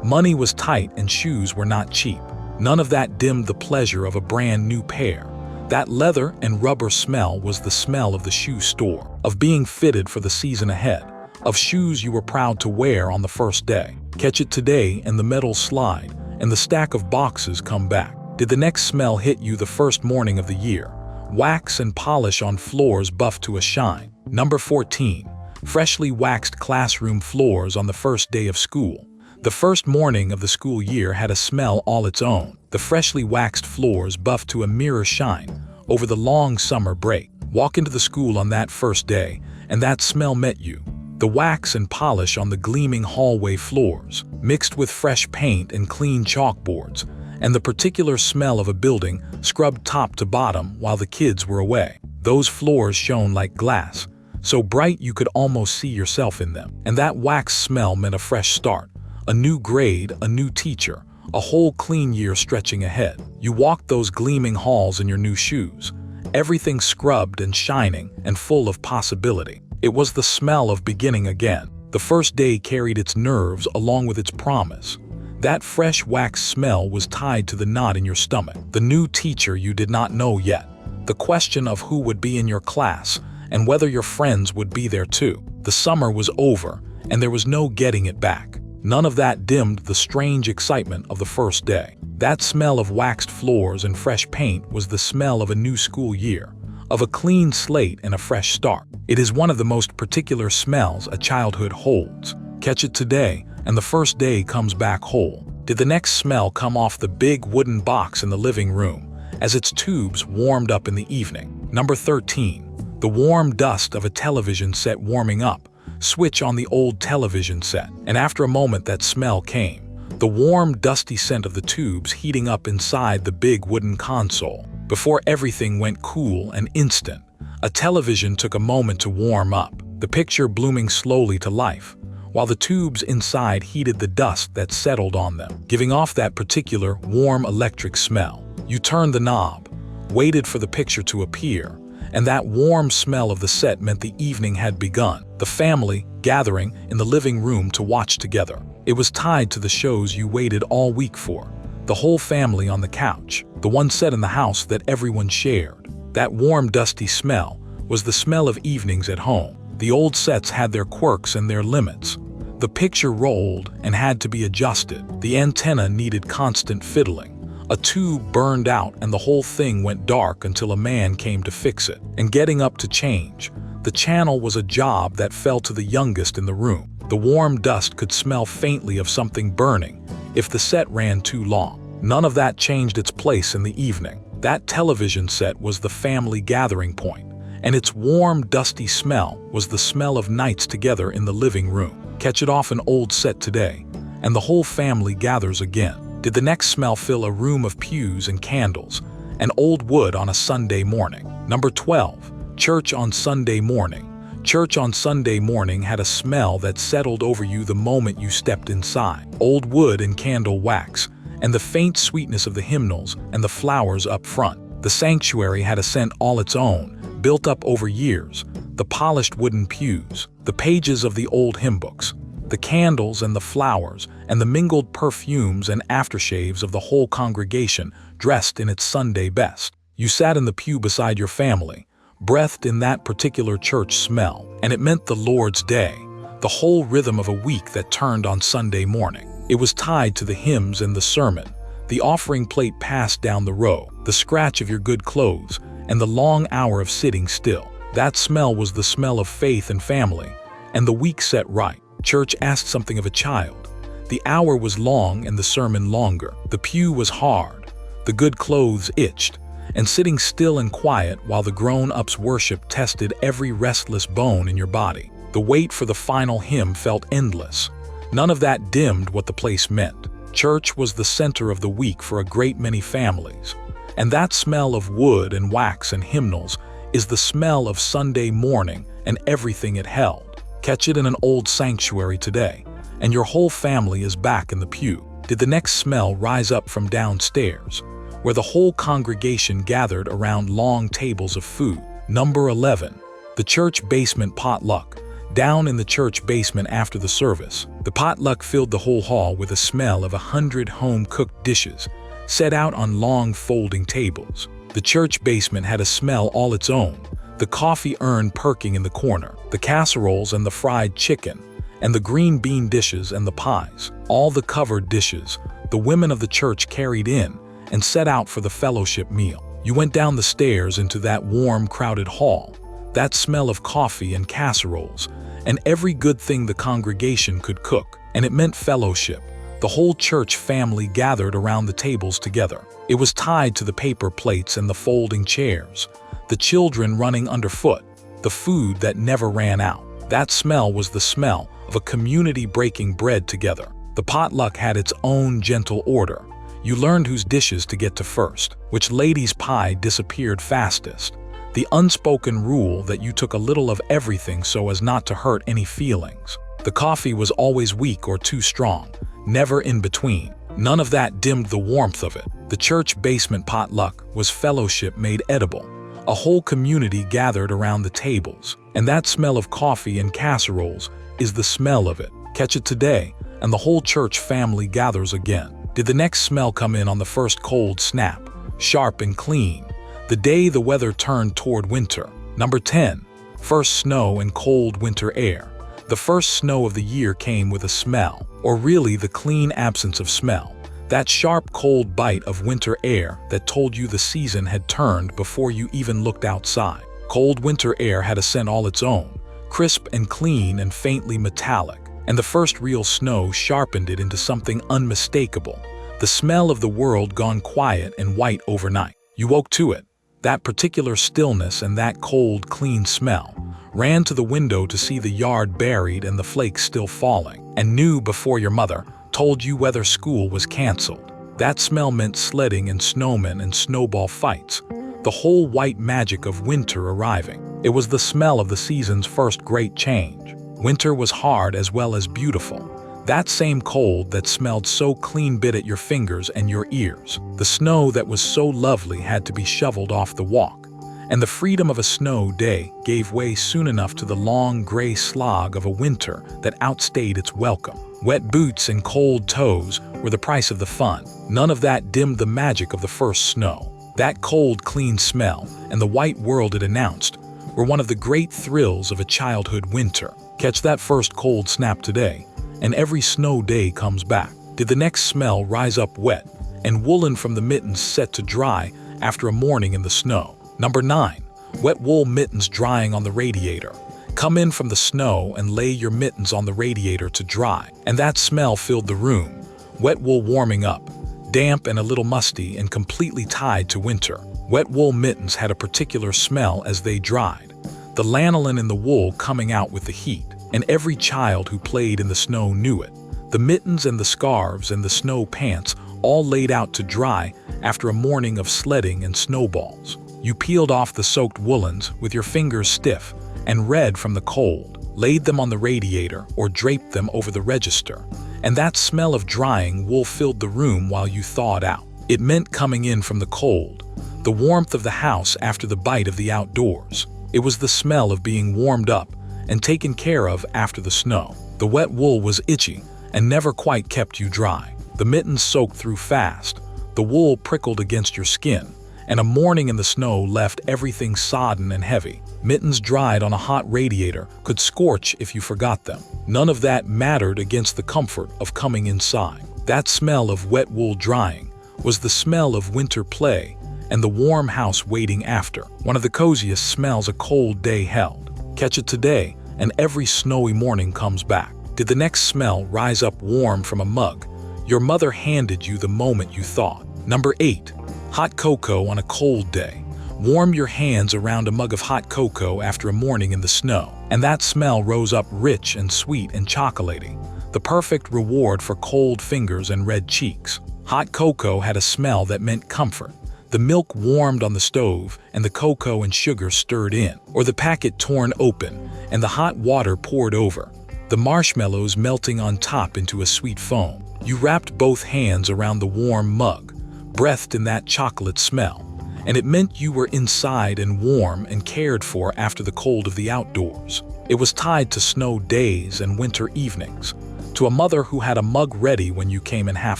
Money was tight and shoes were not cheap. None of that dimmed the pleasure of a brand new pair. That leather and rubber smell was the smell of the shoe store, of being fitted for the season ahead, of shoes you were proud to wear on the first day. Catch it today and the metal slide, and the stack of boxes come back. Did the next smell hit you the first morning of the year? Wax and polish on floors buffed to a shine. Number 14. Freshly waxed classroom floors on the first day of school. The first morning of the school year had a smell all its own. The freshly waxed floors buffed to a mirror shine over the long summer break. Walk into the school on that first day, and that smell met you. The wax and polish on the gleaming hallway floors, mixed with fresh paint and clean chalkboards, and the particular smell of a building scrubbed top to bottom while the kids were away. Those floors shone like glass, so bright you could almost see yourself in them. And that wax smell meant a fresh start, a new grade, a new teacher, a whole clean year stretching ahead. You walked those gleaming halls in your new shoes, everything scrubbed and shining and full of possibility. It was the smell of beginning again. The first day carried its nerves along with its promise. That fresh wax smell was tied to the knot in your stomach, the new teacher you did not know yet, the question of who would be in your class and whether your friends would be there too. The summer was over, and there was no getting it back. None of that dimmed the strange excitement of the first day. That smell of waxed floors and fresh paint was the smell of a new school year, of a clean slate and a fresh start. It is one of the most particular smells a childhood holds. Catch it today, and the first day comes back whole. Did the next smell come off the big wooden box in the living room as its tubes warmed up in the evening? Number 13. The warm dust of a television set warming up. Switch on the old television set, and after a moment that smell came. The warm, dusty scent of the tubes heating up inside the big wooden console. Before everything went cool and instant, a television took a moment to warm up, the picture blooming slowly to life, while the tubes inside heated the dust that settled on them, giving off that particular warm electric smell. You turned the knob, waited for the picture to appear, and that warm smell of the set meant the evening had begun, the family gathering in the living room to watch together. It was tied to the shows you waited all week for, the whole family on the couch, the one set in the house that everyone shared. That warm, dusty smell was the smell of evenings at home. The old sets had their quirks and their limits. The picture rolled and had to be adjusted. The antenna needed constant fiddling. A tube burned out and the whole thing went dark until a man came to fix it. And getting up to change, the channel was a job that fell to the youngest in the room. The warm dust could smell faintly of something burning if the set ran too long. None of that changed its place in the evening. That television set was the family gathering point, and its warm, dusty smell was the smell of nights together in the living room. Catch it off an old set today, and the whole family gathers again. Did the next smell fill a room of pews and candles, and old wood on a Sunday morning? Number 12. Church on Sunday morning. Church on Sunday morning had a smell that settled over you the moment you stepped inside. Old wood and candle wax, and the faint sweetness of the hymnals and the flowers up front. The sanctuary had a scent all its own, built up over years. The polished wooden pews, the pages of the old hymn books, the candles and the flowers, and the mingled perfumes and aftershaves of the whole congregation dressed in its Sunday best. You sat in the pew beside your family, breathed in that particular church smell, and it meant the Lord's Day, the whole rhythm of a week that turned on Sunday morning. It was tied to the hymns and the sermon, the offering plate passed down the row, the scratch of your good clothes, and the long hour of sitting still. That smell was the smell of faith and family, and the week set right. Church asked something of a child. The hour was long and the sermon longer. The pew was hard, the good clothes itched, and sitting still and quiet while the grown-ups' worship tested every restless bone in your body. The wait for the final hymn felt endless. None of that dimmed what the place meant. Church was the center of the week for a great many families. And that smell of wood and wax and hymnals is the smell of Sunday morning and everything it held. Catch it in an old sanctuary today, and your whole family is back in the pew. Did the next smell rise up from downstairs, where the whole congregation gathered around long tables of food? Number 11. The church basement potluck. Down in the church basement after the service, the potluck filled the whole hall with a smell of 100 home-cooked dishes, set out on long folding tables. The church basement had a smell all its own, the coffee urn perking in the corner, the casseroles and the fried chicken, and the green bean dishes and the pies. All the covered dishes the women of the church carried in and set out for the fellowship meal. You went down the stairs into that warm, crowded hall, that smell of coffee and casseroles, and every good thing the congregation could cook, and it meant fellowship. The whole church family gathered around the tables together. It was tied to the paper plates and the folding chairs, the children running underfoot, the food that never ran out. That smell was the smell of a community breaking bread together. The potluck had its own gentle order. You learned whose dishes to get to first, which lady's pie disappeared fastest. The unspoken rule that you took a little of everything so as not to hurt any feelings. The coffee was always weak or too strong, never in between. None of that dimmed the warmth of it. The church basement potluck was fellowship made edible. A whole community gathered around the tables, and that smell of coffee and casseroles is the smell of it. Catch it today, and the whole church family gathers again. Did the next smell come in on the first cold snap, sharp and clean, the day the weather turned toward winter? Number 10. First snow and cold winter air. The first snow of the year came with a smell, or really the clean absence of smell. That sharp, cold bite of winter air that told you the season had turned before you even looked outside. Cold winter air had a scent all its own, crisp and clean and faintly metallic, and the first real snow sharpened it into something unmistakable. The smell of the world gone quiet and white overnight. You woke to it. That particular stillness and that cold, clean smell. Ran to the window to see the yard buried and the flakes still falling, and knew before your mother told you whether school was canceled. That smell meant sledding and snowmen and snowball fights. The whole white magic of winter arriving. It was the smell of the season's first great change. Winter was hard as well as beautiful. That same cold that smelled so clean bit at your fingers and your ears. The snow that was so lovely had to be shoveled off the walk. And the freedom of a snow day gave way soon enough to the long gray slog of a winter that outstayed its welcome. Wet boots and cold toes were the price of the fun. None of that dimmed the magic of the first snow. That cold, clean smell and the white world it announced were one of the great thrills of a childhood winter. Catch that first cold snap today, and every snow day comes back. Did the next smell rise up wet and woolen from the mittens set to dry after a morning in the snow? Number 9. Wet wool mittens drying on the radiator. Come in from the snow and lay your mittens on the radiator to dry, and that smell filled the room. Wet wool warming up, damp and a little musty and completely tied to winter. Wet wool mittens had a particular smell as they dried. The lanolin in the wool coming out with the heat, and every child who played in the snow knew it. The mittens and the scarves and the snow pants all laid out to dry after a morning of sledding and snowballs. You peeled off the soaked woolens with your fingers stiff and red from the cold, laid them on the radiator or draped them over the register, and that smell of drying wool filled the room while you thawed out. It meant coming in from the cold, the warmth of the house after the bite of the outdoors. It was the smell of being warmed up and taken care of after the snow. The wet wool was itchy and never quite kept you dry. The mittens soaked through fast, the wool prickled against your skin, and a morning in the snow left everything sodden and heavy. Mittens dried on a hot radiator could scorch if you forgot them. None of that mattered against the comfort of coming inside. That smell of wet wool drying was the smell of winter play and the warm house waiting after. One of the coziest smells a cold day held. Catch it today, and every snowy morning comes back. Did the next smell rise up warm from a mug your mother handed you the moment you thawed? Number 8. Hot cocoa on a cold day. Warm your hands around a mug of hot cocoa after a morning in the snow, and that smell rose up rich and sweet and chocolatey, the perfect reward for cold fingers and red cheeks. Hot cocoa had a smell that meant comfort. The milk warmed on the stove and the cocoa and sugar stirred in, or the packet torn open and the hot water poured over, the marshmallows melting on top into a sweet foam. You wrapped both hands around the warm mug, breathed in that chocolate smell, and it meant you were inside and warm and cared for after the cold of the outdoors. It was tied to snow days and winter evenings, to a mother who had a mug ready when you came in half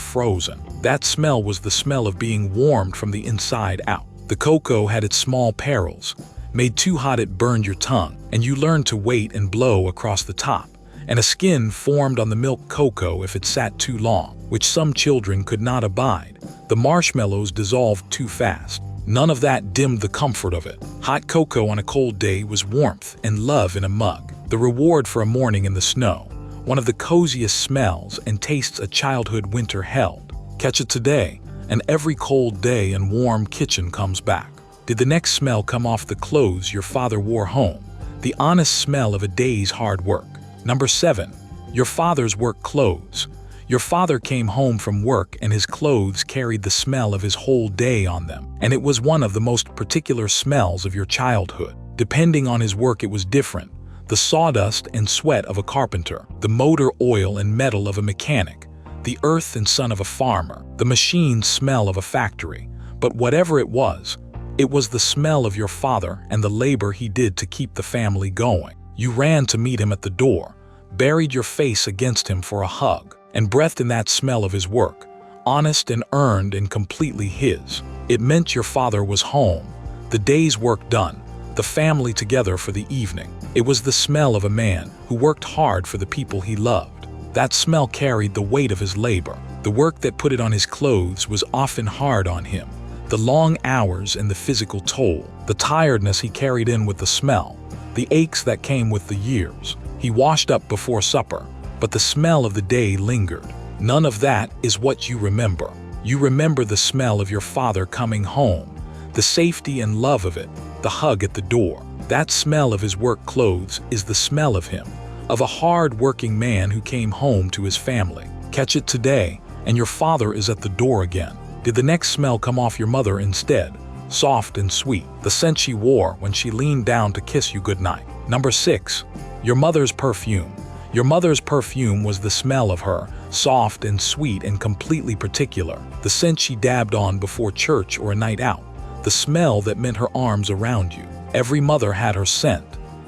frozen. That smell was the smell of being warmed from the inside out. The cocoa had its small perils. Made too hot it burned your tongue, and you learned to wait and blow across the top. And a skin formed on the milk cocoa if it sat too long, which some children could not abide. The marshmallows dissolved too fast. None of that dimmed the comfort of it. Hot cocoa on a cold day was warmth and love in a mug, the reward for a morning in the snow. One of the coziest smells and tastes a childhood winter held. Catch it today, and every cold day and warm kitchen comes back. Did the next smell come off the clothes your father wore home? The honest smell of a day's hard work. Number 7. Your father's work clothes. Your father came home from work and his clothes carried the smell of his whole day on them, and it was one of the most particular smells of your childhood. Depending on his work it was different. The sawdust and sweat of a carpenter, the motor oil and metal of a mechanic, the earth and sun of a farmer, the machine smell of a factory. But whatever it was the smell of your father and the labor he did to keep the family going. You ran to meet him at the door, buried your face against him for a hug, and breathed in that smell of his work, honest and earned and completely his. It meant your father was home, the day's work done, the family together for the evening. It was the smell of a man who worked hard for the people he loved. That smell carried the weight of his labor. The work that put it on his clothes was often hard on him. The long hours and the physical toll, the tiredness he carried in with the smell, the aches that came with the years. He washed up before supper, but the smell of the day lingered. None of that is what you remember. You remember the smell of your father coming home, the safety and love of it, the hug at the door. That smell of his work clothes is the smell of him, of a hard-working man who came home to his family. Catch it today, and your father is at the door again. Did the next smell come off your mother instead? Soft and sweet, the scent she wore when she leaned down to kiss you goodnight. Number 6. Your mother's perfume. Your mother's perfume was the smell of her, soft and sweet and completely particular. The scent she dabbed on before church or a night out. The smell that meant her arms around you. Every mother had her scent,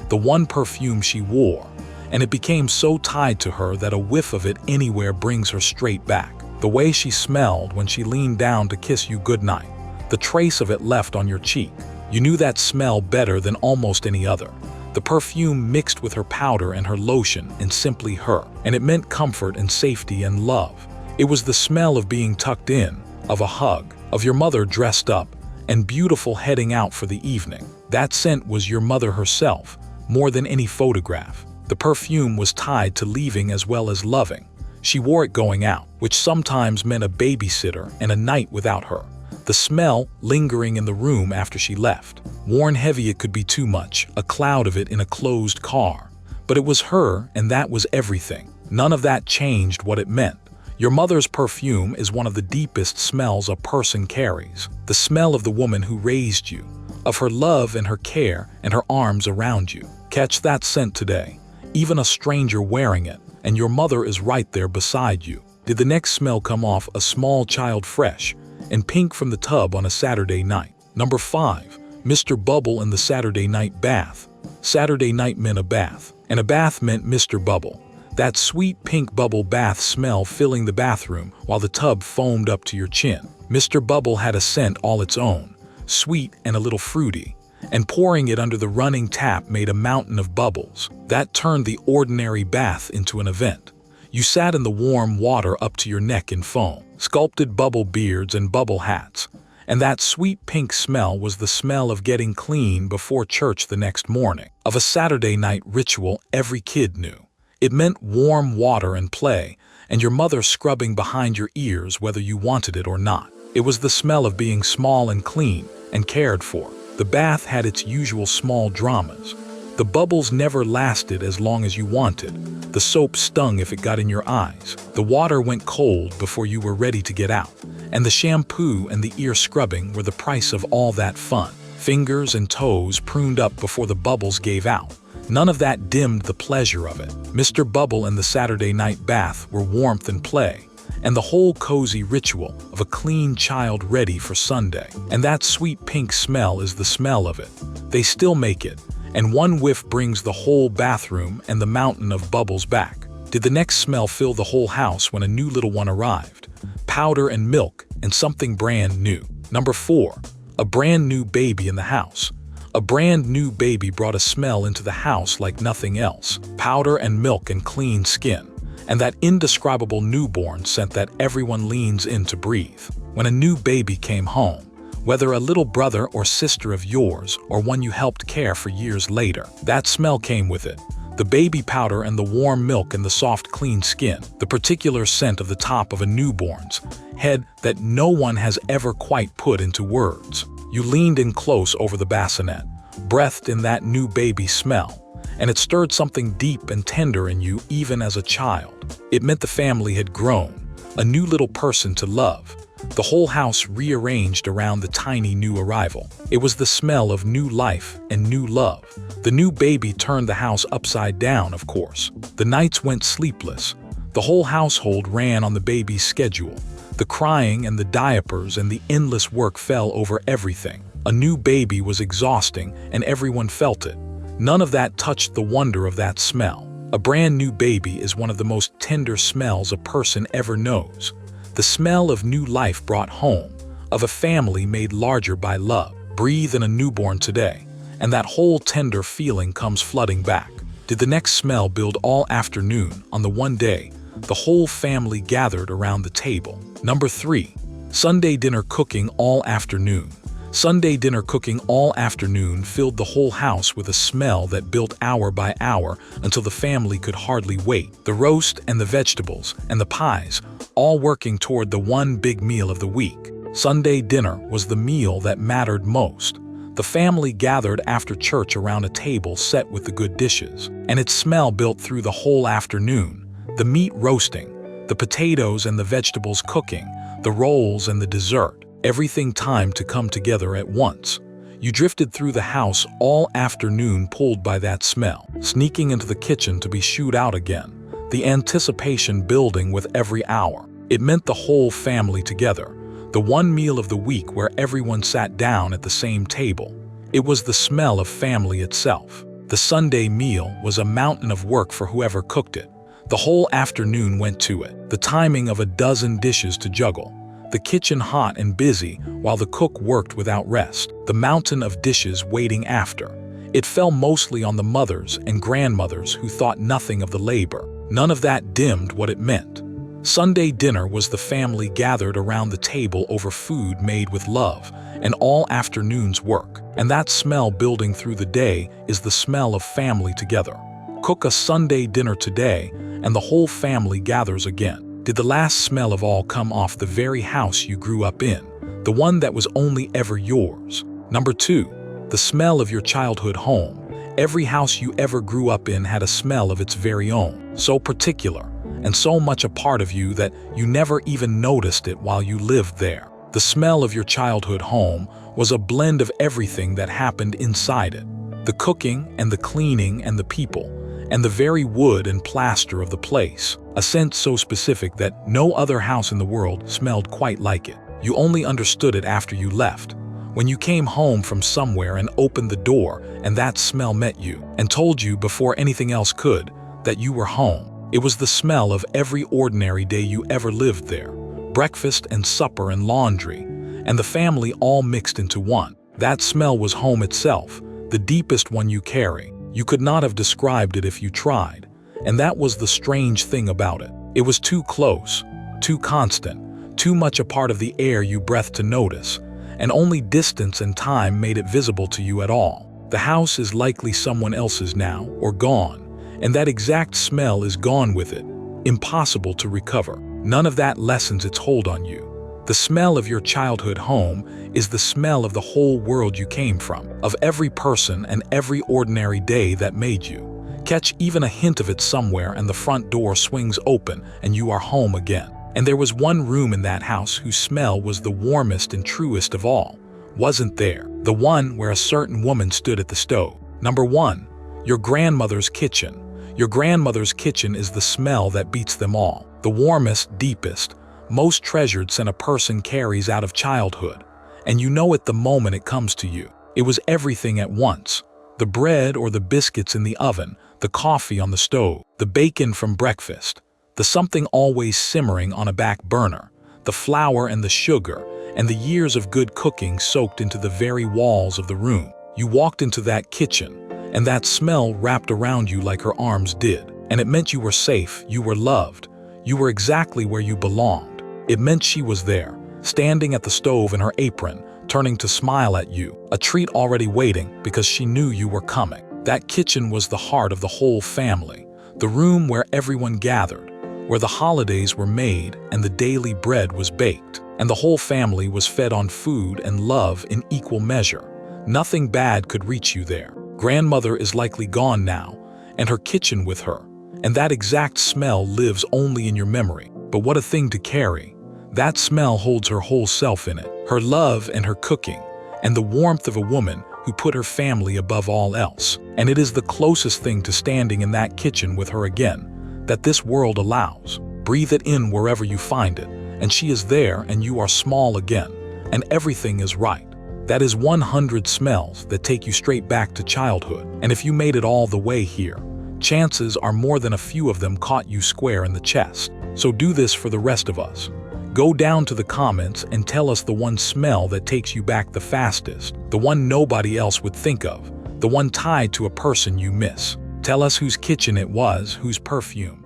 the one perfume she wore, and it became so tied to her that a whiff of it anywhere brings her straight back. The way she smelled when she leaned down to kiss you goodnight, the trace of it left on your cheek. You knew that smell better than almost any other. The perfume mixed with her powder and her lotion and simply her, and it meant comfort and safety and love. It was the smell of being tucked in, of a hug, of your mother dressed up and beautiful heading out for the evening. That scent was your mother herself, more than any photograph. The perfume was tied to leaving as well as loving. She wore it going out, which sometimes meant a babysitter and a night without her. The smell lingering in the room after she left. Worn heavy it could be too much, a cloud of it in a closed car. But it was her, and that was everything. None of that changed what it meant. Your mother's perfume is one of the deepest smells a person carries. The smell of the woman who raised you, of her love and her care and her arms around you. Catch that scent today. Even a stranger wearing it, and your mother is right there beside you. Did the next smell come off a small child fresh and pink from the tub on a Saturday night? Number 5. Mr. Bubble in the Saturday night bath. Saturday night meant a bath, and a bath meant Mr. Bubble. That sweet pink bubble bath smell filling the bathroom while the tub foamed up to your chin. Mr. Bubble had a scent all its own, sweet and a little fruity, and pouring it under the running tap made a mountain of bubbles. That turned the ordinary bath into an event. You sat in the warm water up to your neck in foam, sculpted bubble beards and bubble hats, and that sweet pink smell was the smell of getting clean before church the next morning, of a Saturday night ritual every kid knew. It meant warm water and play, and your mother scrubbing behind your ears whether you wanted it or not. It was the smell of being small and clean and cared for. The bath had its usual small dramas. The bubbles never lasted as long as you wanted. The soap stung if it got in your eyes. The water went cold before you were ready to get out. And the shampoo and the ear scrubbing were the price of all that fun. Fingers and toes pruned up before the bubbles gave out. None of that dimmed the pleasure of it. Mr. Bubble and the Saturday night bath were warmth and play, and the whole cozy ritual of a clean child ready for Sunday. And that sweet pink smell is the smell of it. They still make it, and one whiff brings the whole bathroom and the mountain of bubbles back. Did the next smell fill the whole house when a new little one arrived? Powder and milk and something brand new. Number 4. A brand new baby in the house. A brand new baby brought a smell into the house like nothing else. Powder and milk and clean skin. And that indescribable newborn scent that everyone leans in to breathe. When a new baby came home, whether a little brother or sister of yours or one you helped care for years later, that smell came with it. The baby powder and the warm milk and the soft clean skin, the particular scent of the top of a newborn's head that no one has ever quite put into words. You leaned in close over the bassinet, breathed in that new baby smell, and it stirred something deep and tender in you even as a child. It meant the family had grown, a new little person to love. The whole house rearranged around the tiny new arrival. It was the smell of new life and new love. The new baby turned the house upside down, of course. The nights went sleepless. The whole household ran on the baby's schedule. The crying and the diapers and the endless work fell over everything. A new baby was exhausting and everyone felt it. None of that touched the wonder of that smell. A brand new baby is one of the most tender smells a person ever knows. The smell of new life brought home, of a family made larger by love. Breathe in a newborn today, and that whole tender feeling comes flooding back. Did the next smell build all afternoon on the one day the whole family gathered around the table. Number 3. Sunday dinner cooking all afternoon. Sunday dinner cooking all afternoon filled the whole house with a smell that built hour by hour until the family could hardly wait. The roast and the vegetables and the pies, all working toward the one big meal of the week. Sunday dinner was the meal that mattered most. The family gathered after church around a table set with the good dishes, and its smell built through the whole afternoon. The meat roasting, the potatoes and the vegetables cooking, the rolls and the dessert. Everything timed to come together at once. You drifted through the house all afternoon pulled by that smell, sneaking into the kitchen to be shooed out again, the anticipation building with every hour. It meant the whole family together, the one meal of the week where everyone sat down at the same table. It was the smell of family itself. The Sunday meal was a mountain of work for whoever cooked it. The whole afternoon went to it, the timing of a dozen dishes to juggle. The kitchen hot and busy while the cook worked without rest, the mountain of dishes waiting after. It fell mostly on the mothers and grandmothers who thought nothing of the labor. None of that dimmed what it meant. Sunday dinner was the family gathered around the table over food made with love and all afternoon's work. And that smell building through the day is the smell of family together. Cook a Sunday dinner today and the whole family gathers again. Did the last smell of all come off the very house you grew up in, the one that was only ever yours? Number 2. The smell of your childhood home. Every house you ever grew up in had a smell of its very own, so particular, and so much a part of you that you never even noticed it while you lived there. The smell of your childhood home was a blend of everything that happened inside it. The cooking and the cleaning and the people, and the very wood and plaster of the place, a scent so specific that no other house in the world smelled quite like it. You only understood it after you left, when you came home from somewhere and opened the door and that smell met you and told you before anything else could that you were home. It was the smell of every ordinary day you ever lived there, breakfast and supper and laundry, and the family all mixed into one. That smell was home itself, the deepest one you carry. You could not have described it if you tried, and that was the strange thing about it. It was too close, too constant, too much a part of the air you breathed to notice, and only distance and time made it visible to you at all. The house is likely someone else's now, or gone, and that exact smell is gone with it, impossible to recover. None of that lessens its hold on you. The smell of your childhood home is the smell of the whole world you came from, of every person and every ordinary day that made you. Catch even a hint of it somewhere and the front door swings open and you are home again. And there was one room in that house whose smell was the warmest and truest of all. Wasn't there? The one where a certain woman stood at the stove. Number 1. Your grandmother's kitchen. Your grandmother's kitchen is the smell that beats them all. The warmest, deepest, most treasured scent a person carries out of childhood, and you know it the moment it comes to you. It was everything at once. The bread or the biscuits in the oven, the coffee on the stove, the bacon from breakfast, the something always simmering on a back burner, the flour and the sugar, and the years of good cooking soaked into the very walls of the room. You walked into that kitchen, and that smell wrapped around you like her arms did, and it meant you were safe, you were loved, you were exactly where you belonged. It meant she was there, standing at the stove in her apron, turning to smile at you, a treat already waiting because she knew you were coming. That kitchen was the heart of the whole family, the room where everyone gathered, where the holidays were made and the daily bread was baked, and the whole family was fed on food and love in equal measure. Nothing bad could reach you there. Grandmother is likely gone now, and her kitchen with her, and that exact smell lives only in your memory. But what a thing to carry. That smell holds her whole self in it, her love and her cooking, and the warmth of a woman who put her family above all else. And it is the closest thing to standing in that kitchen with her again that this world allows. Breathe it in wherever you find it, and she is there and you are small again, and everything is right. That is 100 smells that take you straight back to childhood. And if you made it all the way here, chances are more than a few of them caught you square in the chest. So do this for the rest of us. Go down to the comments and tell us the one smell that takes you back the fastest, the one nobody else would think of, the one tied to a person you miss. Tell us whose kitchen it was, whose perfume.